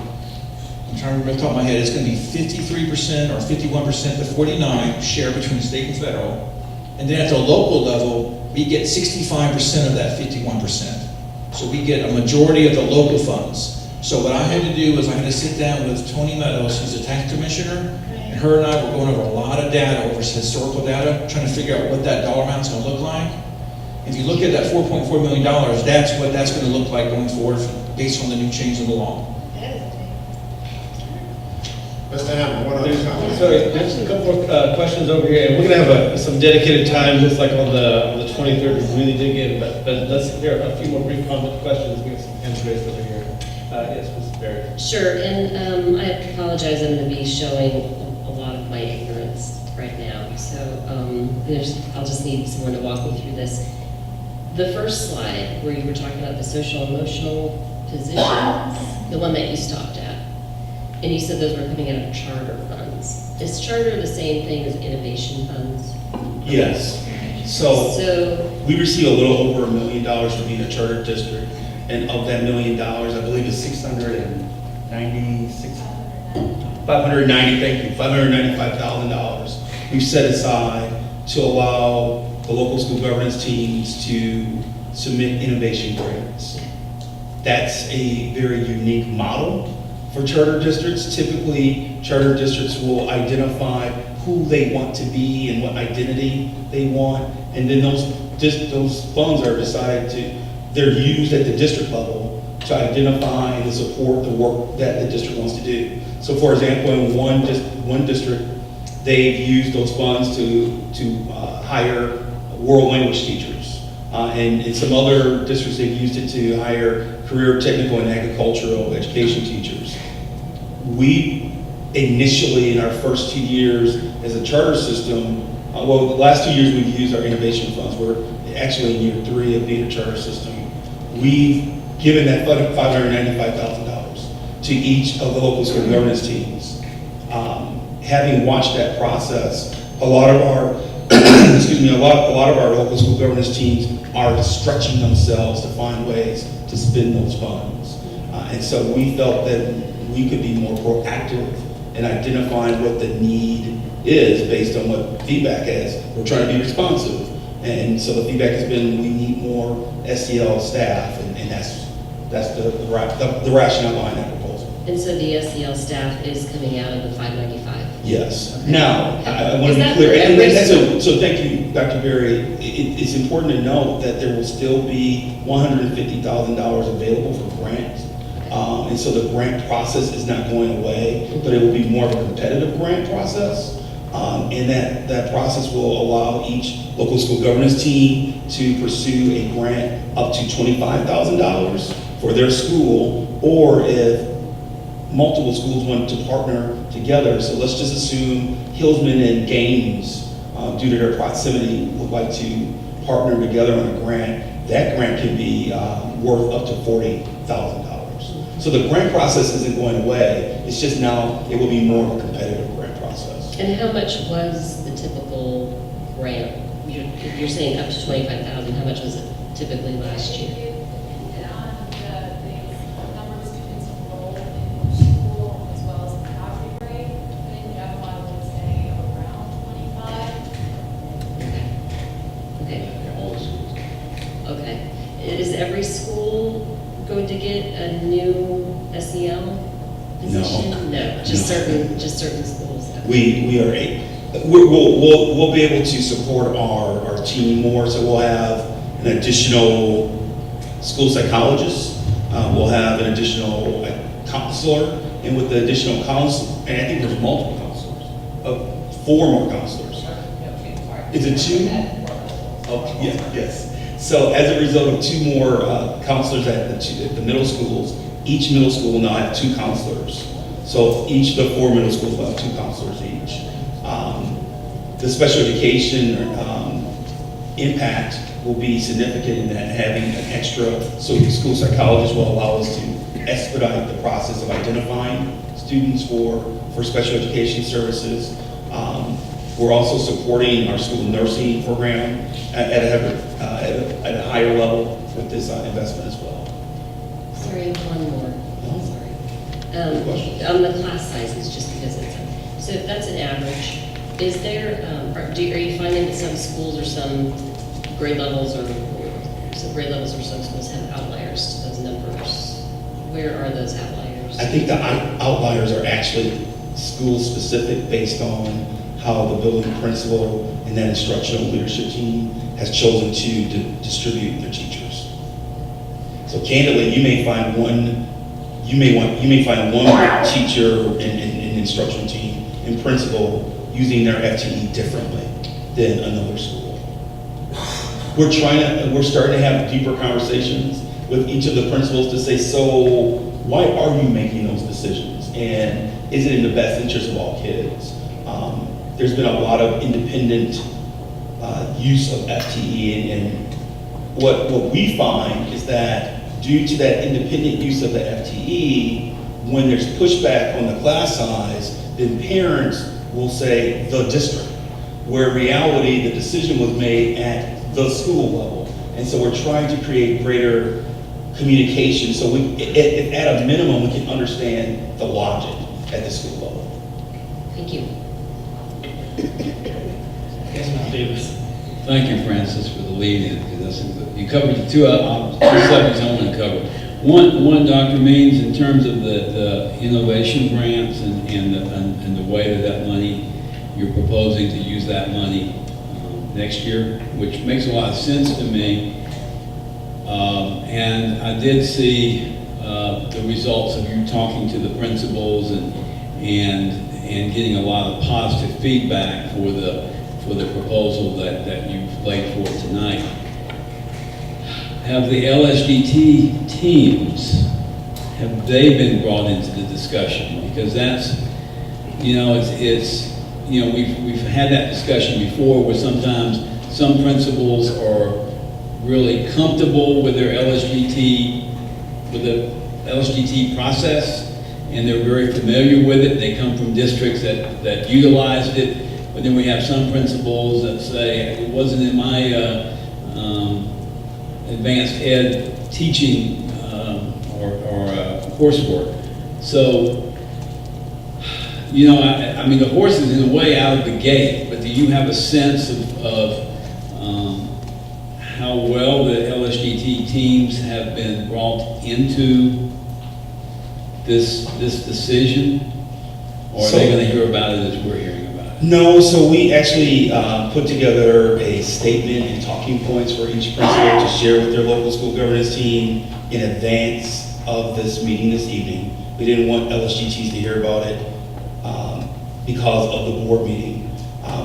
I'm trying to remember off the top of my head, it's going to be 53% or 51% to 49% share between state and federal. And then at the local level, we get 65% of that 51%. So we get a majority of the local funds. So what I had to do was I had to sit down with Tony Meadows, who's the tax commissioner, and her and I were going over a lot of data, over historical data, trying to figure out what that dollar amount's going to look like. If you look at that $4.4 million, that's what that's going to look like going forward based on the new change in the law. Mr. Hammond, what other comments? Sorry, there's a couple more questions over here, and we're gonna have some dedicated time, just like on the 23rd, to really dig in, but let's hear a few more brief questions. We have some hands raised over here. Yes, Mrs. Barry. Sure, and I apologize, I'm going to be showing a lot of my ignorance right now, so I'll just need someone to walk me through this. The first slide, where you were talking about the social emotional positions, the one that you stopped at, and you said those were coming out of charter funds. Is charter the same thing as innovation funds? Yes. So we receive a little over $1 million from being a charter district, and of that $1 million, I believe it's 696, about $595,000 we've set aside to allow the local school governance teams to submit innovation grants. That's a very unique model for charter districts. Typically, charter districts will identify who they want to be and what identity they want, and then those funds are they're used at the district level to identify and support the work that the district wants to do. So for example, in one district, they've used those funds to hire world language teachers. And in some other districts, they've used it to hire career technical and agricultural education teachers. We initially, in our first 2 years as a charter system, the last 2 years we've used our innovation funds. We're actually in year 3 of being a charter system. We've given that $595,000 to each of the local school governance teams. Having watched that process, a lot of our a lot of our local school governance teams are stretching themselves to find ways to spend those funds. And so we felt that we could be more proactive in identifying what the need is based on what feedback is. We're trying to be responsive. And so the feedback has been we need more SEL staff, and that's the rationale behind that proposal. And so the SEL staff is coming out of the 595? Yes. Now, I want to be clear. So thank you, Dr. Berry. It's important to note that there will still be $150,000 available for grants. And so the grant process is not going away, but it will be more of a competitive grant process. And that process will allow each local school governance team to pursue a grant up to $25,000 for their school, or if multiple schools want to partner together. So let's just assume Hillsman and Gaines, due to their proximity, would like to partner together on a grant. That grant can be worth up to $40,000. So the grant process isn't going away. It's just now it will be more of a competitive grant process. And how much was the typical grant? You're saying up to $25,000. How much was it typically last year? The number of students enrolled in school as well as the poverty rate. I think Gemini would say around 25. Okay. Okay. Is every school going to get a new SEL position? No. Just certain schools. Okay. We'll be able to support our team more. So we'll have an additional school psychologist. We'll have an additional counselor, and with the additional counselor, and I think there's multiple counselors, 4 more counselors. Is it 2? Oh, yes. So as a result of 2 more counselors at the middle schools, each middle school will now have 2 counselors. So each of the 4 middle schools will have 2 counselors each. The special education impact will be significant in that having an extra school psychologist will allow us to expedite the process of identifying students for special education services. We're also supporting our school nursing program at a higher level with this investment as well. Sorry, one more. Sorry. On the class sizes, just because so that's an average. Is there, are you finding that some schools or some grade levels or some schools have outliers to those numbers? Where are those outliers? I think the outliers are actually school specific based on how the building principal and that instructional leadership team has chosen to distribute their teachers. So candidly, you may find one teacher in instructional team and principal using their FTE differently than another school. We're starting to have deeper conversations with each of the principals to say, so why are you making those decisions? And is it in the best interest of all kids? There's been a lot of independent use of FTE, and what we find is that due to that independent use of the FTE, when there's pushback on the class size, then parents will say the district, where in reality the decision was made at the school level. And so we're trying to create greater communication so at a minimum we can understand the logic at the school level. Thank you. Davis. Thank you, Francis, for the lead in, because you covered the two subjects I want to cover. One, Dr. Means, in terms of the innovation grants and the way that money, you're proposing to use that money next year, which makes a lot of sense to me. And I did see the results of you talking to the principals and getting a lot of positive feedback for the proposal that you've laid forth tonight. Have the LSGT teams, have they been brought into the discussion? Because that's, we've had that discussion before where sometimes some principals are really comfortable with their with the LSGT process, and they're very familiar with it. They come from districts that utilized it. But then we have some principals that say, it wasn't in my advanced ed teaching or coursework. So, I mean, the horse is in a way out of the gate, but do you have a sense of how well the LSGT teams have been brought into this decision? Or are they going to hear about it as we're hearing about it? No, so we actually put together a statement and talking points for each principal to share with their local school governance team in advance of this meeting this evening. We didn't want LSGTs to hear about it because of the board meeting.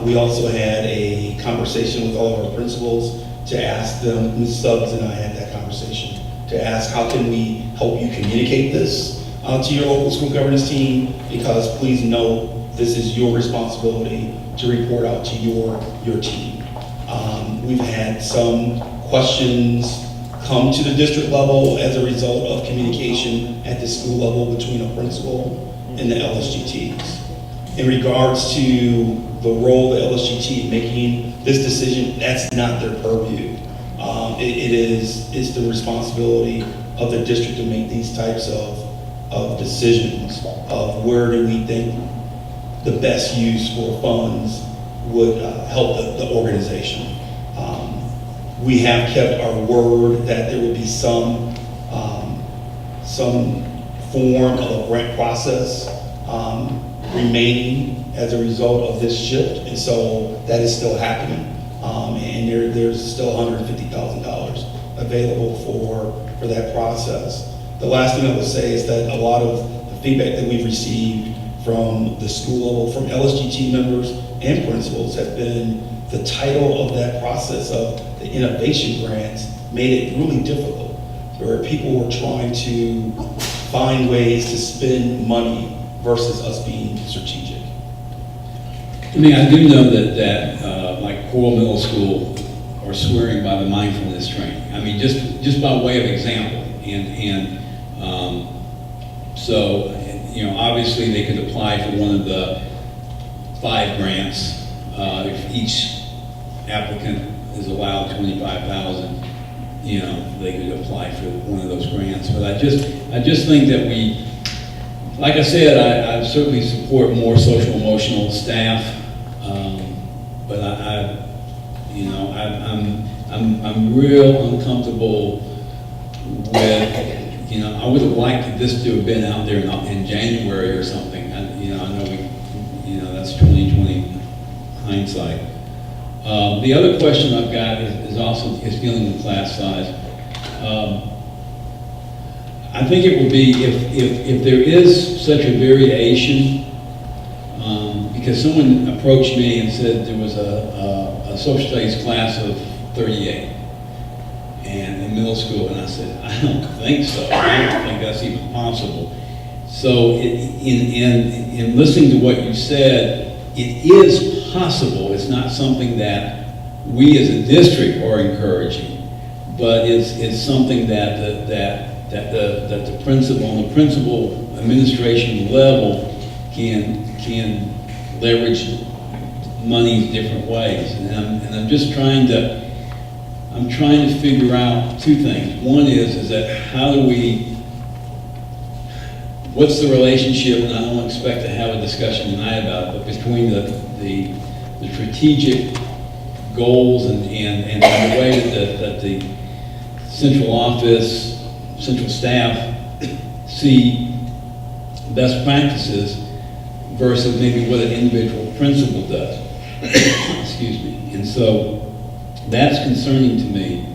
We also had a conversation with all of our principals to ask them, Ms. Stubbs and I had that conversation, to ask how can we help you communicate this to your local school governance team, because please know this is your responsibility to report out to your team. We've had some questions come to the district level as a result of communication at the school level between a principal and the LSGTs. In regards to the role of the LSGT making this decision, that's not their purview. It's the responsibility of the district to make these types of decisions of where do we think the best use for funds would help the organization. We have kept our word that there would be some form of a grant process remaining as a result of this shift, and so that is still happening. And there's still $150,000 available for that process. The last thing I would say is that a lot of the feedback that we've received from the school level, from LSGT members and principals, have been the title of that process of the innovation grants made it really difficult, where people were trying to find ways to spend money versus us being strategic. I mean, I do know that like Coral Middle School are swearing by the mindfulness training. I mean, just by way of example, so, obviously they could apply for one of the 5 grants. If each applicant is allowed $25,000, they could apply for one of those grants. But I just think that we, like I said, I certainly support more social emotional staff, but I'm real uncomfortable with, I would have liked this to have been out there in January or something. I know that's 2020 hindsight. The other question I've got is dealing with class size. I think it would be, if there is such a variation, because someone approached me and said there was a social studies class of 38 and in middle school, and I said, I don't think so. I don't think that's even possible. So in listening to what you said, it is possible. It's not something that we as a district are encouraging, but it's something that the principal on the principal administration level can leverage money different ways. And I'm just trying to figure out 2 things. One is that how do we what's the relationship, and I don't expect to have a discussion tonight about it, but between the strategic goals and the way that the central office, central staff see best practices versus maybe what an individual principal does. Excuse me. And so that's concerning to me.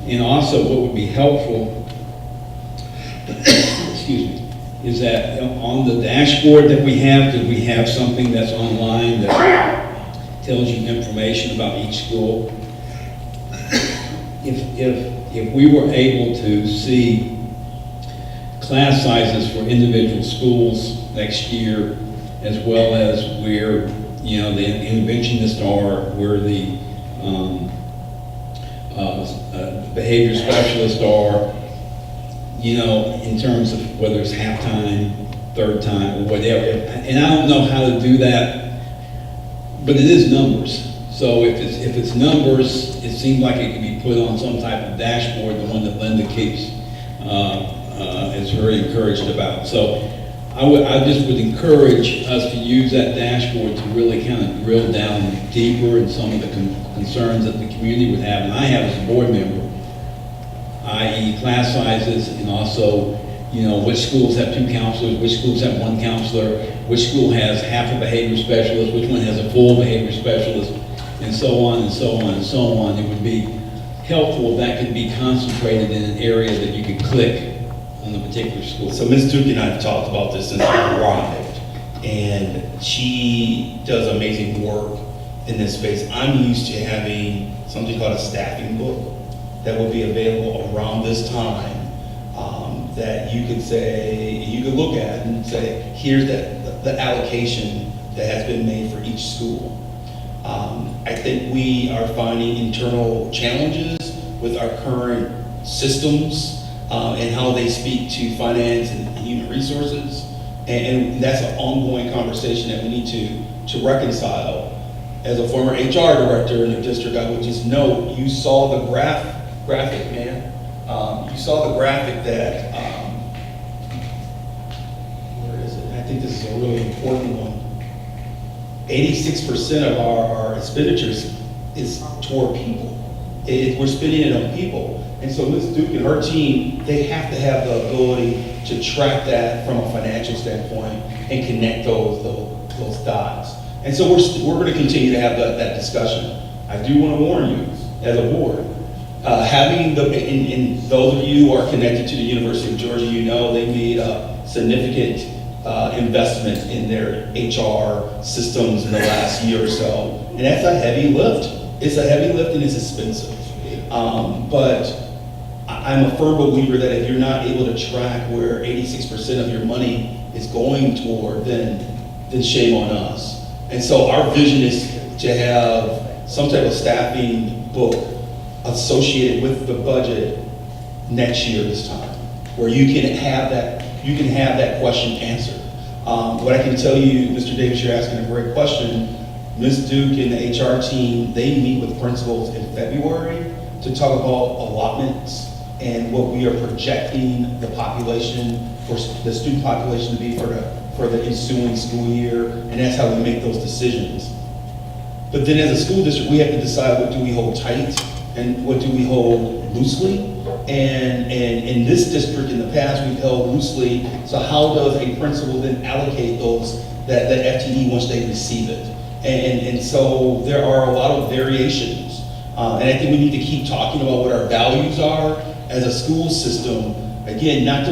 And also what would be helpful, excuse me, is that on the dashboard that we have, do we have something that's online that tells you information about each school? If we were able to see class sizes for individual schools next year, as well as where, you know, the interventionists are, where the behavior specialists are, you know, in terms of whether it's halftime, third time, or whatever. And I don't know how to do that, but it is numbers. So if it's numbers, it seems like it can be put on some type of dashboard, the one that Linda keeps is very encouraged about. So I just would encourage us to use that dashboard to really kind of drill down deeper in some of the concerns that the community would have, and I have as a board member, i.e. class sizes, and also, you know, which schools have 2 counselors, which schools have 1 counselor, which school has half a behavior specialist, which one has a full behavior specialist, and so on and so on and so on. It would be helpful if that could be concentrated in an area that you could click on the particular school. So Ms. Duke and I have talked about this since I arrived, and she does amazing work in this space. I'm used to having something called a staffing book that will be available around this time, that you could say, you could look at and say, here's the allocation that has been made for each school. I think we are finding internal challenges with our current systems and how they speak to finance and human resources. And that's an ongoing conversation that we need to reconcile. As a former HR director in the district, I would just note, you saw the graphic, man. You saw the graphic that, where is it? I think this is a really important one. 86% of our expenditures is toward people. We're spending it on people. And so Ms. Duke and her team, they have to have the ability to track that from a financial standpoint and connect those dots. And so we're going to continue to have that discussion. I do want to warn you, as a board, having and those of you who are connected to the University of Georgia, you know they made a significant investment in their HR systems in the last year or so. And that's a heavy lift. It's a heavy lift and it's expensive. But I'm a firm believer that if you're not able to track where 86% of your money is going toward, then shame on us. And so our vision is to have some type of staffing book associated with the budget next year this time, where you can have that question answered. What I can tell you, Mr. Davis, you're asking a great question. Ms. Duke and the HR team, they meet with principals in February to talk about allotments and what we are projecting the population, for the student population to be for the ensuing school year, and that's how we make those decisions. But then as a school district, we have to decide what do we hold tight and what do we hold loosely. And in this district, in the past, we've held loosely. So how does a principal then allocate that FTE once they receive it? And so there are a lot of variations. And I think we need to keep talking about what our values are as a school system. Again, not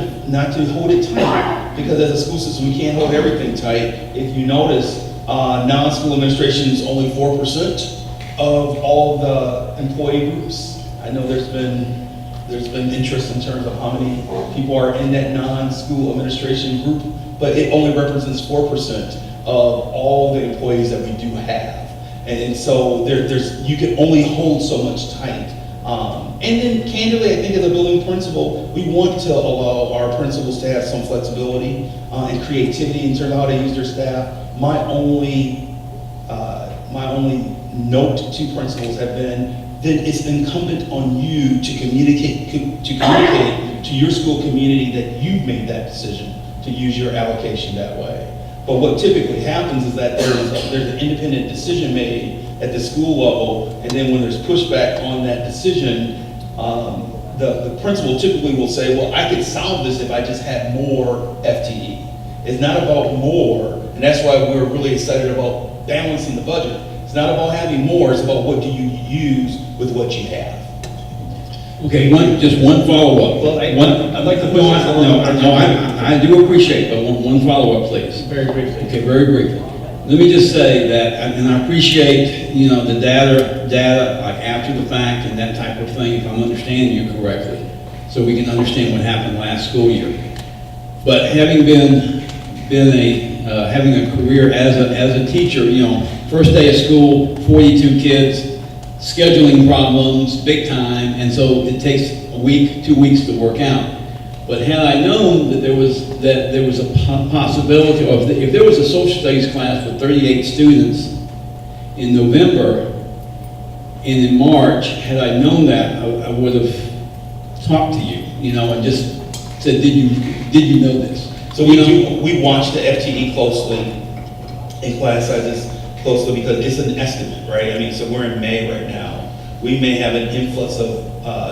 to hold it tight, because as a school system, we can't hold everything tight. If you notice, non-school administration is only 4% of all the employee groups. I know there's been interest in terms of how many people are in that non-school administration group, but it only represents 4% of all the employees that we do have. And so you can only hold so much tight. And then candidly, I think as a building principal, we want to allow our principals to have some flexibility and creativity in terms of how they use their staff. My only note to principals have been, then it's incumbent on you to communicate to your school community that you've made that decision to use your allocation that way. But what typically happens is that there's an independent decision made at the school level, and then when there's pushback on that decision, the principal typically will say, well, I could solve this if I just had more FTE. It's not about more, and that's why we're really excited about balancing the budget. It's not about having more, it's about what do you use with what you have. Okay, just one follow-up. Well, I'd like to push No, this along. I do appreciate, but one follow-up, please. Very briefly. Okay, very briefly. Let me just say that, and I appreciate, the data like after the fact and that type of thing, if I'm understanding you correctly, so we can understand what happened last school year. But having having a career as a teacher, first day of school, 42 kids, scheduling problems, big time, and so it takes a week, 2 weeks to work out. But had I known that there was a possibility of, if there was a social studies class with 38 students in November and in March, had I known that, I would have talked to you, and just said, did you know this? So we watch the FTE closely and class sizes closely because it's an estimate, right? I mean, so we're in May right now. We may have an influx of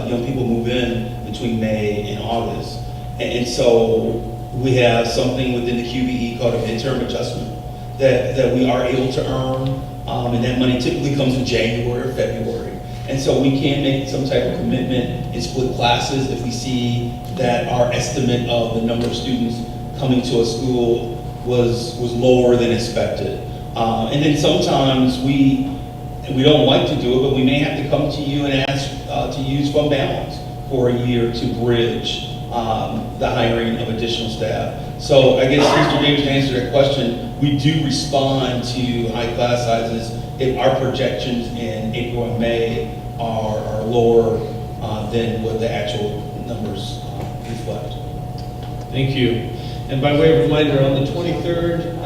young people move in between May and August. And so we have something within the QBE called a midterm adjustment that we are able to earn. And that money typically comes in January or February. And so we can make some type of commitment and split classes if we see that our estimate of the number of students coming to a school was lower than expected. And then sometimes we don't like to do it, but we may have to come to you and ask to use fund balance for a year to bridge the hiring of additional staff. So I guess, Mr. Davis, to answer that question, we do respond to high class sizes if our projections in April and May are lower than what the actual numbers reflect. Thank you. And by way of reminder, on the 23rd,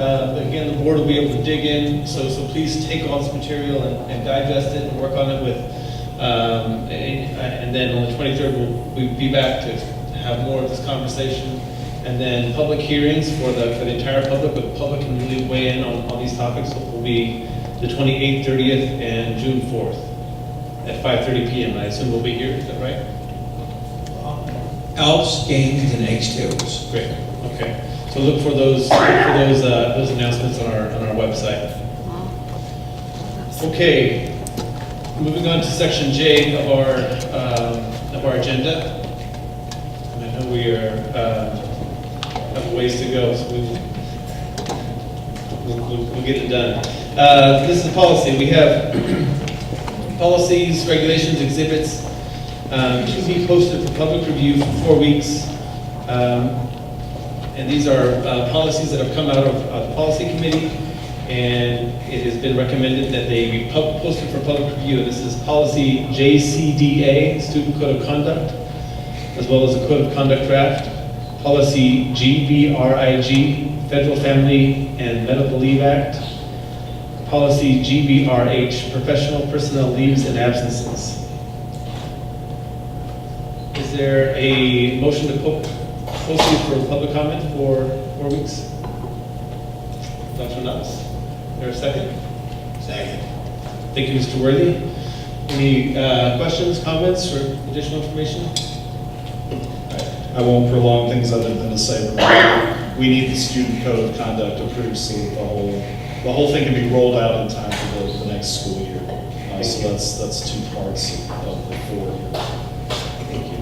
again, the board will be able to dig in, so please take all this material and digest it and work on it with, and then on the 23rd, we'll be back to have more of this conversation. And then public hearings for the entire public, but the public can really weigh in on these topics, will be the 28th, 30th, and June 4th at 5:30 p.m. I assume we'll be here, is that right? Elks, games, and H2s. Great. Okay. So look for those announcements on our website. Okay. Moving on to section J of our agenda. And I know we have a ways to go, so we'll get it done. This is policy. We have policies, regulations, exhibits to be posted for public review for 4 weeks. And these are policies that have come out of the policy committee, and it has been recommended that they be posted for public review. This is policy JCDA, Student Code of Conduct, as well as the Code of Conduct draft. Policy GBRIG, Federal Family and Medical Leave Act. Policy GBRH, Professional Personnel Leaves and Absences. Is there a motion to post it for public comment for 4 weeks? Dr. Knox, is there a second? Second. Thank you, Mr. Worthy. Any questions, comments, or additional information? I won't prolong things other than to say, remember, we need the student code of conduct approved so that the whole thing can be rolled out in time for the next school year. So that's 2 parts of the 4 here. Thank you.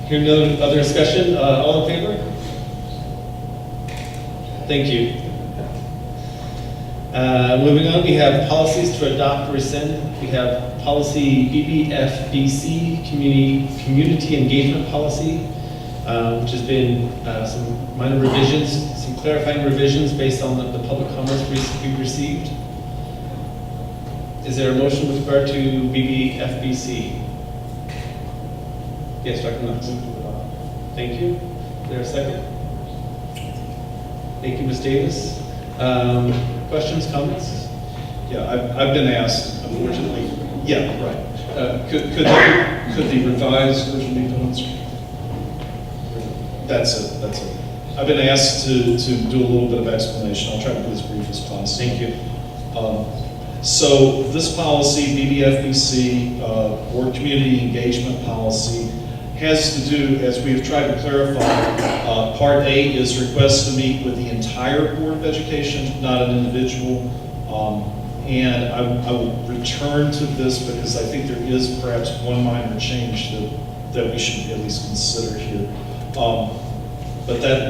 Hearing no other discussion, all in favor? Thank you. Moving on, we have policies to adopt or rescind. We have policy BBFBC, Community Engagement Policy, which has been some minor revisions, some clarifying revisions based on the public comments we've received. Is there a motion with regard to BBFBC? Yes, Dr. Knox. Thank you. Is there a second? Thank you, Ms. Davis. Questions, comments? Yeah, I've been asked, unfortunately, Yeah, right. Could the revised version be put on screen? That's it. I've been asked to do a little bit of explanation. I'll try to be as brief as possible. Thank you. So this policy, BBFBC, Board Community Engagement Policy, has to do, as we've tried to clarify, Part A is request to meet with the entire Board of Education, not an individual. And I will return to this because I think there is perhaps one minor change that we should at least consider here.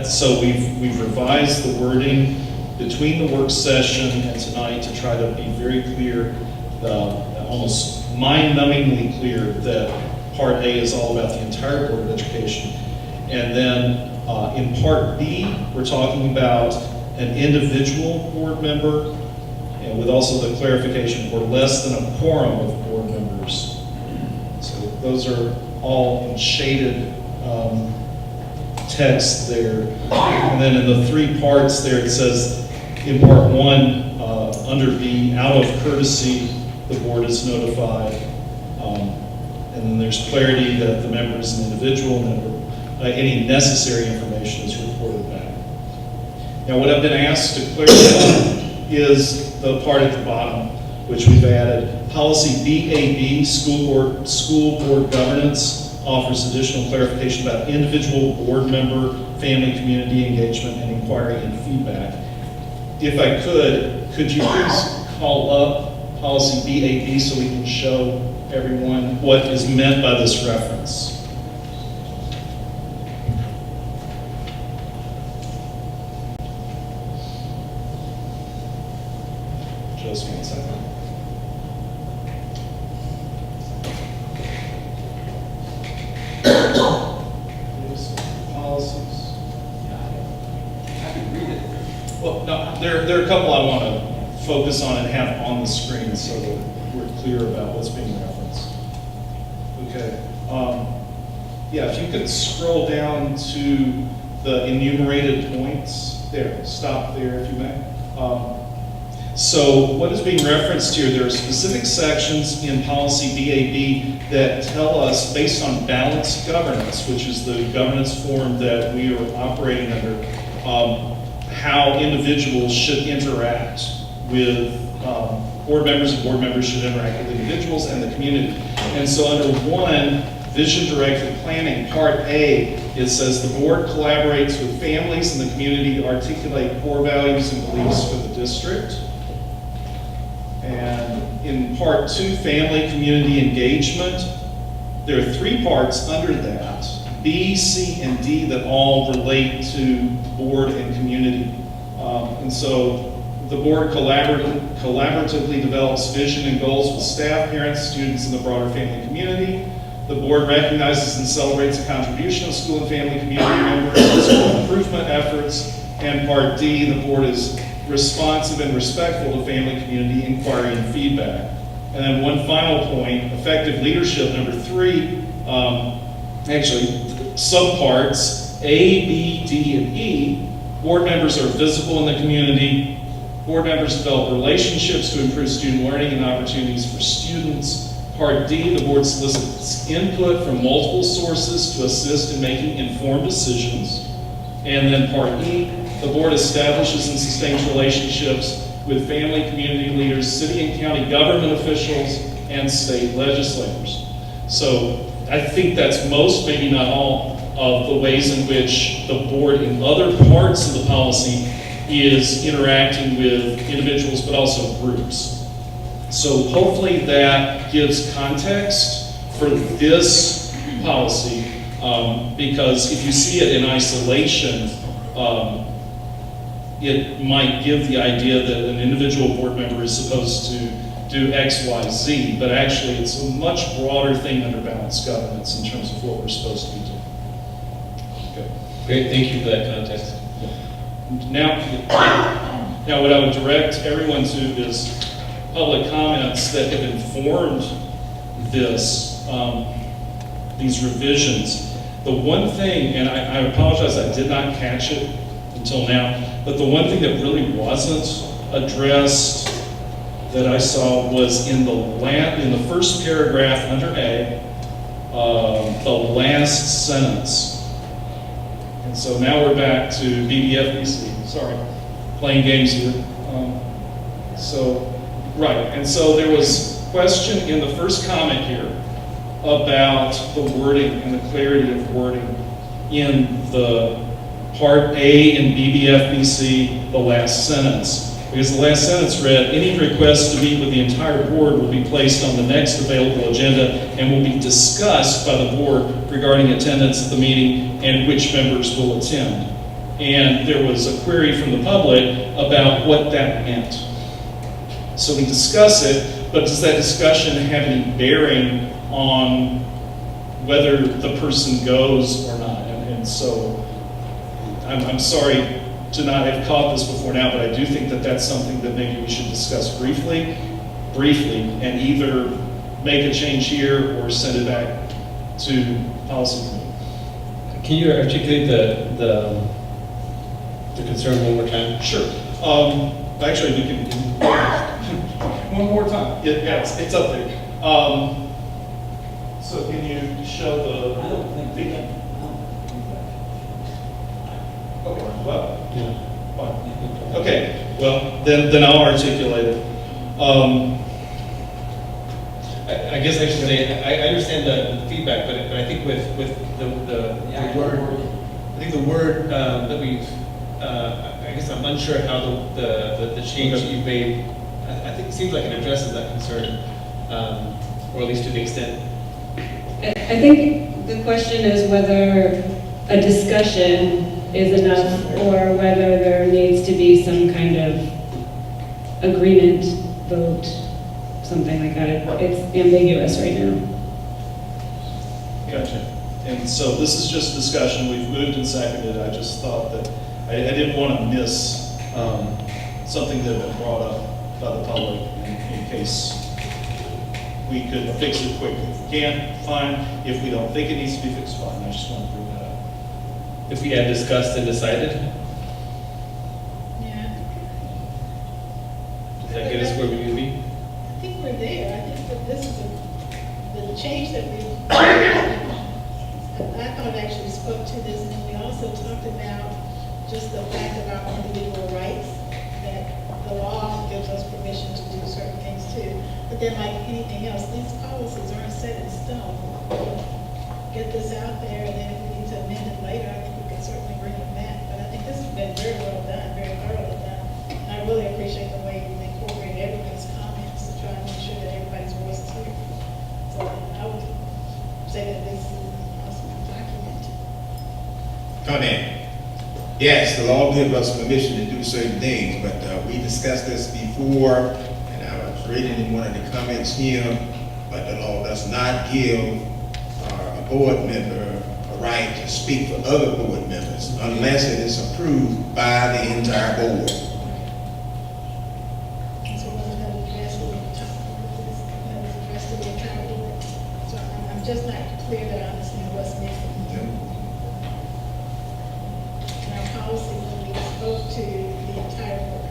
So we've revised the wording between the work session and tonight to try to be very clear, almost mind-numbingly clear, that Part A is all about the entire Board of Education. And then in Part B, we're talking about an individual board member, and with also the clarification for less than a quorum of board members. So those are all in shaded text there. And then in the three parts there, it says in Part 1, under B, out of courtesy, the board is notified. And then there's clarity that the member is an individual member. Any necessary information is reported back. Now, what I've been asked to clarify is the part at the bottom, which we've added. Policy BAB, School Board Governance, offers additional clarification about individual board member, family, community engagement, and inquiry and feedback. If I could you please call up Policy BAB so we can show everyone what is meant by this reference? Just 1 second. Policies. I can read it. Well, no, there are a couple I want to focus on and have on the screen so that we're clear about what's being referenced. Okay. Yeah, if you could scroll down to the enumerated points. There, stop there if you may. So what is being referenced here, there are specific sections in Policy BAB that tell us, based on balanced governance, which is the governance form that we are operating under, how individuals should interact with board members, and board members should interact with individuals and the community. And so under 1, Vision-Directed Planning, Part A, it says the board collaborates with families and the community to articulate core values and beliefs for the district. And in Part 2, Family Community Engagement, there are 3 parts under that, B, C, and D, that all relate to board and community. And so the board collaboratively develops vision and goals with staff, parents, students, and the broader family community. The board recognizes and celebrates the contribution of school and family community members to school improvement efforts. And Part D, the board is responsive and respectful to family, community, inquiry, and feedback. And then one final point, effective leadership, number 3, actually, subparts A, B, D, and E. Board members are visible in the community. Board members develop relationships to improve student learning and opportunities for students. Part D, the board solicits input from multiple sources to assist in making informed decisions. And then Part E, the board establishes and sustains relationships with family, community leaders, city and county government officials, and state legislators. So I think that's most, maybe not all, of the ways in which the board in other parts of the policy is interacting with individuals, but also groups. So hopefully that gives context for this policy, because if you see it in isolation, it might give the idea that an individual board member is supposed to do X, Y, Z, but actually it's a much broader thing under balanced governance in terms of what we're supposed to be doing. Okay. Great, thank you for that context. Now what I would direct everyone to is public comments that have informed this, these revisions. The one thing, and I apologize, I did not catch it until now, but the one thing that really wasn't addressed that I saw was in the first paragraph under A, the last sentence. And so now we're back to BBFBC. Sorry, playing games here. Right, and so there was question in the first comment here about the wording and the clarity of wording in the Part A in BBFBC, the last sentence. Because the last sentence read, any request to meet with the entire board will be placed on the next available agenda and will be discussed by the board regarding attendance at the meeting and which members will attend. And there was a query from the public about what that meant. So we discuss it, but does that discussion have any bearing on whether the person goes or not? And so I'm sorry to not have caught this before now, but I do think that that's something that maybe we should discuss briefly, and either make a change here or send it back to policy committee. Can you articulate the concern one more time? Sure. Actually, we can one more time. Yeah, it's up there. So can you show the? I don't think they can. Okay. Well. Yeah. Fine. Okay. Well, then I'll articulate it. I guess I should say I understand the feedback, but I think with the word, I think the word that we've. I guess I'm unsure how the change that you've made. I think it seems like it addresses that concern, or at least to the extent. I think the question is whether a discussion is enough or whether there needs to be some kind of agreement, vote, something like that. It's ambiguous right now. Gotcha. And so this is just discussion. We've moved and seconded. I just thought that I didn't want to miss something that had been brought up by the public in case we could fix it quickly. If we can, fine. If we don't think it needs to be fixed, fine. I just want to bring that up. If we had discussed and decided, Yeah. does that get us where we need to be? I think we're there. I think that this is the change that we, I thought actually spoke to this, and then we also talked about just the fact of our individual rights, that the law gives us permission to do certain things too. But then like anything else, these policies aren't set in stone. Get this out there, and then if we need to amend it later, I think we can certainly bring it back. But I think this has been very well done, very thoroughly done. And I really appreciate the way you incorporated everybody's comments to try and make sure that everybody's voice is heard. So I would say that this is an awesome document. Comment. Yes, the law gives us permission to do certain things, but we discussed this before, and I was reading in one of the comments here, but the law does not give a board member a right to speak for other board members unless it is approved by the entire board. So wasn't that addressed in the top of this, that was addressed in the entire board? So I'm just not clear that I understand what's missing. Policy when we spoke to the entire board.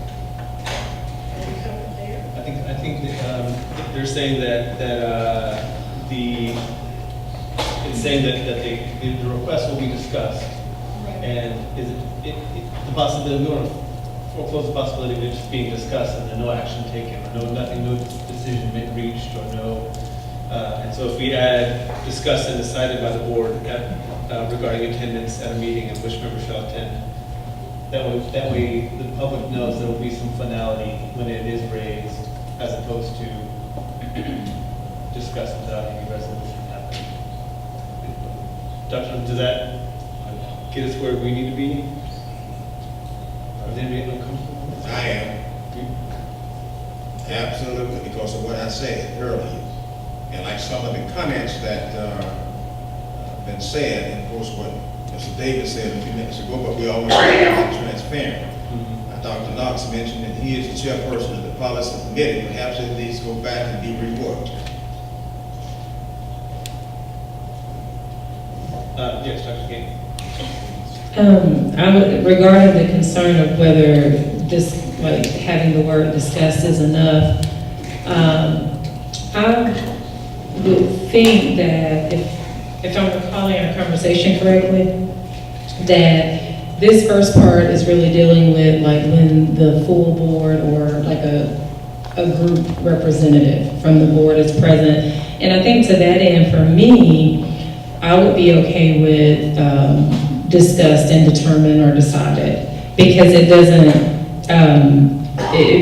Are we covered there? I think that, they're saying that it's saying that the request will be discussed, Right. and is it the possibility we want to foreclose the possibility of it just being discussed and then no action taken, or no decision reached, or no. And so if we add discussed and decided by the board regarding attendance at a meeting and which members shall attend, that way the public knows there will be some finality when it is raised, as opposed to discussed without any resolution happening. Doctor, does that get us where we need to be? Is anybody uncomfortable? I am. Absolutely, because of what I said earlier. And like some of the comments that been said, and of course what Mr. Davis said a few minutes ago, but we always have to be transparent. Dr. Knox mentioned that he is the chairperson of the policy committee. Perhaps it needs to go back and be reworked. Yes, Dr. King. Regarding the concern of whether this, like having the word discussed is enough, I would think that if I'm recalling our conversation correctly, that this first part is really dealing with like when the full board or like a group representative from the board is present. And I think to that end, for me, I would be okay with discussed and determined or decided, because it doesn't,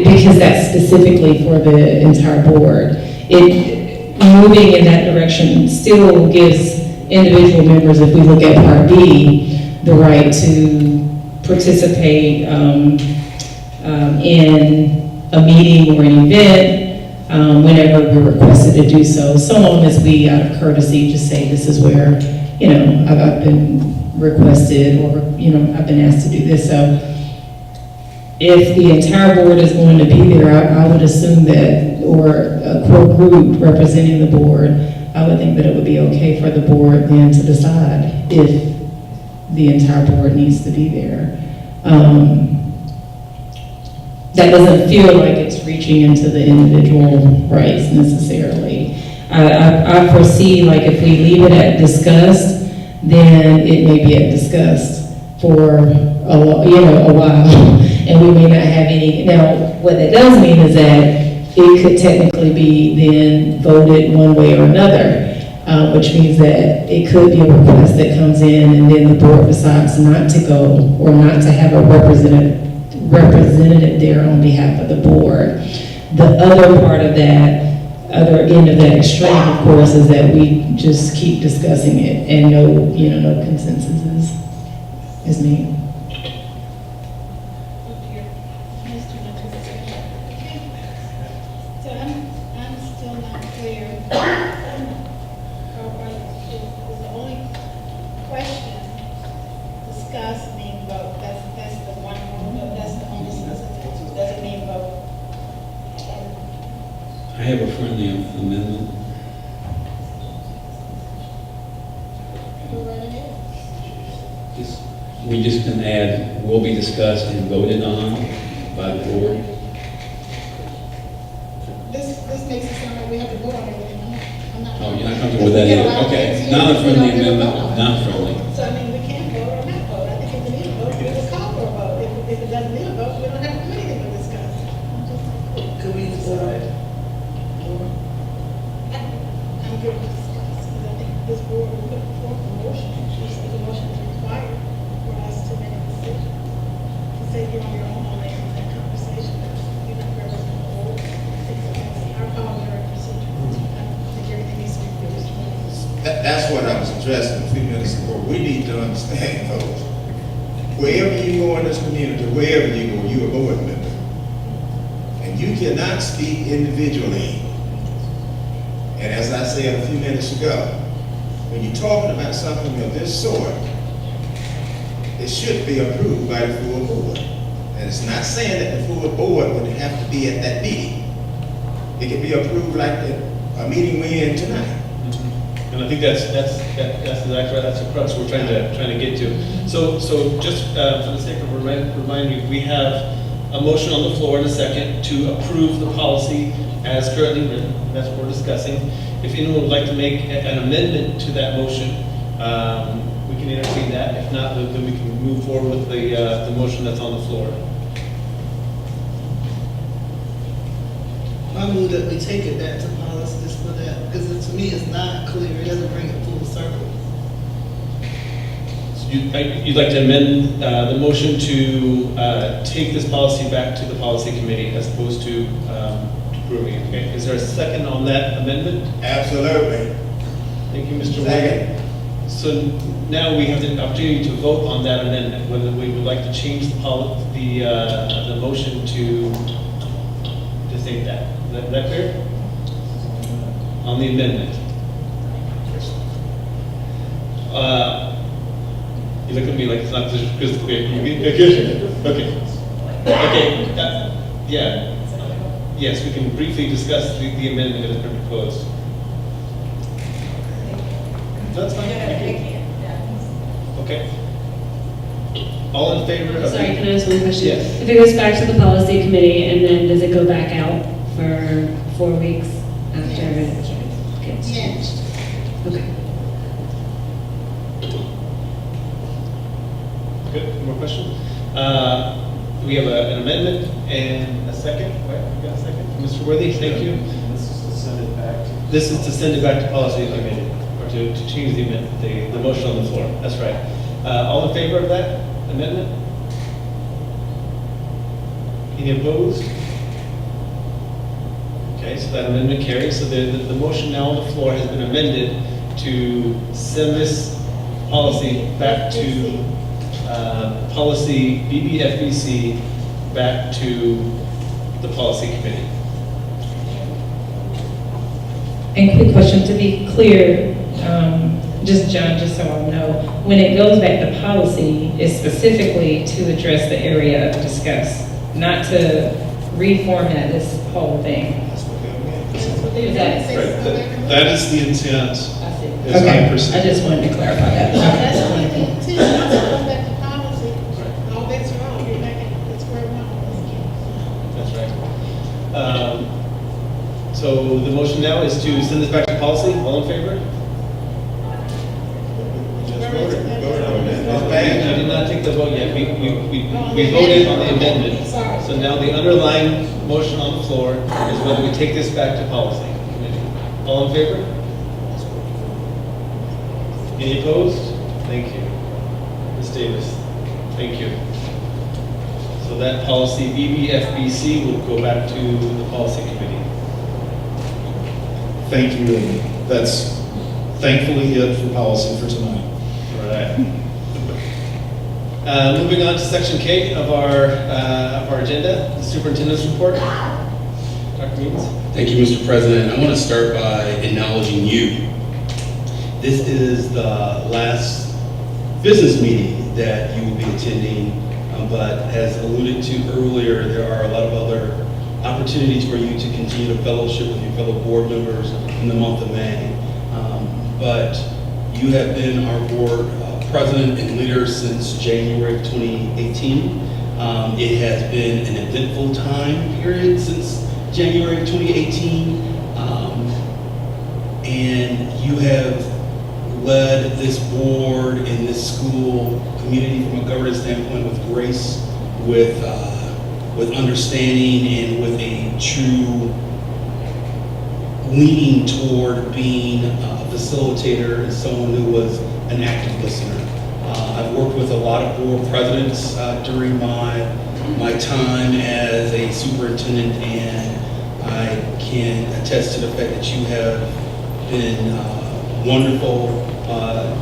because that's specifically for the entire board. Moving in that direction still gives individual members, if we look at Part B, the right to participate in a meeting or an event whenever we're requested to do so, so long as we, out of courtesy, just say this is where, I've been requested, or, I've been asked to do this. So if the entire board is going to be there, I would assume that, or a core group representing the board, I would think that it would be okay for the board then to decide if the entire board needs to be there. That doesn't feel like it's reaching into the individual rights necessarily. I foresee, like, if we leave it at discussed, then it may be at discussed for a while, and we may not have any. Now, what that does mean is that it could technically be then voted one way or another, which means that it could be a request that comes in and then the board decides not to go or not to have a representative there on behalf of the board. The other part of that, other end of that extreme, of course, is that we just keep discussing it and no consensus is made. So I'm still not clear. Is the only question discuss mean vote? That's the one, that's the only specific. Doesn't mean vote. I have a friendly amendment. We just can add, will be discussed and voted on by the board. This makes it sound like we have to vote on everything. I'm not. Oh, you're not comfortable with that either? Okay, not a friendly amendment, not friendly. So I mean, we can vote or not vote. I think if we need a vote, we just call for a vote. If it doesn't need a vote, we don't have to do anything to discuss. Could we decide? I'm good with discuss, because I think this board will put forth a motion, just the motion is required for us to make a decision. To say you're on your own, and have that conversation, you're not representing the board. I think that's our parliamentary procedure. I think everything needs to be produced. That's what I was addressing a few minutes ago. We need to understand, folks. Wherever you go in this community, wherever you go, you're a board member. And you cannot speak individually. And as I said a few minutes ago, when you're talking about something of this sort, it should be approved by the full board. And it's not saying that the full board would have to be at that meeting. It can be approved like a meeting we're in tonight. And I think that's exactly right. That's the crux we're trying to get to. So just for the sake of reminding you, we have a motion on the floor in a second to approve the policy as currently written. That's what we're discussing. If anyone would like to make an amendment to that motion, we can entertain that. If not, then we can move forward with the motion that's on the floor. I move that we take it back to policy just for that, because to me it's not clear, it doesn't bring it full circle. So you'd like to amend the motion to take this policy back to the policy committee as opposed to approving it. Okay. Is there a second on that amendment? Absolutely. Thank you, Mr. Wade. So now we have the opportunity to vote on that amendment, whether we would like to change the motion to state that. Is that clear? On the amendment. You look at me like it's not crystal clear. Okay. Yeah. Yes, we can briefly discuss the amendment that has been proposed. That's fine. Okay. All in favor of? Sorry, can I ask one question? Yes. If it goes back to the policy committee and then does it go back out for 4 weeks after it gets Yes. changed? Okay. Good, any more questions? We have an amendment and a second, right? We got a second? Mr. Worthy, thank you. This is to send it back to. This is to send it back to policy committee, or to change the amendment, the motion on the floor. That's right. All in favor of that amendment? Any opposed? Okay, so that amendment carries. So the motion now on the floor has been amended to send this policy back to policy BBFBC back to the policy committee. And quick question, to be clear, just John, just so I know, when it goes back to policy, it's specifically to address the area discussed, not to reformat this whole thing. Is that? That is the intent. Is Okay, my perception. I just wanted to clarify that. That's the only thing, too, once it goes back to policy, all bets are off, you're back at square one. That's right. So the motion now is to send this back to policy. All in favor? Just voted on that. It's We bad. did not take the vote yet. We voted on the amendment. So now the underlying motion on the floor is whether we take this back to policy committee. All in favor? Any opposed? Thank you. Ms. Davis, thank you. So that policy BBFBC will go back to the policy committee. Thank you, and that's thankfully it for policy for tonight. All right. Moving on to section K of our agenda, the superintendent's report. Dr. Means. Thank you, Mr. President. I want to start by acknowledging you. This is the last business meeting that you will be attending, but as alluded to earlier, there are a lot of other opportunities for you to continue to fellowship with your fellow board members in the month of May. But you have been our board president and leader since January of 2018. It has been an eventful time period since January of 2018. And you have led this board and this school community from a governance standpoint with grace, with understanding, and with a true leaning toward being a facilitator and someone who was an active listener. I've worked with a lot of board presidents during my time as a superintendent, and I can attest to the fact that you have been wonderful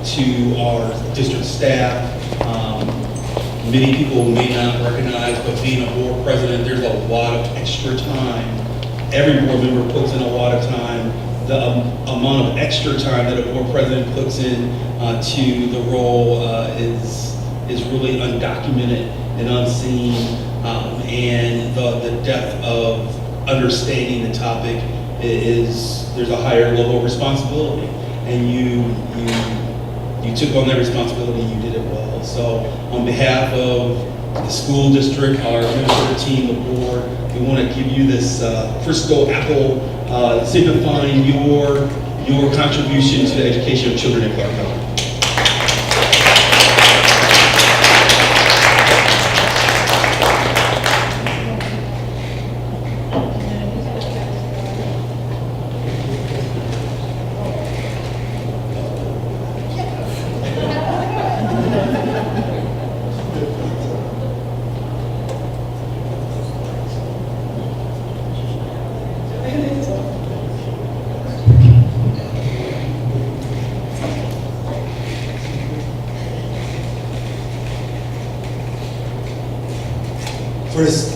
to our district staff. Many people may not recognize, but being a board president, there's a lot of extra time. Every board member puts in a lot of time. The amount of extra time that a board president puts in to the role is really undocumented and unseen, and the depth of understanding the topic there's a higher level of responsibility, and you took on that responsibility and you did it well. So on behalf of the school district, our administrative team, the board, we want to give you this Crisco apple signifying your contribution to the education of children in Clark County.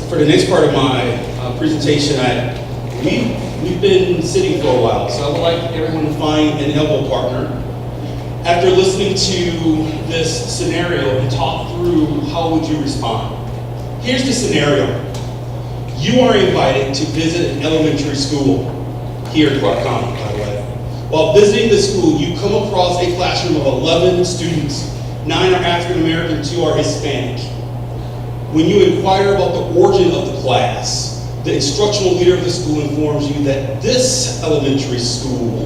For the next part of my presentation, we've been sitting for a while, so I would like everyone to find an elbow partner. After listening to this scenario and talk through how would you respond. Here's the scenario. You are invited to visit an elementary school here in Clark County, by the way. While visiting the school, you come across a classroom of 11 students. 9 are African American, 2 are Hispanic. When you inquire about the origin of the class, the instructional leader of the school informs you that at this elementary school,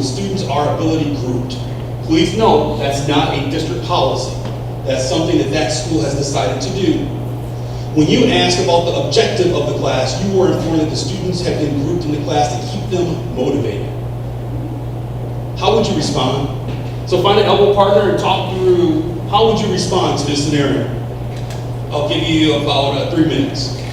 students are ability grouped. Please note, that's not a district policy. That's something that school has decided to do. When you ask about the objective of the class, you were informed that the students have been grouped in the class to keep them motivated. How would you respond? So find an elbow partner and talk through how would you respond to this scenario. I'll give you about 3 minutes.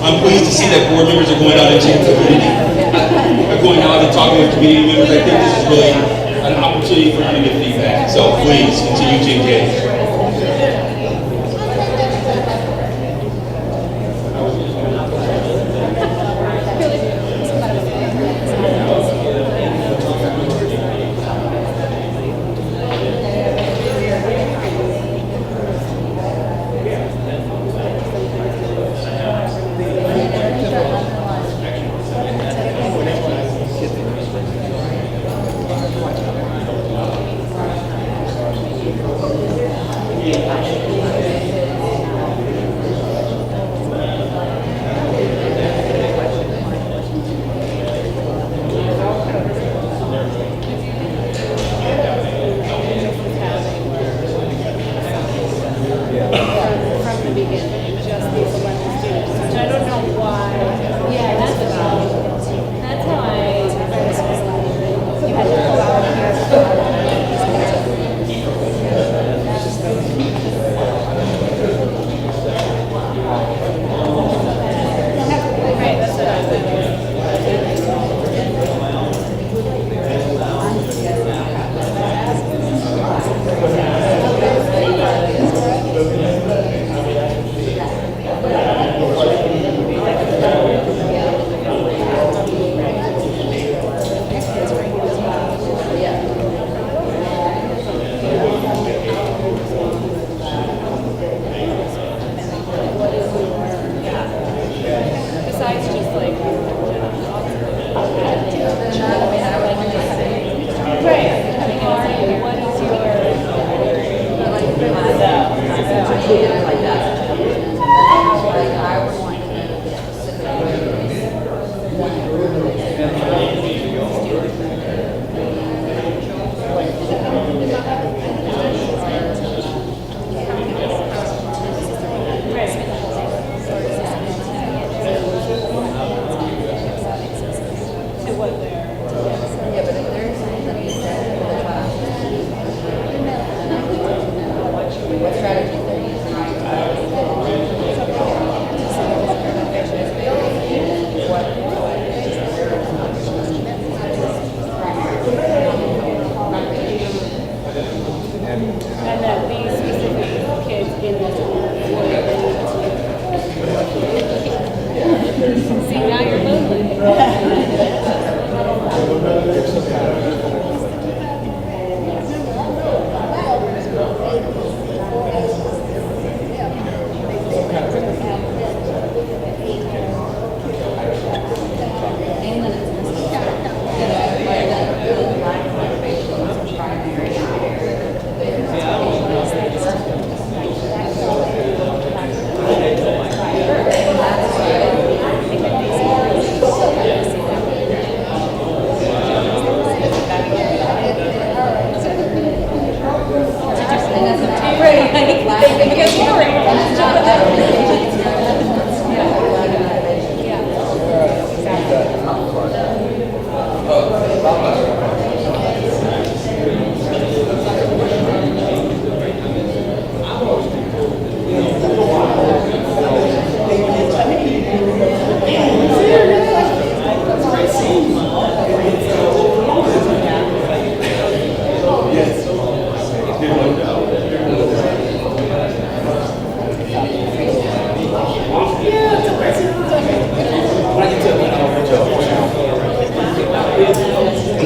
I'm pleased to see that board members are going out into the community, are going out and talking with community members. I think this is really an opportunity for you to get feedback. So please continue to engage.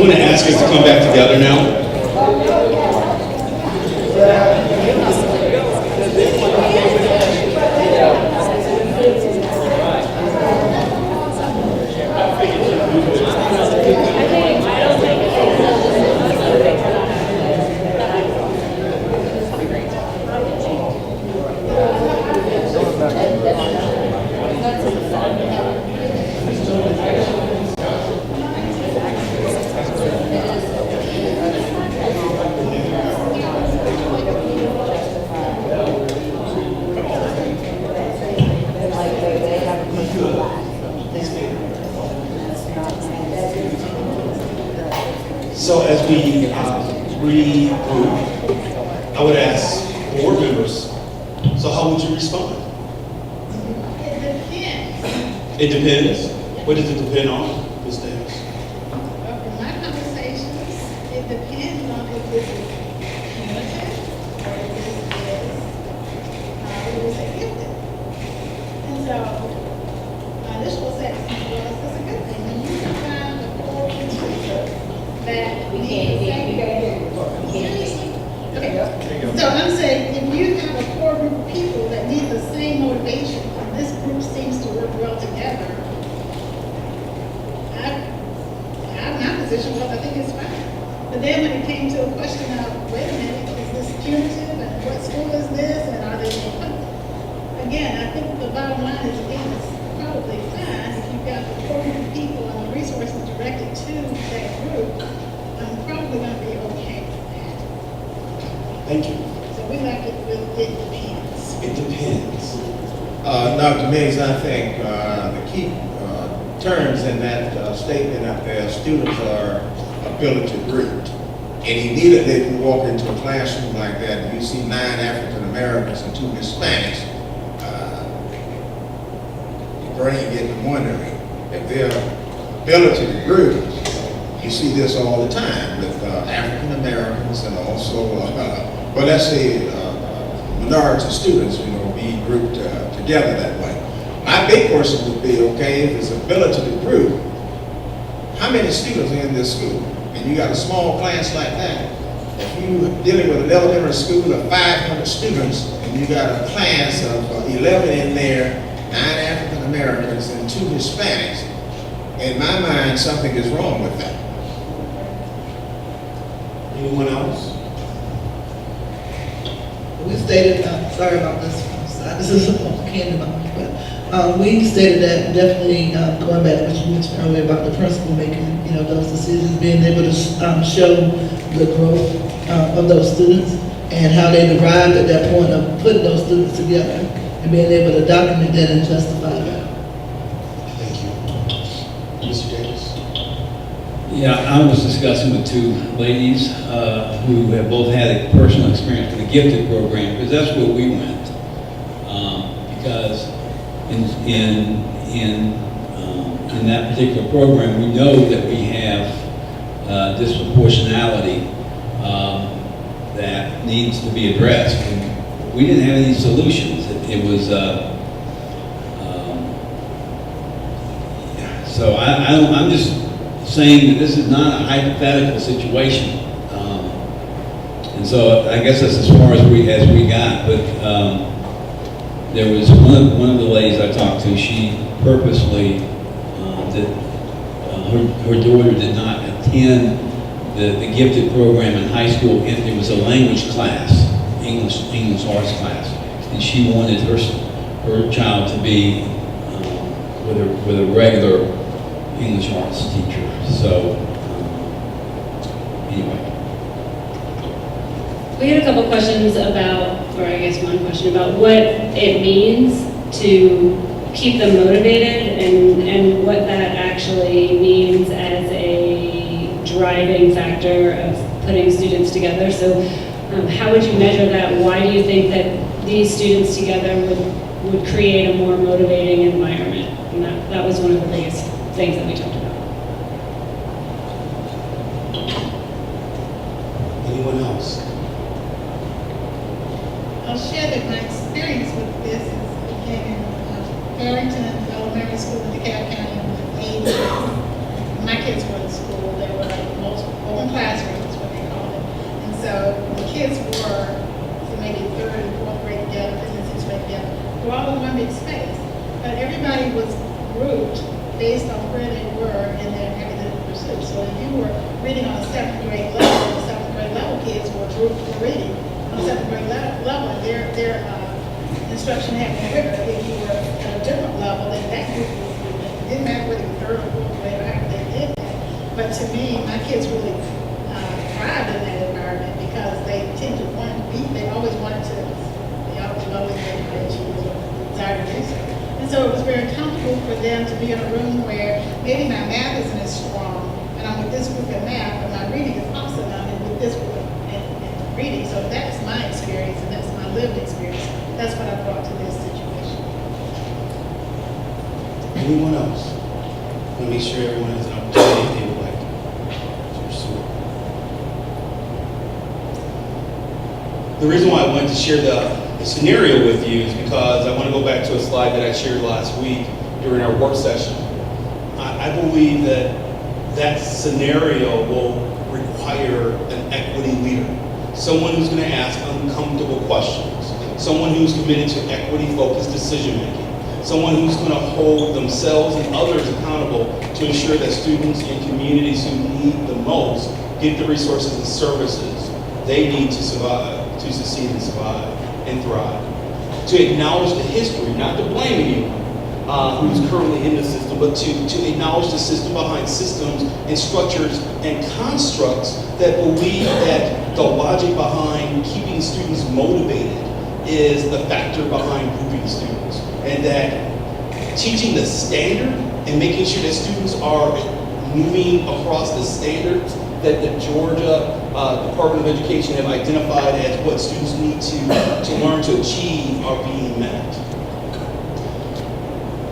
going to ask us to come back together now. So as we regroup, I would ask board members, so how would you respond? It depends. It depends. What does it depend on, Ms. Davis? Well, from my conversations, it depends on if this is punitive or if this is, how do we say, gifted. And so, my initial assessment was, it's a good thing. When you can find a core teacher that we can't hear you. Okay. So I'm saying, if you have a core group of people that need the same motivation, and this group seems to work well together, my position was, I think it's fine. But then when it came to a question of, wait a minute, is this punitive, and what school is this, and are they in public? Again, I think the bottom line is, it's probably fine if you've got the core group of people and the resources directed to that group. I'm probably going to be okay with that. Thank you. So we left it with, it depends. It depends. Dr. Miggs, I think the key terms in that statement out there, students are ability grouped. And immediately if you walk into a classroom like that and you see 9 African Americans and 2 Hispanics, your brain gets to wondering if their ability to group. You see this all the time with African Americans and also, well, let's say minority students, you know, be grouped together that way. My big question would be, okay, if it's ability to group, how many students are in this school? And you got a small class like that. If you're dealing with an elementary school of 500 students and you got a class of 11 in there, 9 African Americans and 2 Hispanics, in my mind, something is wrong with that. Anyone else? We stated, sorry about this, this is candy about me, but we stated that definitely going back to what you mentioned earlier about the principal making, you know, those decisions, being able to show the growth of those students and how they arrived at that point of putting those students together and being able to document that and justify that. Thank you. Mr. Davis? Yeah, I was discussing with 2 ladies who have both had a personal experience with the gifted program, because that's where we went. Because in that particular program, we know that we have disproportionality that needs to be addressed. And we didn't have any solutions. It was so I'm just saying that this is not a hypothetical situation. And so I guess that's as far as we got. But there was one of the ladies I talked to. She purposely her daughter did not attend the gifted program in high school. And it was a language class, English arts class, and she wanted her child to be with a regular English arts teacher. So anyway. We had a couple questions about, or I guess one question about what it means to keep them motivated and what that actually means as a driving factor of putting students together. So how would you measure that? Why do you think that these students together would create a more motivating environment? And that was one of the biggest things that we talked about. Anyone else? I'll share that my experience with this is, again, in Barrington Elementary School in DeKalb County in the 80s. My kids were in school, there were like multiple where they were in their academic pursuits. So if you were reading on a 7th grade level, the 7th grade level kids were reading on a 7th grade level, their instruction had been quicker. If you were at a different level, then that group was moving. It didn't matter whether you were 3rd or 4th grade or however they did that. But to me, my kids really thrived in that environment because they tend to want to be, they always wanted to, they always had achievers or desire to do so. And so it was very comfortable for them to be in a room where maybe my math isn't as strong, and I'm with this group in math, but my reading is also I'm with this group in reading. So that's my experience, and that's my lived experience. That's what I brought to this situation. Anyone else? I want to make sure everyone has an opportunity if they would like to pursue it. The reason why I wanted to share the scenario with you is because I want to go back to a slide that I shared last week during our work session. I believe that scenario will require an equity leader, someone who's going to ask uncomfortable questions, someone who's committed to equity-focused decision-making, someone who's going to hold themselves and others accountable to ensure that students in communities who need the most get the resources and services they need to survive, to succeed and survive and thrive. To acknowledge the history, not to blame anyone who's currently in the system, but to acknowledge the system behind systems and structures and constructs that believe that the logic behind keeping students motivated is the factor behind grouping students. And that teaching the standard and making sure that students are moving across the standards that the Georgia Department of Education have identified as what students need to learn to achieve are being met.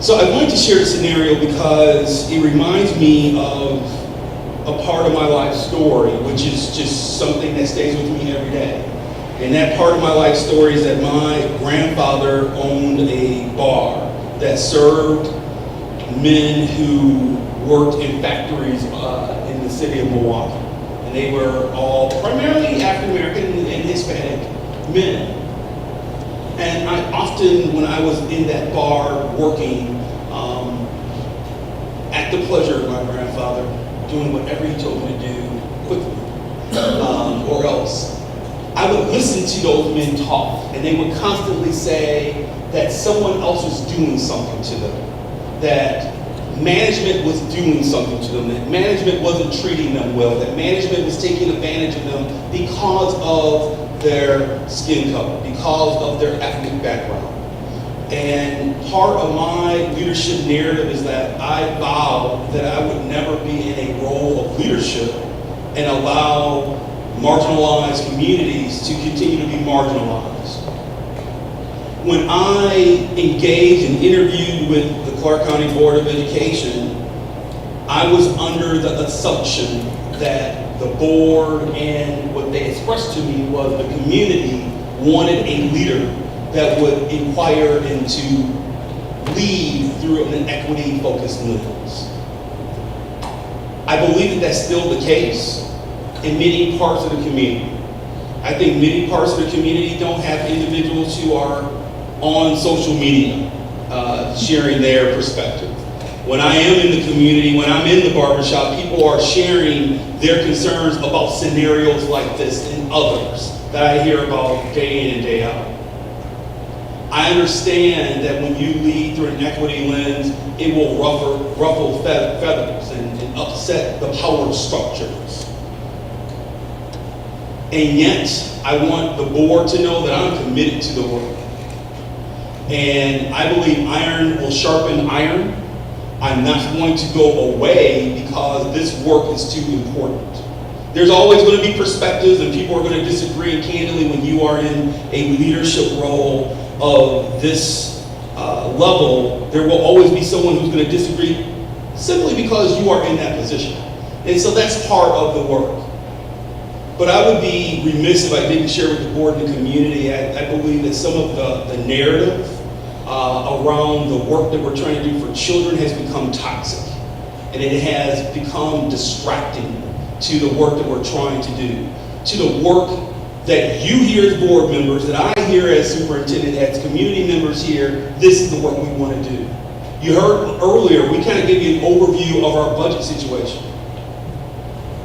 So I wanted to share the scenario because it reminds me of a part of my life story, which is just something that stays with me every day. And that part of my life story is that my grandfather owned a bar that served men who worked in factories in the city of Milwaukee. And they were all primarily African American and Hispanic men. And I often, when I was in that bar working, at the pleasure of my grandfather, doing whatever he told me to do quickly, or else, I would listen to those men talk, and they would constantly say that someone else was doing something to them, that management was doing something to them, that management wasn't treating them well, that management was taking advantage of them because of their skin color, because of their ethnic background. And part of my leadership narrative is that I vowed that I would never be in a role of leadership and allow marginalized communities to continue to be marginalized. When I engaged and interviewed with the Clark County Board of Education, I was under the assumption that the board and what they expressed to me was the community wanted a leader that would inquire and to lead through an equity-focused lens. I believe that that's still the case in many parts of the community. I think many parts of the community don't have individuals who are on social media sharing their perspective. When I am in the community, when I'm in the barbershop, people are sharing their concerns about scenarios like this and others that I hear about day in and day out. I understand that when you lead through an equity lens, it will ruffle feathers and upset the power structures. And yet, I want the board to know that I'm committed to the work. And I believe iron will sharpen iron. I'm not going to go away because this work is too important. There's always going to be perspectives and people are going to disagree, and candidly, when you are in a leadership role of this level, there will always be someone who's going to disagree simply because you are in that position. And so that's part of the work. But I would be remiss if I didn't share with the board and the community. I believe that some of the narrative around the work that we're trying to do for children has become toxic. And it has become distracting to the work that we're trying to do, to the work that you hear as board members, that I hear as superintendent, as community members here. This is the work we want to do. You heard earlier, we kind of gave you an overview of our budget situation.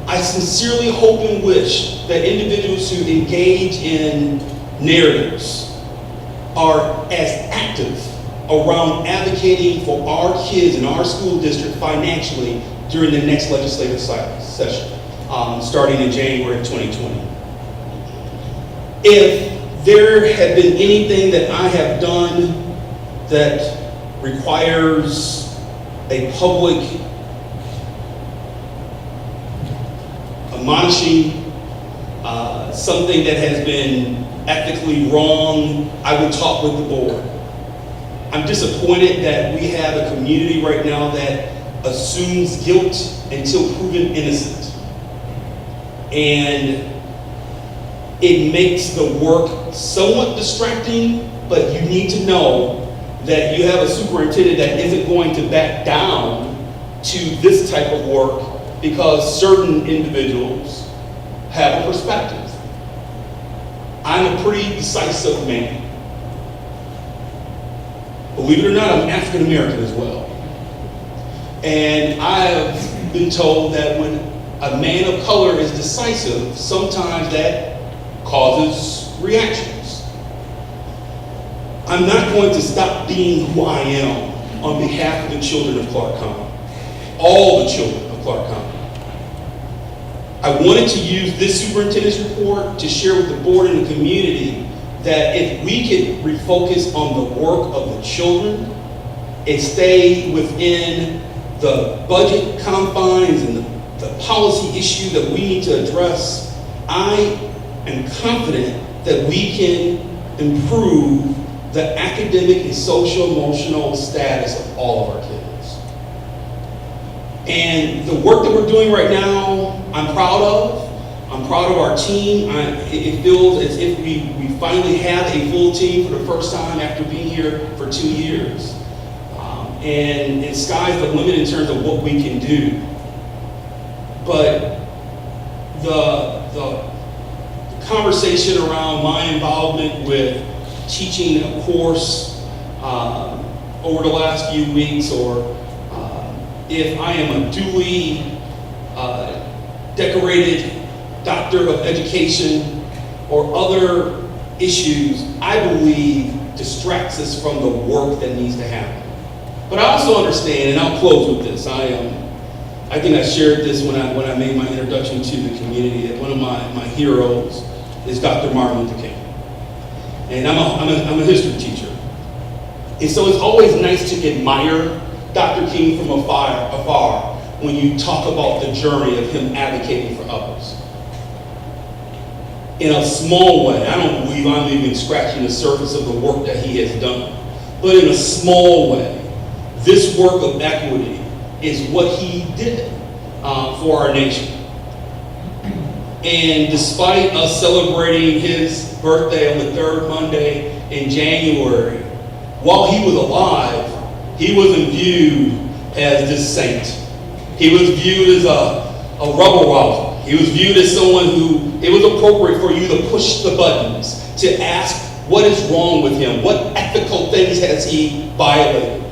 I sincerely hope and wish that individuals who engage in narratives are as active around advocating for our kids in our school district financially during the next legislative session, starting in January of 2020. If there had been anything that I have done that requires a public admonishing, something that has been ethically wrong, I would talk with the board. I'm disappointed that we have a community right now that assumes guilt until proven innocent. And it makes the work somewhat distracting, but you need to know that you have a superintendent that isn't going to back down to this type of work because certain individuals have a perspective. I'm a pretty decisive man. Believe it or not, I'm African American as well. And I have been told that when a man of color is decisive, sometimes that causes reactions. I'm not going to stop being who I am on behalf of the children of Clark County, all the children of Clark County. I wanted to use this superintendent's report to share with the board and the community that if we could refocus on the work of the children and stay within the budget confines and the policy issue that we need to address, I am confident that we can improve the academic and social emotional status of all of our kids. And the work that we're doing right now, I'm proud of. I'm proud of our team. It feels as if we finally have a full team for the first time after being here for 2 years. And sky's the limit in terms of what we can do. But the conversation around my involvement with teaching a course over the last few weeks, or if I am a duly decorated doctor of education or other issues, I believe distracts us from the work that needs to happen. But I also understand, and I'll close with this, I think I shared this when I made my introduction to the community, that one of my heroes is Dr. Martin Luther King. And I'm a history teacher. And so it's always nice to admire Dr. King from afar when you talk about the journey of him advocating for others. In a small way, I don't believe I'm even scratching the surface of the work that he has done, but in a small way, this work of equity is what he did for our nation. And despite us celebrating his birthday on the third Monday in January, while he was alive, he wasn't viewed as this saint. He was viewed as a rebel rouser. He was viewed as someone who, it was appropriate for you to push the buttons, to ask what is wrong with him, what ethical things has he violated.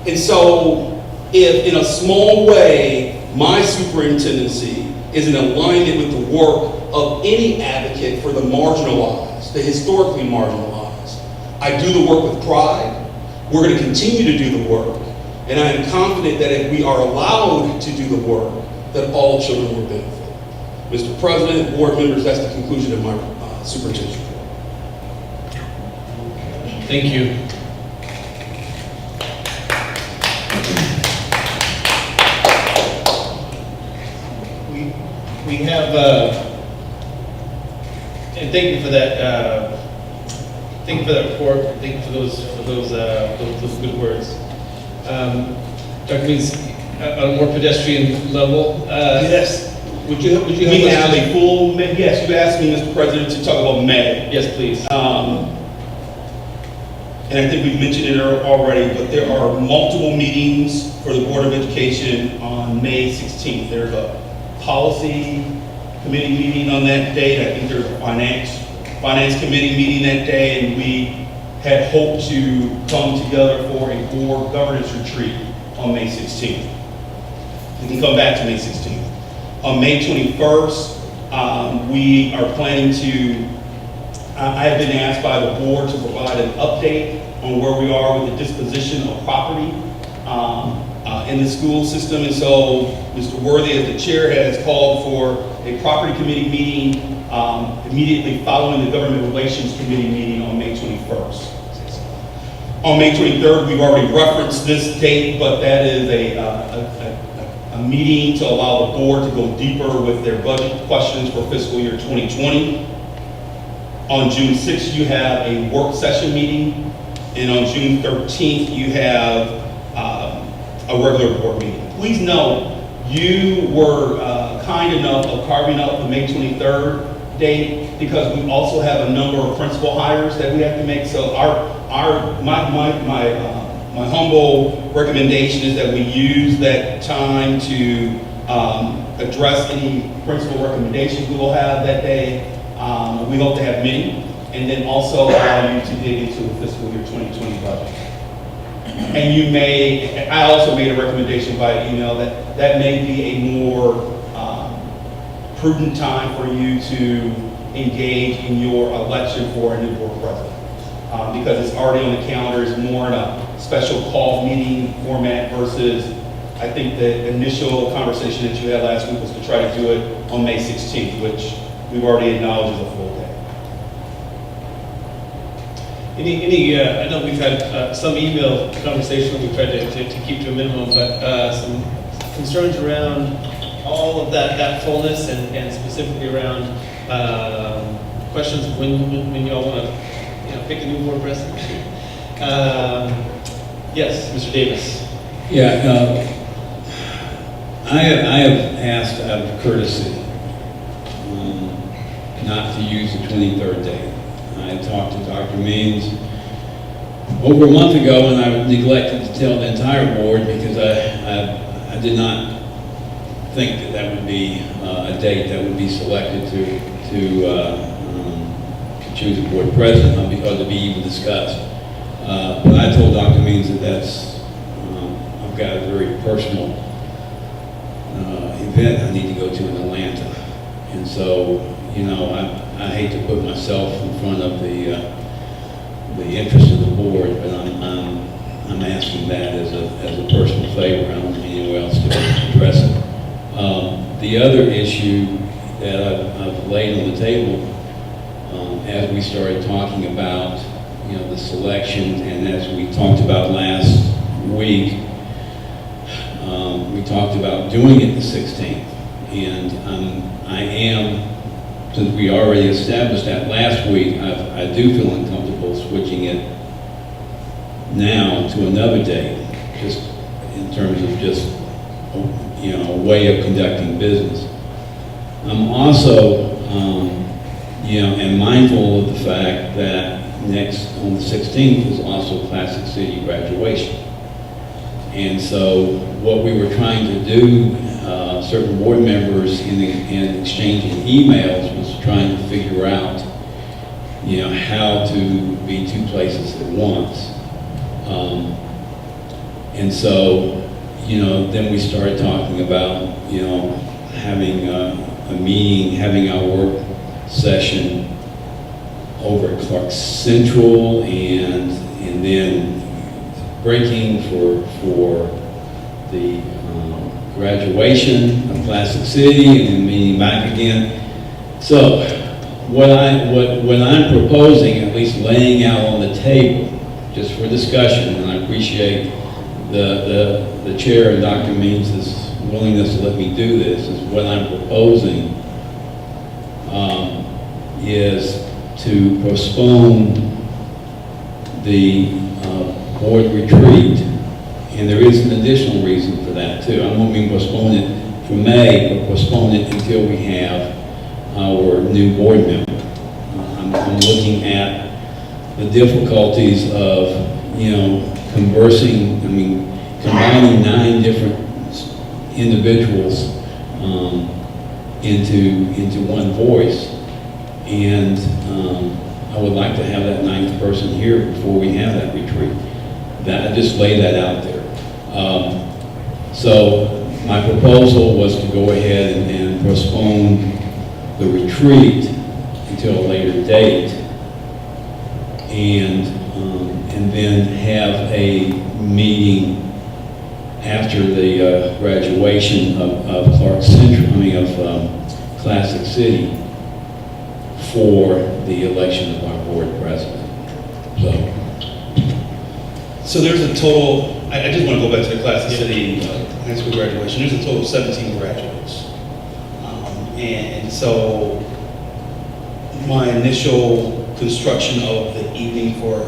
And so, if in a small way, my superintendency is in alignment with the work of any advocate for the marginalized, the historically marginalized, I do the work with pride. We're going to continue to do the work. And I am confident that if we are allowed to do the work, that all children will benefit. Mr. President, board members, that's the conclusion of my superintendent's report. Thank you. We have, and thank you for that. Thank you for that report. Thank you for those good words. Dr. Means, on a more pedestrian level. Yes. Would you We have a full, yes, you asked me, Mr. President, to talk about May. Yes, please. And I think we've mentioned it already, but there are multiple meetings for the Board of Education on May 16th. There's a policy committee meeting on that date. I think there's a finance committee meeting that day, and we had hoped to come together for a board governance retreat on May 16th. We can come back to May 16th. On May 21st, we are planning to, I have been asked by the board to provide an update on where we are with the disposition of property in the school system. And so Mr. Worthy, as the chair, has called for a property committee meeting immediately following the government relations committee meeting on May 21st. On May 23rd, we've already referenced this date, but that is a meeting to allow the board to go deeper with their budget questions for fiscal year 2020. On June 6th, you have a work session meeting, and on June 13th, you have a regular board meeting. Please note, you were kind enough of carving up the May 23rd date because we also have a number of principal hires that we have to make. So my humble recommendation is that we use that time to address any principal recommendations we will have that day. We hope to have many, and then also allow you to dig into the fiscal year 2020 budget. And you may, I also made a recommendation via email that may be a more prudent time for you to engage in your election for a new board president. Because it's already on the calendar, it's more in a special call meeting format versus, I think the initial conversation that you had last week was to try to do it on May 16th, which we've already acknowledged is a full day. I know we've had some email conversation we tried to keep to a minimum, but some concerns around all of that fullness and specifically around questions of when y'all want to pick a new board president. Yes, Mr. Davis. Yeah, I have asked out of courtesy not to use the 23rd date. I talked to Dr. Means over a month ago, and I neglected to tell the entire board because I did not think that would be a date that would be selected to choose a board president, not because it'd be even discussed. But I told Dr. Means that I've got a very personal event I need to go to in Atlanta, and so I hate to put myself in front of the interest of the board, but I'm asking that as a personal favor. I don't know anywhere else to address it. The other issue that I've laid on the table as we started talking about the selection, and as we talked about last week, we talked about doing it the 16th, and I am. Since we already established that last week, I do feel uncomfortable switching it now to another date, just in terms of just a way of conducting business. I'm also, am mindful of the fact that next on the 16th is also Classic City graduation, and so what we were trying to do. Certain board members in exchanging emails was trying to figure out, how to be two places at once. And so, then we started talking about, having a meeting, having our work session over at Clark Central, and then breaking for the graduation of Classic City and then meeting back again. So what I'm proposing, at least laying out on the table, just for discussion, and I appreciate the chair and Dr. Means' willingness to let me do this, is what I'm proposing is to postpone the board retreat. And there is an additional reason for that too. I won't mean postpone it for May, but postpone it until we have our new board member. I'm looking at the difficulties of, combining 9 different individuals into one voice. And I would like to have that ninth person here before we have that retreat. That, I just lay that out there. So my proposal was to go ahead and postpone the retreat until a later date, and then have a meeting after the graduation of Clark Central, Classic City, for the election of our board president. So there's a total, I just want to go back to the Classic City high school graduation. There's a total of 17 graduates. And so my initial construction of the evening for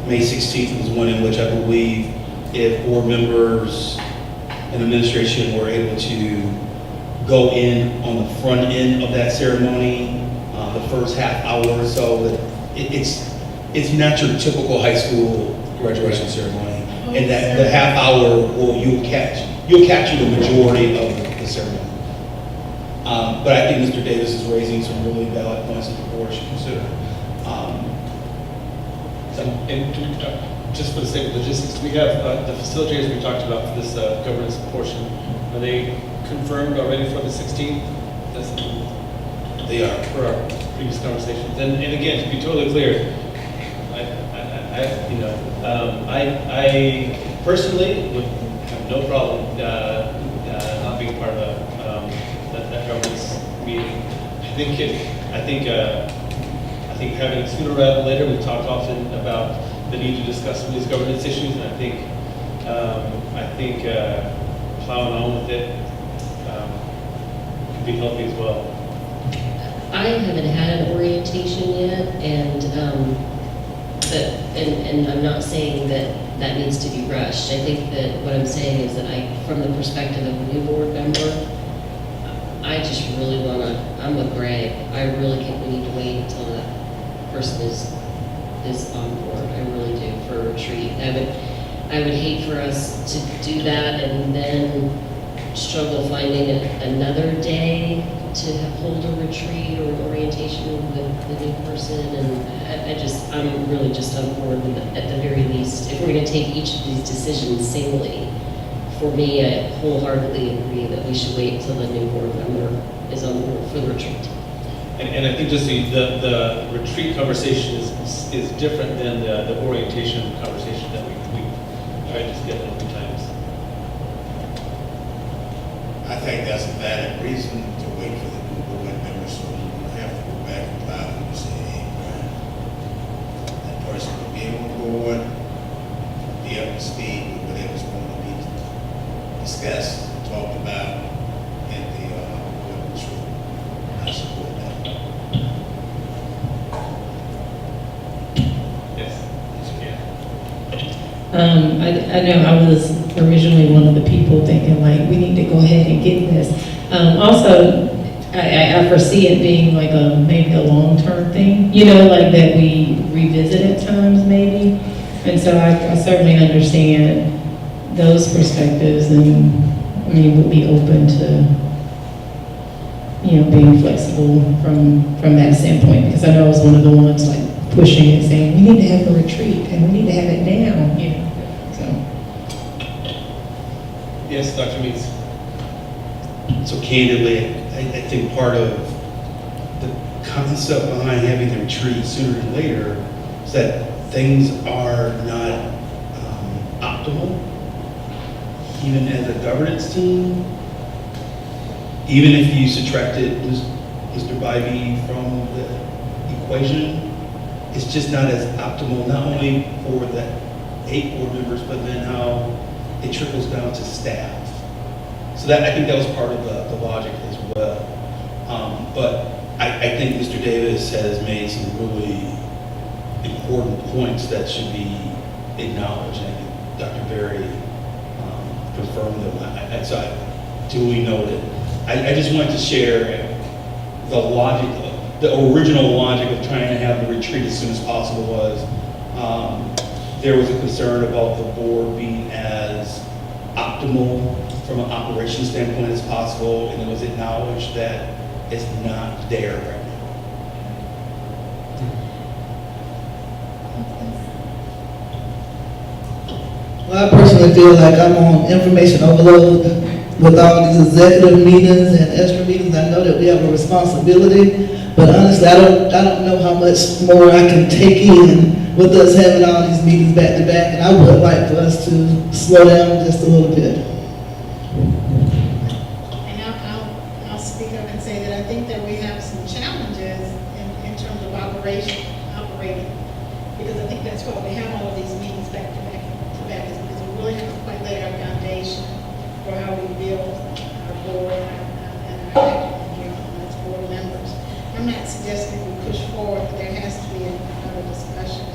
May 16th was one in which I believe if board members and administration were able to go in on the front end of that ceremony, the first half hour or so, that it's not your typical high school graduation ceremony, and that the half hour you'll capture the majority of the ceremony. But I think Mr. Davis is raising some really valid points that the board should consider. And just for the sake of logistics, we have the facilitators we talked about for this governance portion. Are they confirmed already for the 16th? They are. For our previous conversations. And again, to be totally clear, I personally would have no problem not being part of that governance meeting. I think having it sooner rather than later. We've talked often about the need to discuss some of these governance issues, and I think plowing on with it could be healthy as well. I haven't had an orientation yet, and I'm not saying that needs to be rushed. I think that what I'm saying is that from the perspective of a new board member, I just really want to, I'm with Greg, I really think we need to wait until that person is on board. I really do, for a retreat. I would hate for us to do that and then struggle finding another day to hold a retreat or orientation with the new person, and I'm really just on board with it at the very least. If we're going to take each of these decisions singly, for me, I wholeheartedly agree that we should wait until the new board member is on board for the retreat. And I think just the retreat conversation is different than the orientation conversation that we tried to get many times. I think that's a valid reason to wait for the new board members, so you don't have to go back and file and say, hey, that person will be on board, be up to speed with whatever's going to be discussed, talked about in the board retreat. I support that. Yes. I know I was originally one of the people thinking like, we need to go ahead and get this. Also, I foresee it being like maybe a long-term thing, like that we revisit at times maybe. And so I certainly understand those perspectives, and would be open to, being flexible from that standpoint, because I know I was one of the ones like pushing it, saying, we need to have a retreat and we need to have it now, so. Yes, Dr. Meeks. So candidly, I think part of the concept behind having the retreat sooner than later is that things are not optimal, even as a governance team. Even if you subtracted Mr. Bybee from the equation, it's just not as optimal, not only for the 8 board members, but then how it trickles down to staff. So that, I think that was part of the logic as well. But I think Mr. Davis has made some really important points that should be acknowledged. I think Dr. Berry confirmed them. So I duly noted. I just wanted to share the logic, the original logic of trying to have the retreat as soon as possible was there was a concern about the board being as optimal from an operations standpoint as possible, and it was acknowledged that it's not there right now. Well, I personally feel like I'm on information overload with all these executive meetings and extra meetings. I know that we have a responsibility, but honestly, I don't know how much more I can take in with us having all these meetings back to back, and I would like for us to slow down just a little bit. And I'll speak up and say that I think that we have some challenges in terms of operating, because I think that's why we have all of these meetings back to back, is because we really haven't quite laid our foundation for how we build our board and our as board members. I'm not suggesting we push forward, but there has to be another discussion.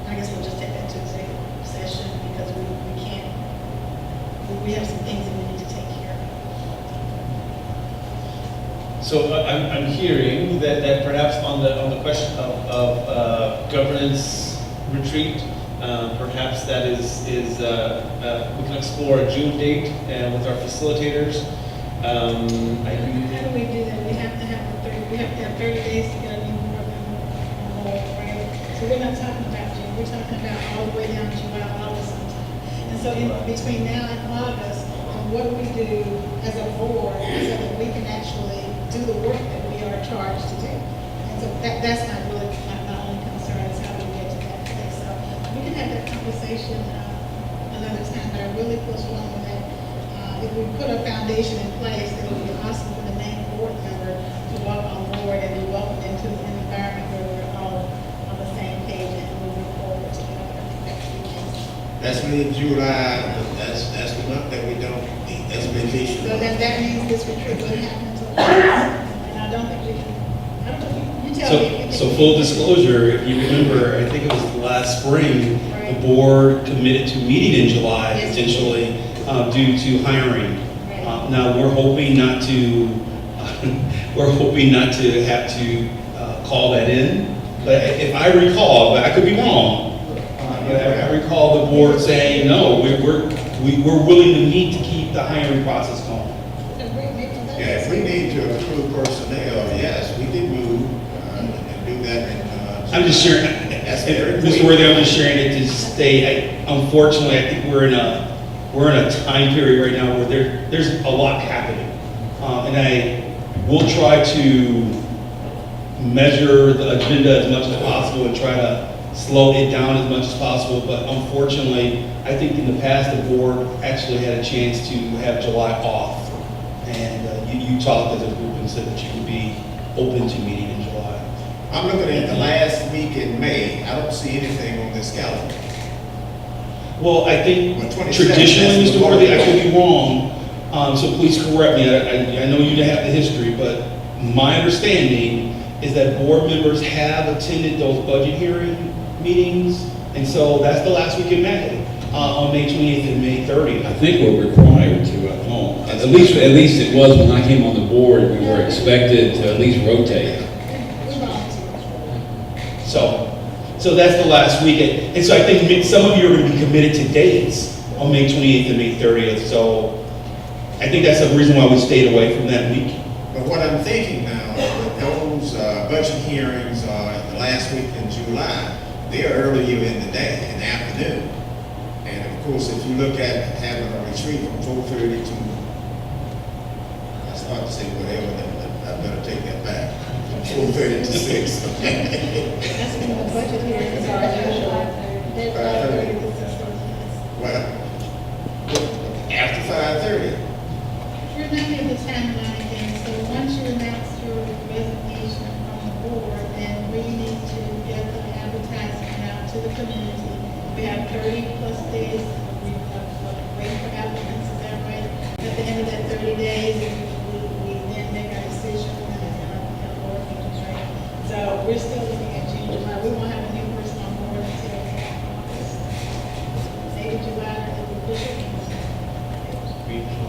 I guess we'll just take that to executive session because we can't, we have some things that we need to take care of. So I'm hearing that perhaps on the question of governance retreat, perhaps that is we can explore a June date with our facilitators. How do we do that? We have to have 30 days to get a new board member on board, right? So we're not talking about June, we're talking about all the way down to July, August sometime. And so in between now and August, what do we do as a board so that we can actually do the work that we are charged to do? And so that's my only concern is how do we get to that place. So we can have that conversation another time, but I really push on that. If we put a foundation in place, it would be awesome for the main board member to walk on board and be welcomed into an environment where we're all on the same page and moving forward together. That's me in July, that's the month that we don't meet, that's vacation. So that means this retreat will happen until August, and I don't think we can, I don't know, you tell me. So full disclosure, if you remember, I think it was last spring, the board committed to meeting in July potentially due to hiring. Now we're hoping not to have to call that in. But if I recall, but I could be wrong, but I recall the board saying no, we're willing to meet to keep the hiring process going. Yeah, if we need to recruit personnel, yes, we can move and do that. I'm just sharing, Mr. Worthy, I'm just sharing it to state, unfortunately, I think we're in a time period right now where there's a lot happening. And I will try to measure the agenda as much as possible and try to slow it down as much as possible. But unfortunately, I think in the past, the board actually had a chance to have July off. And you talked as a group and said that you would be open to meeting in July. I'm looking at the last week in May, I don't see anything on this calendar. Well, I think traditionally, Mr. Worthy, I could be wrong, so please correct me. I know you have the history, but my understanding is that board members have attended those budget hearing meetings, and so that's the last week in May, on May 28th and May 30th. I think we're required to at home. At least it was when I came on the board. We were expected to at least rotate. So that's the last week. And so I think some of you are going to be committed to dates on May 28th and May 30th. So I think that's the reason why we stayed away from that week. But what I'm thinking now, those budget hearings are the last week in July. They're earlier in the day, in the afternoon. And of course, if you look at having a retreat from 4:30 to, I start to say whatever, I better take that back. From 4:30 to 6. That's when the budget hearings are usually. Well, after 5:30. We're not at the timeline again, so once you announce your resignation from the board, then we need to get the advertisement out to the community. We have 30+ days of wait for applicants, is that right? At the end of that 30 days, we then make our decision and board meetings, right? So we're still looking at June, July. We won't have a new person on board until August. Maybe July, the official meeting.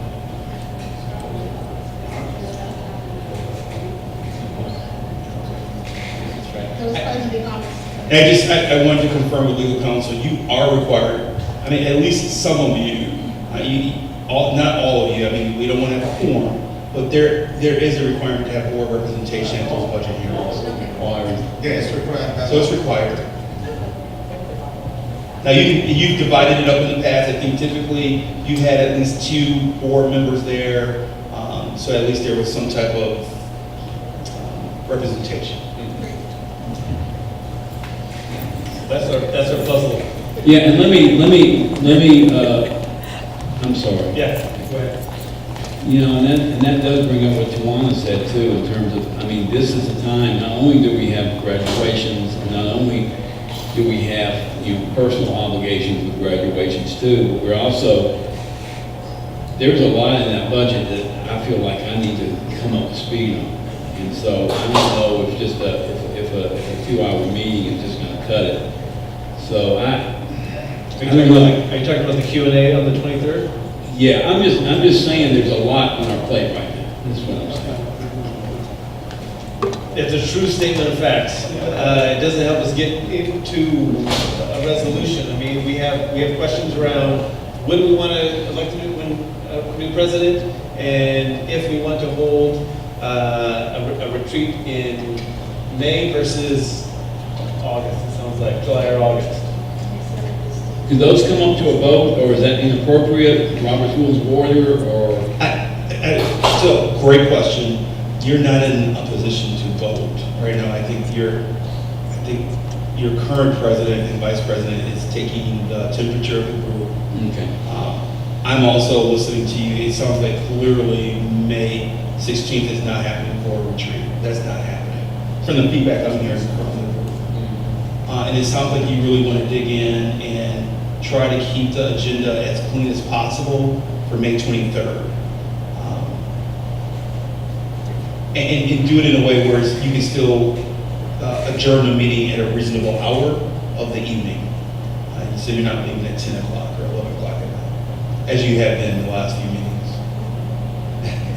I wanted to confirm with legal counsel, you are required, I mean, at least some of you, not all of you, I mean, we don't want to have a quorum, but there is a requirement to have board representation at those budget hearings. Yeah, it's required. So it's required. Now, you've divided it up in the past. I think typically you had at least 2 board members there, so at least there was some type of representation. That's our puzzle. Yeah, and let me, I'm sorry. Yeah, go ahead. You know, and that does bring up what Tawana said too, in terms of, I mean, this is the time, not only do we have graduations, not only do we have, you know, personal obligations with graduations too, but we're also, there's a lot in that budget that I feel like I need to come up to speed on. And so I don't know if just if a 2-hour meeting is just gonna cut it. So I don't know. Are you talking about the Q&A on the 23rd? Yeah, I'm just saying there's a lot on our plate right now. That's what I'm saying. It's a true statement of facts. It doesn't help us get into a resolution. I mean, we have questions around when we want to elect a new president, and if we want to hold a retreat in May versus August. It sounds like July or August. Do those come up to a vote, or is that inappropriate, Robert's Rules of Order, or? Still, great question. You're not in a position to vote right now. I think your current president and vice president is taking the temperature of the group. Okay. I'm also listening to you. It sounds like clearly May 16th is not happening for a retreat. That's not happening. From the feedback I'm hearing from the group. And it sounds like you really want to dig in and try to keep the agenda as clean as possible for May 23rd. And do it in a way where you can still adjourn the meeting at a reasonable hour of the evening. So you're not leaving at 10 o'clock or 11 o'clock at night, as you have been in the last few meetings.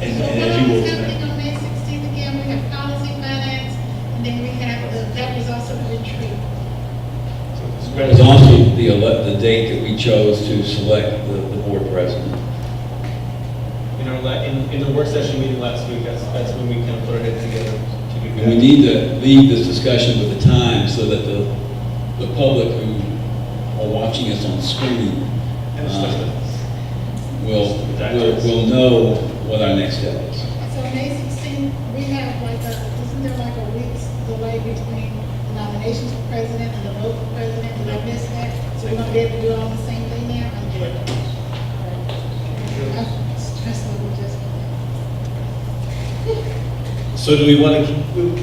and So as you will what else is tonight. happening on May 16th again? We have policy, finance, and then we have that was also the retreat. It was also the date that we chose to select the board president. In the work session meeting last week, that's when we kind of put our heads together to do And we need to leave this discussion with the time so that the public who are watching us on screen will know what our next step is. So May 16th, we have isn't there like a week's delay between the nominations for president and the vote for president? Did I miss that? So we're gonna be able to do it on the same day now? I'm good. I'm stressed over just. So do we want to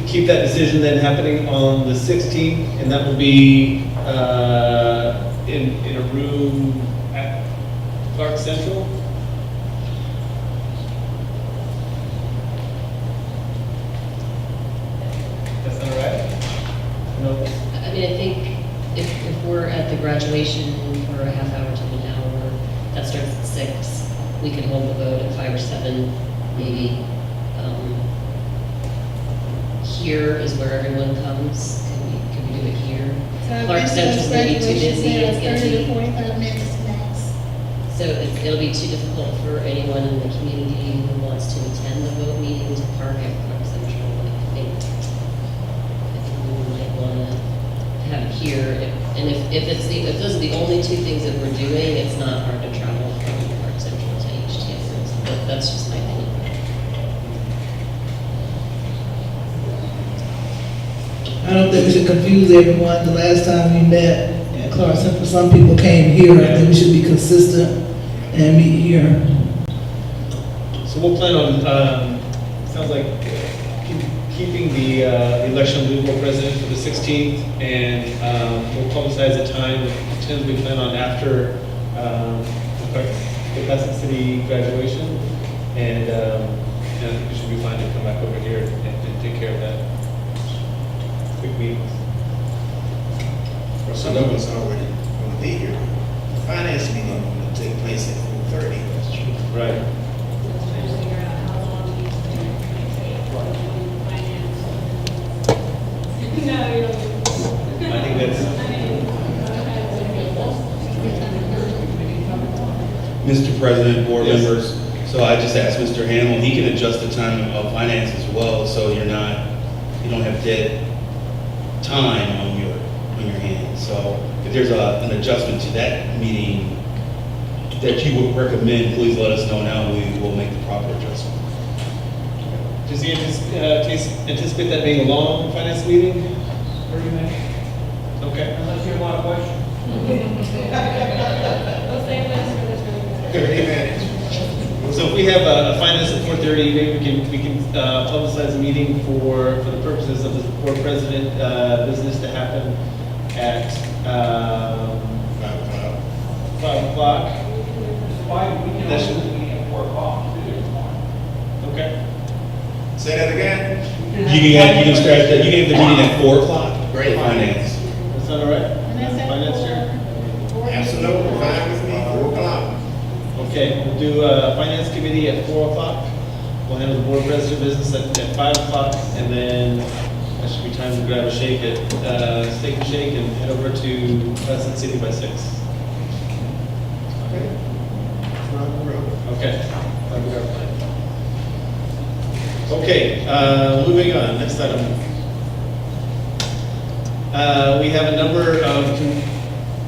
keep that decision then happening on the 16th, and that will be in a room at Clark Central? That's not right? No? I mean, I think if we're at the graduation for a half hour to an hour, that starts at 6, we can hold the vote at 5 or 7, maybe. Here is where everyone comes. Can we do it here? Clark Central's maybe too busy. It's gonna 30 to be, 45 minutes max. so it'll be too difficult for anyone in the community who wants to attend the vote meeting to park at Clark Central. I think we might want to have it here. And if those are the only 2 things that we're doing, it's not hard to travel from Clark Central to HTS. But that's just my opinion. I don't think we should confuse everyone. The last time we met at Clark Central, some people came here. I think we should be consistent and meet here. So we'll plan on, sounds like keeping the election of the board president for the 16th, and we'll publicize the time. Tentatively plan on after the Crescent City graduation, and I think we should be fine to come back over here and take care of that. Quick meetings. Well, some of us already going to be here. The finance meeting will take place at 4:30. That's true. Right. No, you don't. I think that's. Mr. President, board members, so I just asked Mr. Hamel, he can adjust the time of finance as well, so you don't have dead time on in your hand. So if there's an adjustment to that meeting that you would recommend, please let us know now. We will make the proper adjustment. Does he anticipate that being a long finance meeting? 30 minutes, Okay. unless you want a question. We'll save this for this room. 30 minutes. So if we have a finance at 4:30, maybe we can publicize a meeting for the purposes of the board president business to happen at 5 o'clock. It's fine, we can That's- always meet at 4 o'clock, too, if you want. Okay. Say that again? You can scratch that. You gave the meeting at 4 o'clock. Great. Finance. That sound all right? Finance chair? Absolutely, fine with me, 4 o'clock. Okay, we'll do finance committee at 4 o'clock. We'll handle the board president business at 5 o'clock, and then that should be time to grab a shake at Steak and Shake and head over to Pleasant City by 6. Okay. Okay. That'll be our plan. Okay, moving on, next item. We have a number of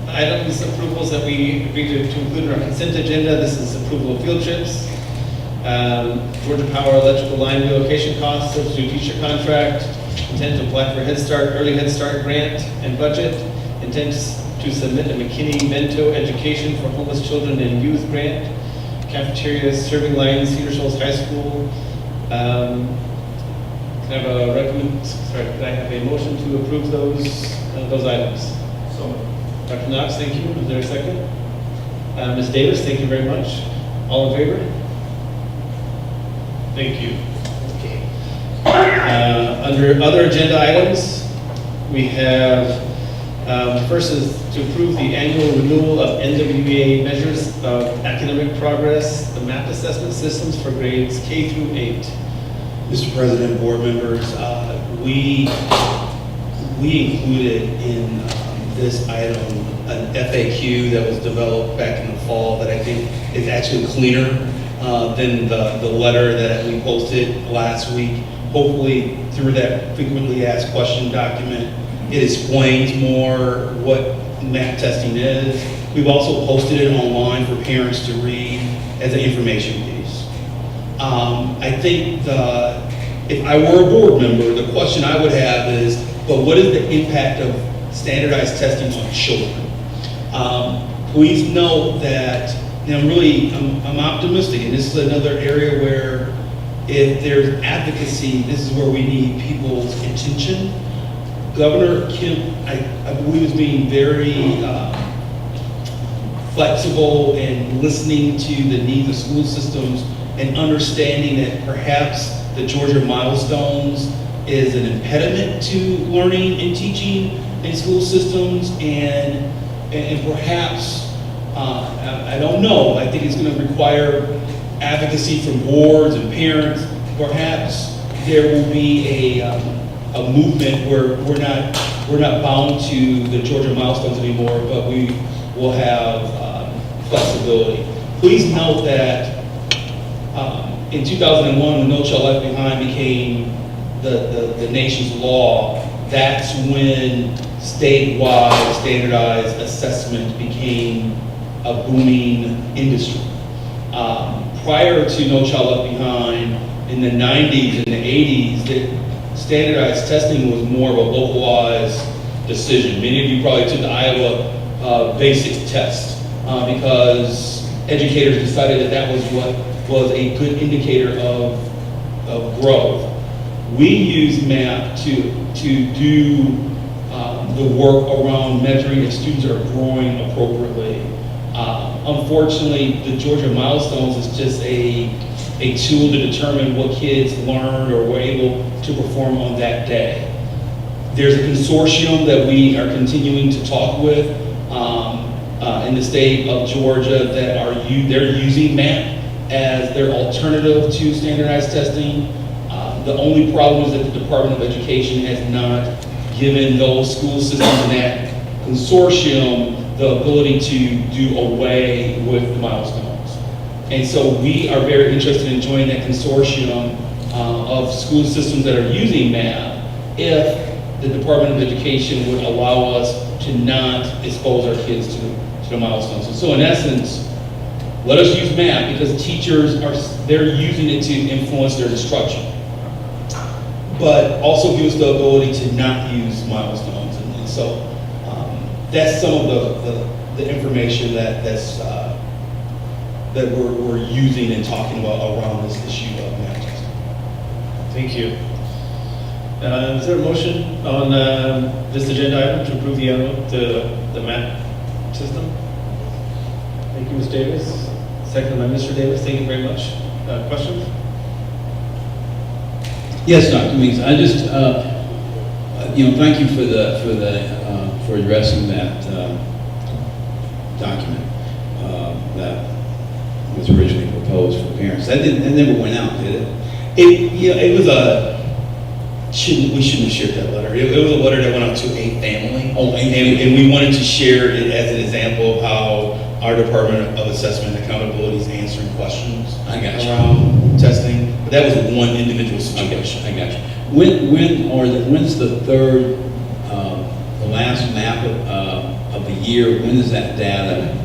items, approvals that we agreed to include in our consent agenda. This is approval of field trips, Georgia Power electrical line relocation costs, substitute teacher contract, intent to apply for Head Start, early Head Start grant and budget, intent to submit a McKinney-Bento education for homeless children and youth grant, cafeteria serving lines, Cedar Shoals High School. Can I have can I have a motion to approve those items? So, Dr. Knox, thank you. Is there a second? Ms. Davis, thank you very much. All in favor? Thank you. Under other agenda items, we have, first is to approve the annual renewal of NWEA measures of academic progress, the MAP assessment systems for grades K through 8. Mr. President, board members, we included in this item an FAQ that was developed back in the fall that I think is actually cleaner than the letter that we posted last week. Hopefully, through that frequently asked question document, it explains more what MAP testing is. We've also posted it online for parents to read as an information piece. I think if I were a board member, the question I would have is, but what is the impact of standardized testing on children? Please note that, I'm optimistic, and this is another area where if there's advocacy, this is where we need people's attention. Governor Kemp, I believe, is being very flexible and listening to the needs of school systems and understanding that perhaps the Georgia milestones is an impediment to learning and teaching in school systems, and perhaps, I don't know, I think it's going to require advocacy from boards and parents. Perhaps there will be a movement where we're not bound to the Georgia milestones anymore, but we will have flexibility. Please note that in 2001, when No Child Left Behind became the nation's law, that's when statewide standardized assessment became a booming industry. Prior to No Child Left Behind, in the 90s and the 80s, standardized testing was more of a localized decision. Many of you probably took the Iowa basic test because educators decided that was what was a good indicator of growth. We use MAP to do the work around measuring if students are growing appropriately. Unfortunately, the Georgia milestones is just a tool to determine what kids learned or were able to perform on that day. There's a consortium that we are continuing to talk with in the state of Georgia that they're using MAP as their alternative to standardized testing. The only problem is that the Department of Education has not given those school systems in that consortium the ability to do away with the milestones. And so we are very interested in joining that consortium of school systems that are using MAP if the Department of Education would allow us to not expose our kids to the milestones. And so in essence, let us use math because teachers they're using it to influence their instruction. But also give us the ability to not use milestones. And so that's some of the information that we're using and talking about around this issue of math testing. Thank you. Is there a motion on this agenda item to approve the math system? Thank you, Ms. Davis. Second by Mr. Davis. Thank you very much. Questions? Yes, Dr. Meeks. I just, thank you for addressing that document that was originally proposed for parents. That never went out, did it? It was we shouldn't have shared that letter. It was a letter that went out to a family. Oh, and we wanted to share it as an example of how our Department of Assessment and Accountability is answering questions around testing. But that was one individual situation. I got you. When's the third, the last map of the year? When is that data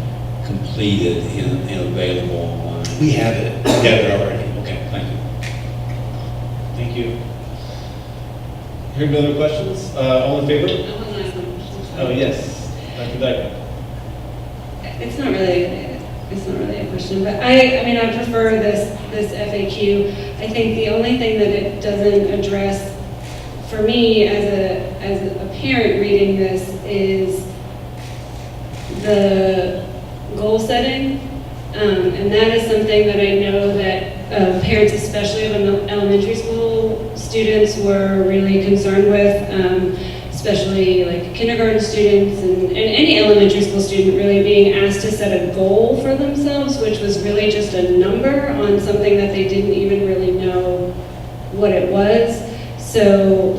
completed and available online? We have it. We have it already. Okay, thank you. Thank you. Hearing no other questions, all in favor? Oh, yes. Dr. Dyke. It's not really a question, but I prefer this FAQ. I think the only thing that it doesn't address for me as a parent reading this is the goal setting. And that is something that I know that parents, especially of elementary school students, were really concerned with, especially like kindergarten students and any elementary school student really being asked to set a goal for themselves, which was really just a number on something that they didn't even really know what it was. So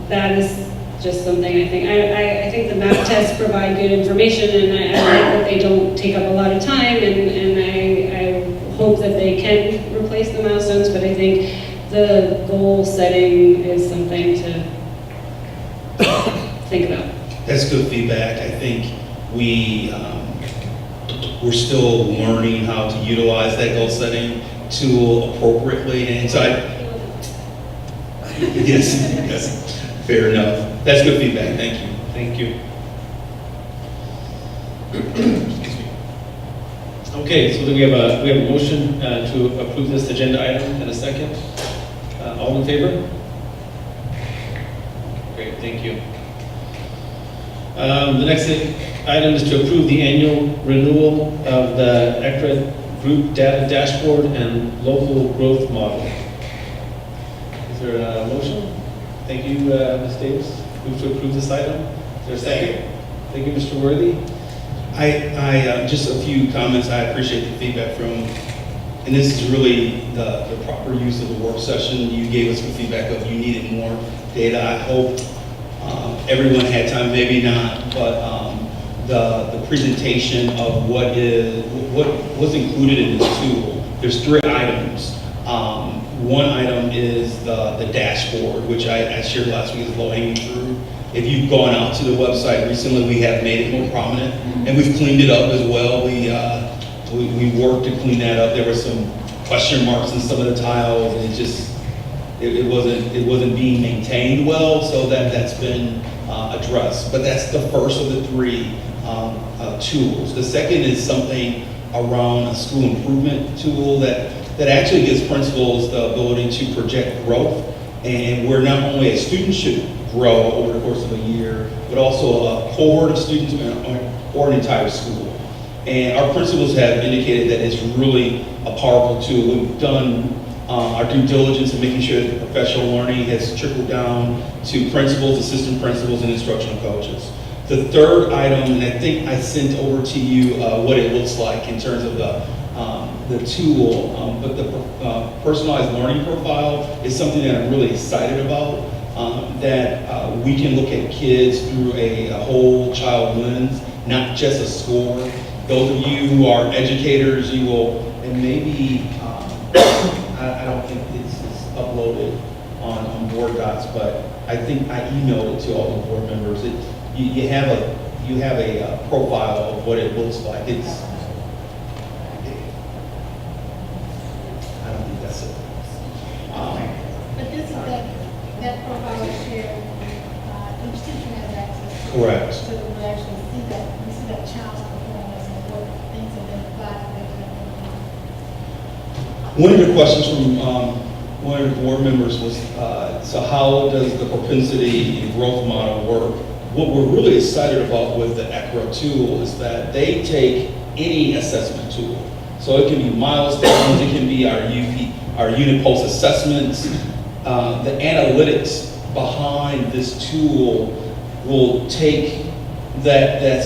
that is just something I think. I think the math tests provide good information, and I like that they don't take up a lot of time, and I hope that they can replace the milestones, but I think the goal setting is something to think about. That's good feedback. I think we're still learning how to utilize that goal setting tool appropriately, and so yes, fair enough. That's good feedback. Thank you. Thank you. Okay, so then we have a motion to approve this agenda item in a second. All in favor? Great, thank you. The next item is to approve the annual renewal of the ECRA Group Data Dashboard and Local Growth Model. Is there a motion? Thank you, Ms. Davis. Move to approve this item. Is there a second? Thank you, Mr. Worthy. I just a few comments. I appreciate the feedback from, and this is really the proper use of the work session. You gave us the feedback of you needed more data. I hope everyone had time, maybe not, but the presentation of what was included in this tool. There's 3 items. One item is the dashboard, which I shared last week as low-hanging fruit. If you've gone out to the website recently, we have made it more prominent, and we've cleaned it up as well. We worked to clean that up. There were some question marks in some of the tiles, and it wasn't being maintained well, so that's been addressed. But that's the first of the 3 tools. The second is something around a school improvement tool that actually gives principals the ability to project growth, and where not only a student should grow over the course of a year, but also a cohort of students or an entire school. And our principals have indicated that it's really a powerful tool. We've done our due diligence in making sure that the professional learning has trickled down to principals, assistant principals, and instructional coaches. The third item, and I think I sent over to you what it looks like in terms of the tool, but the personalized learning profile is something that I'm really excited about, that we can look at kids through a whole child lens, not just a score. Those of you who are educators, you will, and maybe, I don't think this is uploaded. on board docs, but I think I emailed it to all the board members. You have a profile of what it looks like. I don't think that's it. But this is that profile is shared, each teacher has access to. Correct. So that we actually see that, we see that child's performance and what things have been applied to them. One of the questions from one of the board members was, so how does the propensity and growth model work? What we're really excited about with the ECRA tool is that they take any assessment tool. So it can be milestones, it can be our unit pulse assessments. The analytics behind this tool will take that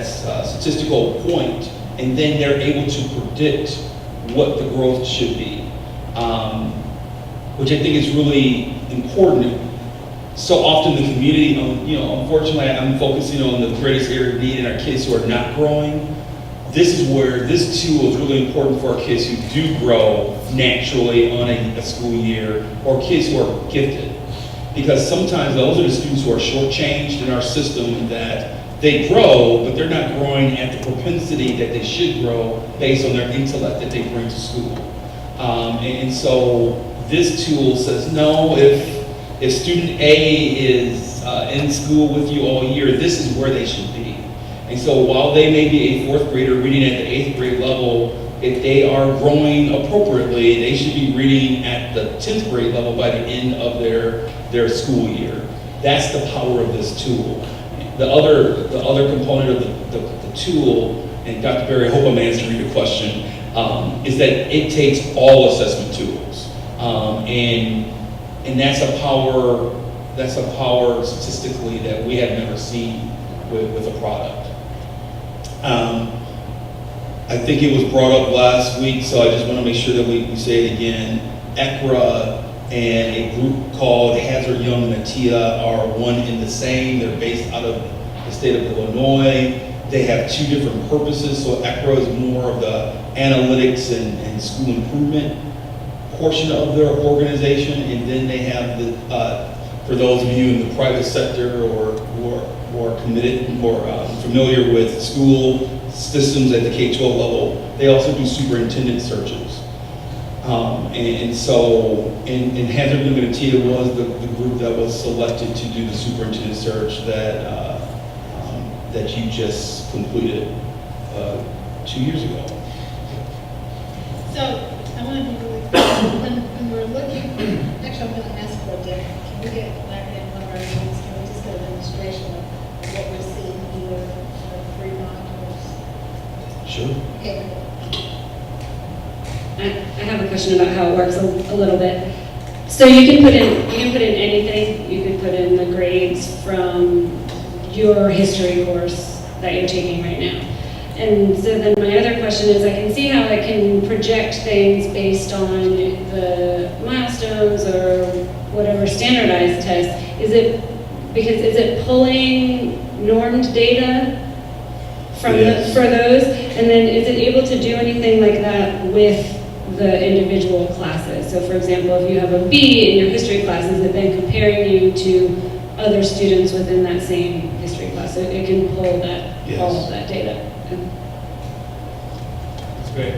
statistical point, and then they're able to predict what the growth should be, which I think is really important. So often the community, unfortunately, I'm focusing on the greatest area of need in our kids who are not growing. This is where this tool is really important for our kids who do grow naturally on a school year, or kids who are gifted. Because sometimes those are the students who are shortchanged in our system, that they grow, but they're not growing at the propensity that they should grow based on their intellect that they bring to school. And so this tool says, no, if student A is in school with you all year, this is where they should be. And so while they may be a fourth grader reading at the 8th grade level, if they are growing appropriately, they should be reading at the 10th grade level by the end of their school year. That's the power of this tool. The other component of the tool, and Dr. Berry, I hope I'm answering your question, is that it takes all assessment tools. And that's a power statistically that we have never seen with a product. I think it was brought up last week, so I just want to make sure that we say it again. ECRA and a group called Hazard Young and Atia are one and the same. They're based out of the state of Illinois. They have two different purposes. So ECRA is more of the analytics and school improvement portion of their organization, and then they have for those of you in the private sector or who are committed or familiar with school systems at the K-12 level, they also do superintendent searches. And so Hazard Young and Atia was the group that was selected to do the superintendent search that you just completed 2 years ago. So I want to be really clear. When we're looking, actually I'm going to ask for a different. Can we get back in one of our meetings? Can we just get a demonstration of what we're seeing here, the 3 modules? Sure. Okay. I have a question about how it works a little bit. So you can put in anything. You can put in the grades from your history course that you're taking right now. And so then my other question is, I can see how I can project things based on the milestones or whatever standardized test. Is it pulling normed data for those? And then is it able to do anything like that with the individual classes? So for example, if you have a B in your history class, is it then comparing you to other students within that same history class? So it can pull all of that data. That's great.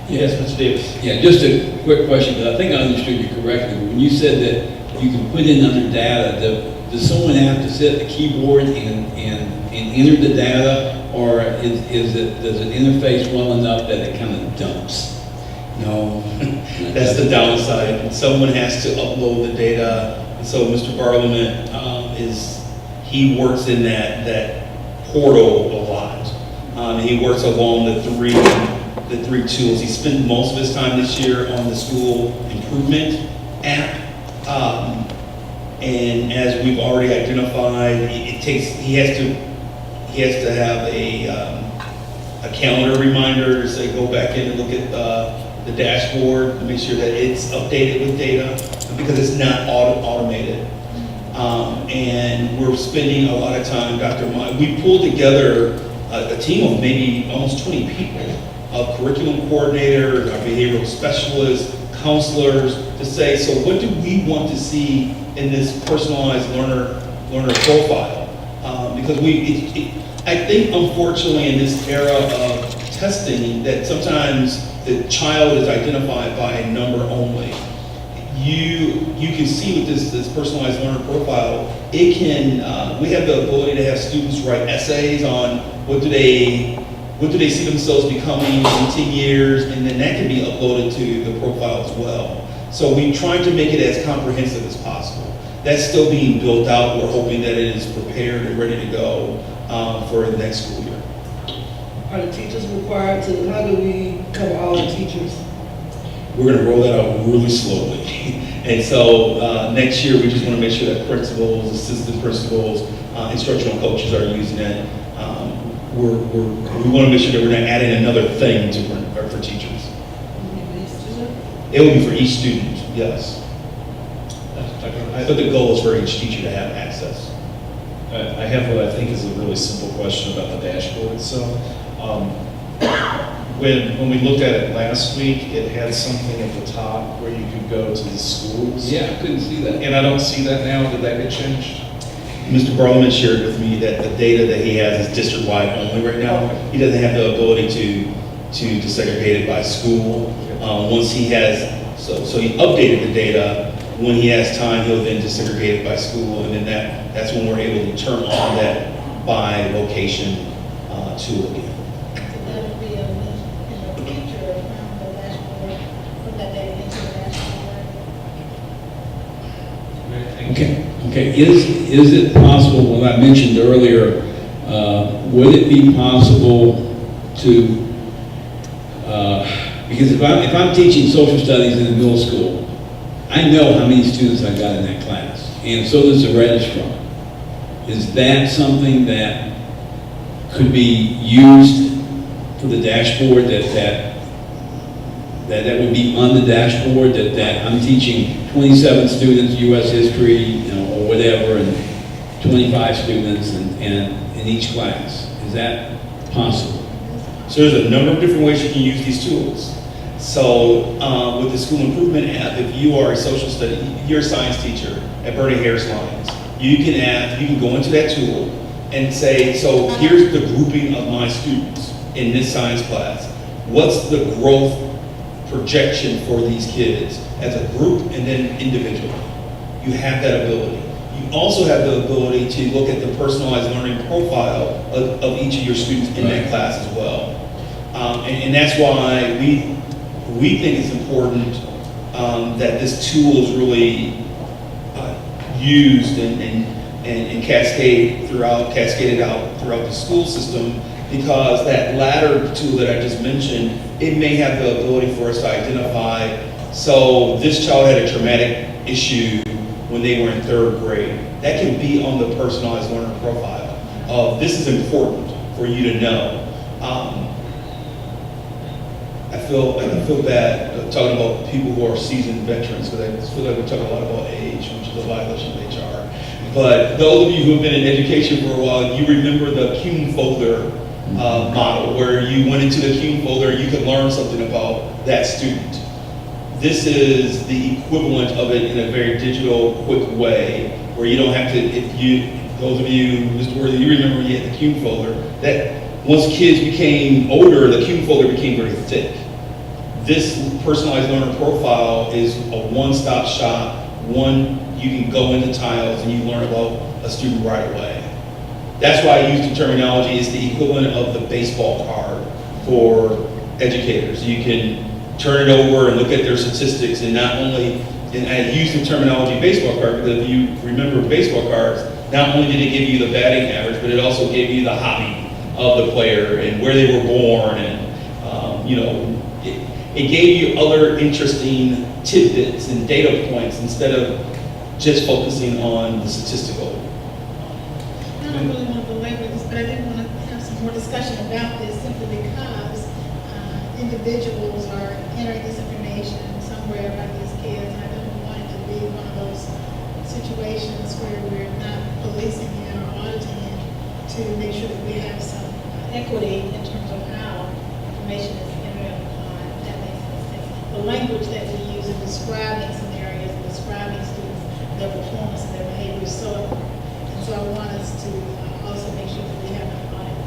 Yes, Mr. Davis. Yeah, just a quick question, because I think I understood you correctly. When you said that you can put in other data, does someone have to sit at the keyboard and enter the data, or does it interface well enough that it kind of dumps? No, that's the downside. Someone has to upload the data. And so Mr. Barlament he works in that portal a lot. He works along the three tools. He spent most of his time this year on the school improvement app. And as we've already identified, he has to have a calendar reminder to say go back in and look at the dashboard to make sure that it's updated with data, because it's not automated. And we're spending a lot of time, we pulled together a team of maybe almost 20 people, curriculum coordinators, our behavioral specialists, counselors, to to say, so what do we want to see in this personalized learner profile? Because I think unfortunately in this era of testing that sometimes the child is identified by a number only. You can see with this personalized learner profile, it can, we have the ability to have students write essays on what do they see themselves becoming in 10 years, and then that can be uploaded to the profile as well. So we trying to make it as comprehensive as possible. That's still being built out. We're hoping that it is prepared and ready to go for the next school year. Are the teachers required to, how do we cover all the teachers? We're going to roll that out really slowly. And so next year, we just want to make sure that principals, assistant principals, instructional coaches are using it. We want to make sure that we're not adding another thing for teachers. It will be for each student, yes. But the goal is for each teacher to have access. I have what I think is a really simple question about the dashboard. So when we looked at it last week, it had something at the top where you could go to the schools. Yeah, I couldn't see that. And I don't see that now. Did that get changed? Mr. Barlowman shared with me that the data that he has is district-wide only right now. He doesn't have the ability to desegregate it by school. Once he has, so he updated the data. When he has time, he'll then desegregate it by school, and then that's when we're able to turn on that by location tool again. That would be in the future, the dashboard, put that data into the dashboard. Okay, is it possible, what I mentioned earlier, would it be possible to, because if I'm teaching social studies in the middle school, I know how many students I got in that class, and so does the registrar. Is that something that could be used for the dashboard, that would be on the dashboard, that I'm teaching 27 students US history, or whatever, and 25 students in each class? Is that possible? So there's a number of different ways you can use these tools. So with the school improvement app, if you are a social study, you're a science teacher at Bernie Harris Lyons, you can go into that tool and say, so here's the grouping of my students in this science class. What's the growth projection for these kids as a group and then individually? You have that ability. You also have the ability to look at the personalized learning profile of each of your students in that class as well. And that's why we think it's important that this tool is really used and cascaded out throughout the school system, because that latter tool that I just mentioned, it may have the ability for us to identify, so this child had a traumatic issue when they were in 3rd grade. That can be on the personalized learner profile. This is important for you to know. I feel bad talking about people who are seasoned veterans, because I feel like we talk a lot about age, which is a violation of HR. But those of you who have been in education for a while, you remember the Cume folder model, where you went into the Cume folder and you could learn something about that student. This is the equivalent of it in a very digital, quick way, where you don't have to, those of you, Mr. Worthy, you remember when you had the Cume folder, that once kids became older, the Cume folder became very thick. This personalized learner profile is a one-stop shop. You can go into tiles and you learn about a student right away. That's why I use the terminology. It's the equivalent of the baseball card for educators. You can turn it over and look at their statistics, and not only, and I use the terminology baseball card because if you remember baseball cards, not only did it give you the batting average, but it also gave you the hobby of the player and where they were born, and it gave you other interesting tidbits and data points instead of just focusing on the statistical. I don't really want to belabor this, but I did want to have some more discussion about this, simply because individuals are entering this information somewhere about these kids, and I don't want it to be one of those situations where we're not policing it or auditing it to make sure that we have some equity in terms of how information is entered upon. That makes sense. The language that we use in describing some their performance and their behavior is so important. And so I want us to also make sure that we have an audit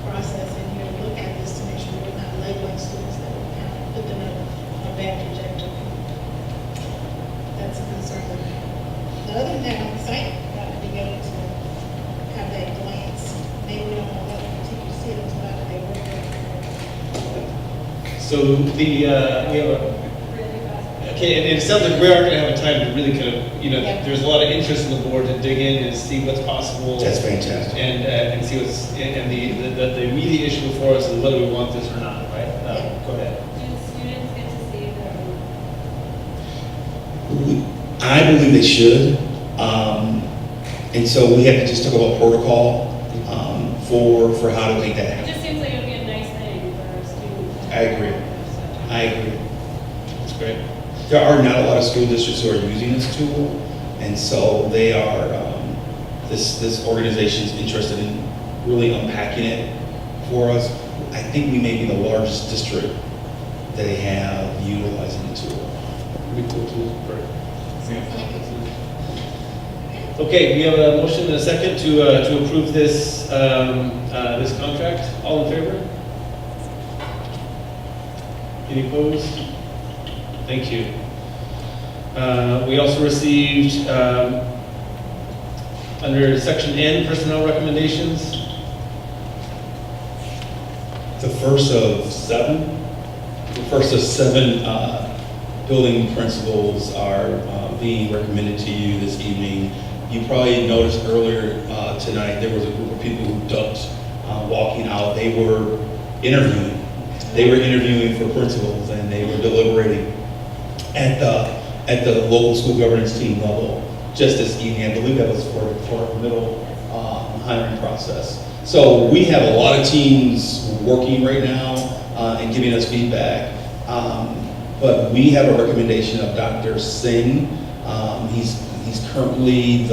process in here to look at this to make sure we're not labeling students that will kind of put them in a bad trajectory. That's a concern that I have. But other than that, I'm excited about being able to have that glance. Maybe we don't know what teachers see until after they work there. So we have okay, and it sounds like we are going to have a time to really kind of, there's a lot of interest in the board to dig in and see what's possible. That's fantastic. And see what's, and the immediate issue before us is whether we want this or not, right? Go ahead. Do students get to see the I believe they should. And so we have to just talk about protocol for how to make that It happen. just seems like it would be a nice thing for a student. I agree. I agree. That's great. There are not a lot of school districts who are using this tool, and so they are, this organization is interested in really unpacking it for us. I think we may be the largest district that they have utilizing the tool. Pretty cool too. Okay, we have a motion and a second to approve this this contract. All in favor? Any opposed? Thank you. We also received under section N personnel recommendations. The first of seven building principals are being recommended to you this evening. You probably noticed earlier tonight there was a group of people who ducked walking out. They were interviewing. They were interviewing for principals, and they were deliberating at the local school governance team level just this evening. I believe that was for a middle hiring process. So we have a lot of teams working right now and giving us feedback. But we have a recommendation of Dr. Singh. He's currently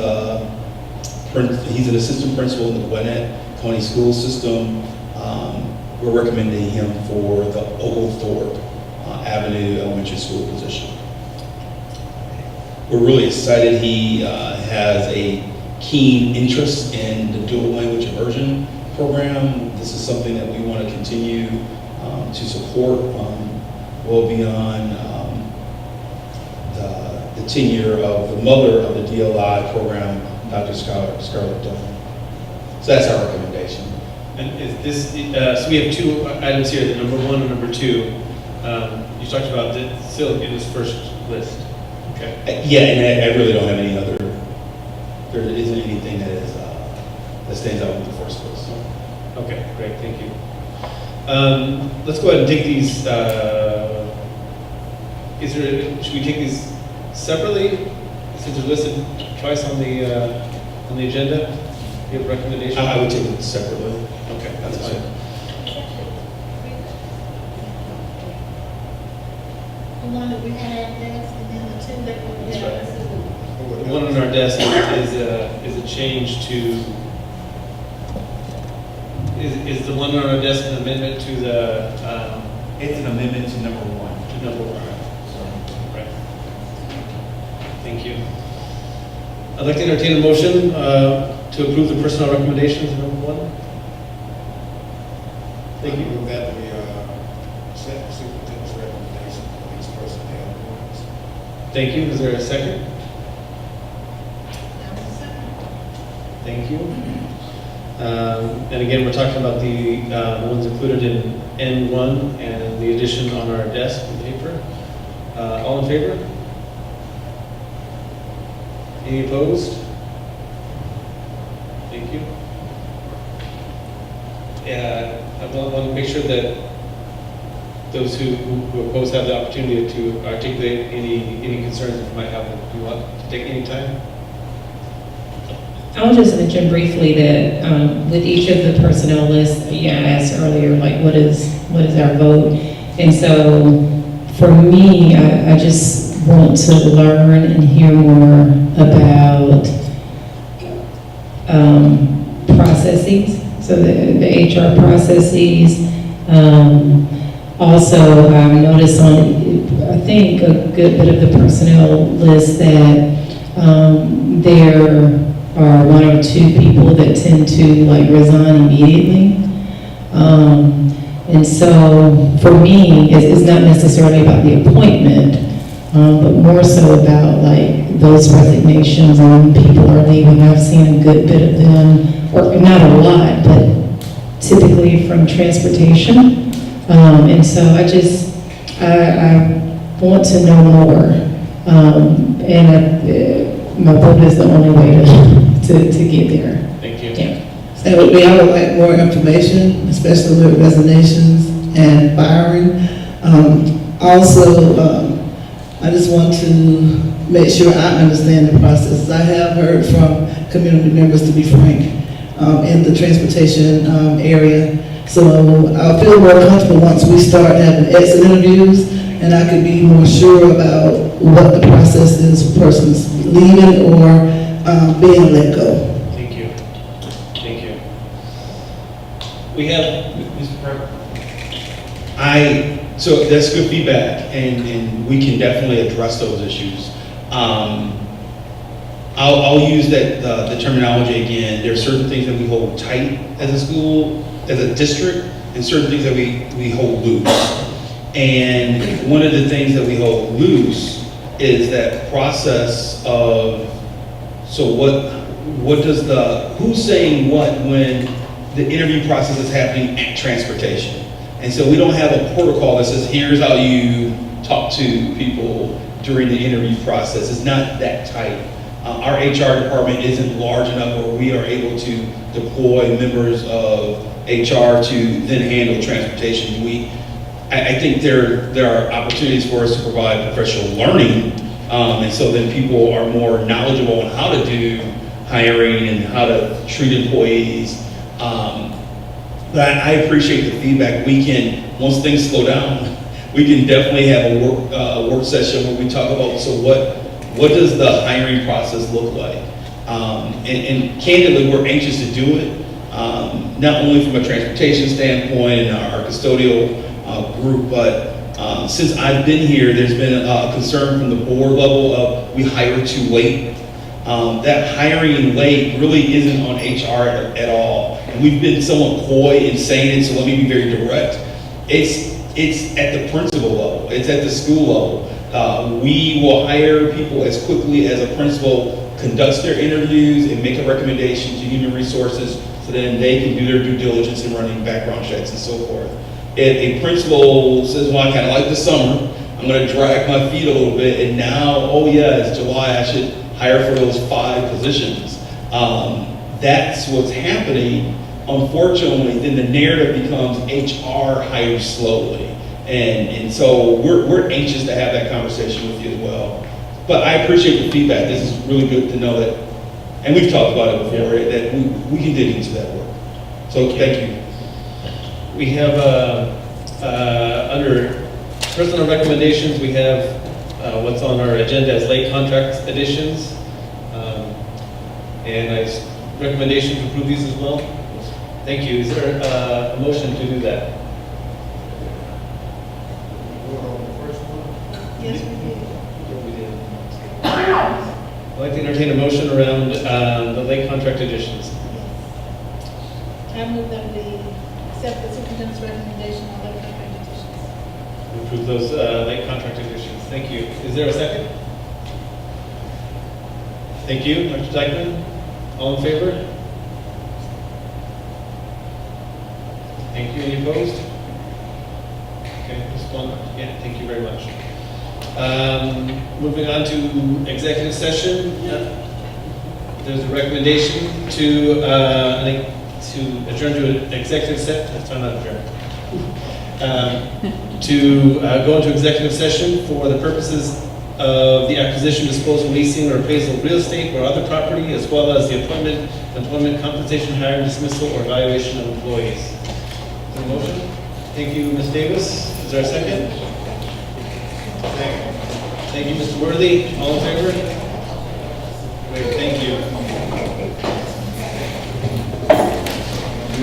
he's an assistant principal in the Gwinnett County School System. We're recommending him for the Oglethorpe Avenue Elementary School position. We're really excited. He has a keen interest in the dual language immersion program. This is something that we want to continue to support well beyond the tenure of the mother of the DLI program, Dr. Scarlett Dunn. So that's our recommendation. And is this, so we have two items here, the number one and number two. You talked about the still in this first list. Okay. Yeah, and I really don't have any other, there isn't anything that is, that stands out in the first list. Okay, great, thank you. Let's go ahead and take these, should we take these separately? Since they're listed twice on the agenda? You have a recommendation? I would take it separately. Okay, that's fine. The one that we had at desk, and then the two that we That's had. right. The one on our desk is a change to, is the one on our desk an amendment to the? It's an amendment to number one. To number one. Right. Thank you. I'd like to entertain a motion to approve the personnel recommendations in number one. Thank you. I move that we accept the superintendent's recommendation for these personnel boards. Thank you. Is there a second? Thank you. And again, we're talking about the ones included in N1 and the addition on our desk in paper. All in favor? Any opposed? Thank you. I want to make sure that those who oppose have the opportunity to articulate any concerns that you might have. Do you want to take any time? I'll just mention briefly that with each of the personnel lists, I asked earlier, like, what is our vote? And so for me, I just want to learn and hear more about processes, so the HR processes. Also, I noticed on, I think, a good bit of the personnel list that There are one or two people that tend to like resign immediately. And so for me, it's not necessarily about the appointment, but more so about like those resignations and when people are leaving. I've seen a good bit of them, or not a lot, but typically from transportation. And so I want to know more. My vote is the only way to get there. Thank you. Yeah. So we all would like more information, especially with resignations and firing. I just want to make sure I understand the process. I have heard from community members, to be frank, in the transportation area. So I'll feel more comfortable once we start having exit interviews, and I can be more sure about what the process is for persons leaving or being let go. Thank you. Thank you. We have, Mr. Park. So that's good feedback, and we can definitely address those issues. I'll use the terminology again. There are certain things that we hold tight as a school, as a district, and certain things that we hold loose. And one of the things that we hold loose is that process of, so who's saying what when the interview process is happening at transportation? And so we don't have a protocol that says, here's how you talk to people during the interview process. It's not that tight. Our HR department isn't large enough where we are able to deploy members of HR to then handle transportation. I think there are opportunities for us to provide professional learning, and so then people are more knowledgeable on how to do hiring and how to treat employees. But I appreciate the feedback. We can, once things slow down, we can definitely have a work session where we talk about, so what does the hiring process look like? And candidly, we're anxious to do it, not only from a transportation standpoint and our custodial group, but since I've been here, there's been a concern from the board level of we hire too late. That hiring late really isn't on HR at all. And we've been somewhat coy in saying it, so let me be very direct. It's at the principal level, it's at the school level. We will hire people as quickly as a principal conducts their interviews and make a recommendation to human resources so then they can do their due diligence in running background checks and so forth. If a principal says, well, I kind of like the summer, I'm going to drag my feet a little bit, and now, oh yeah, it's July, I should hire for those 5 positions. That's what's happening. Unfortunately, then the narrative becomes HR hires slowly. And so we're anxious to have that conversation with you as well. But I appreciate the feedback. This is really good to know that, and we've talked about it before, that we can dig into that work. So thank you. We have, under personal recommendations, we have what's on our agenda as late contract additions. And recommendations to approve these as well. Thank you. Is there a motion to do that? Yes, we did. We did. I'd like to entertain a motion around the late contract additions. I move that we accept the superintendent's recommendation on late contract additions. We approve those late contract additions. Thank you. Is there a second? Thank you. Dr. Dykeman? All in favor? Thank you. Any opposed? Okay, just one. Yeah, thank you very much. Moving on to executive session. There's a recommendation to adjourn to an executive session. That's not adjourn. To go into executive session for the purposes of the acquisition, disposal, leasing, or appraisal of real estate or other property, as well as the appointment, employment, compensation, hiring, dismissal, or evaluation of employees. Is there a motion? Thank you, Ms. Davis. Is there a second? Thank you, Mr. Worthy. All in favor? Great, thank you.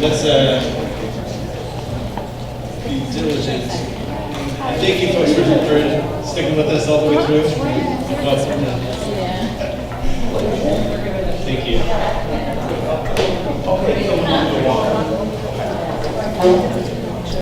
Let's be diligent. Thank you folks for sticking with us all the way through. Thank you. Okay, so we need to walk.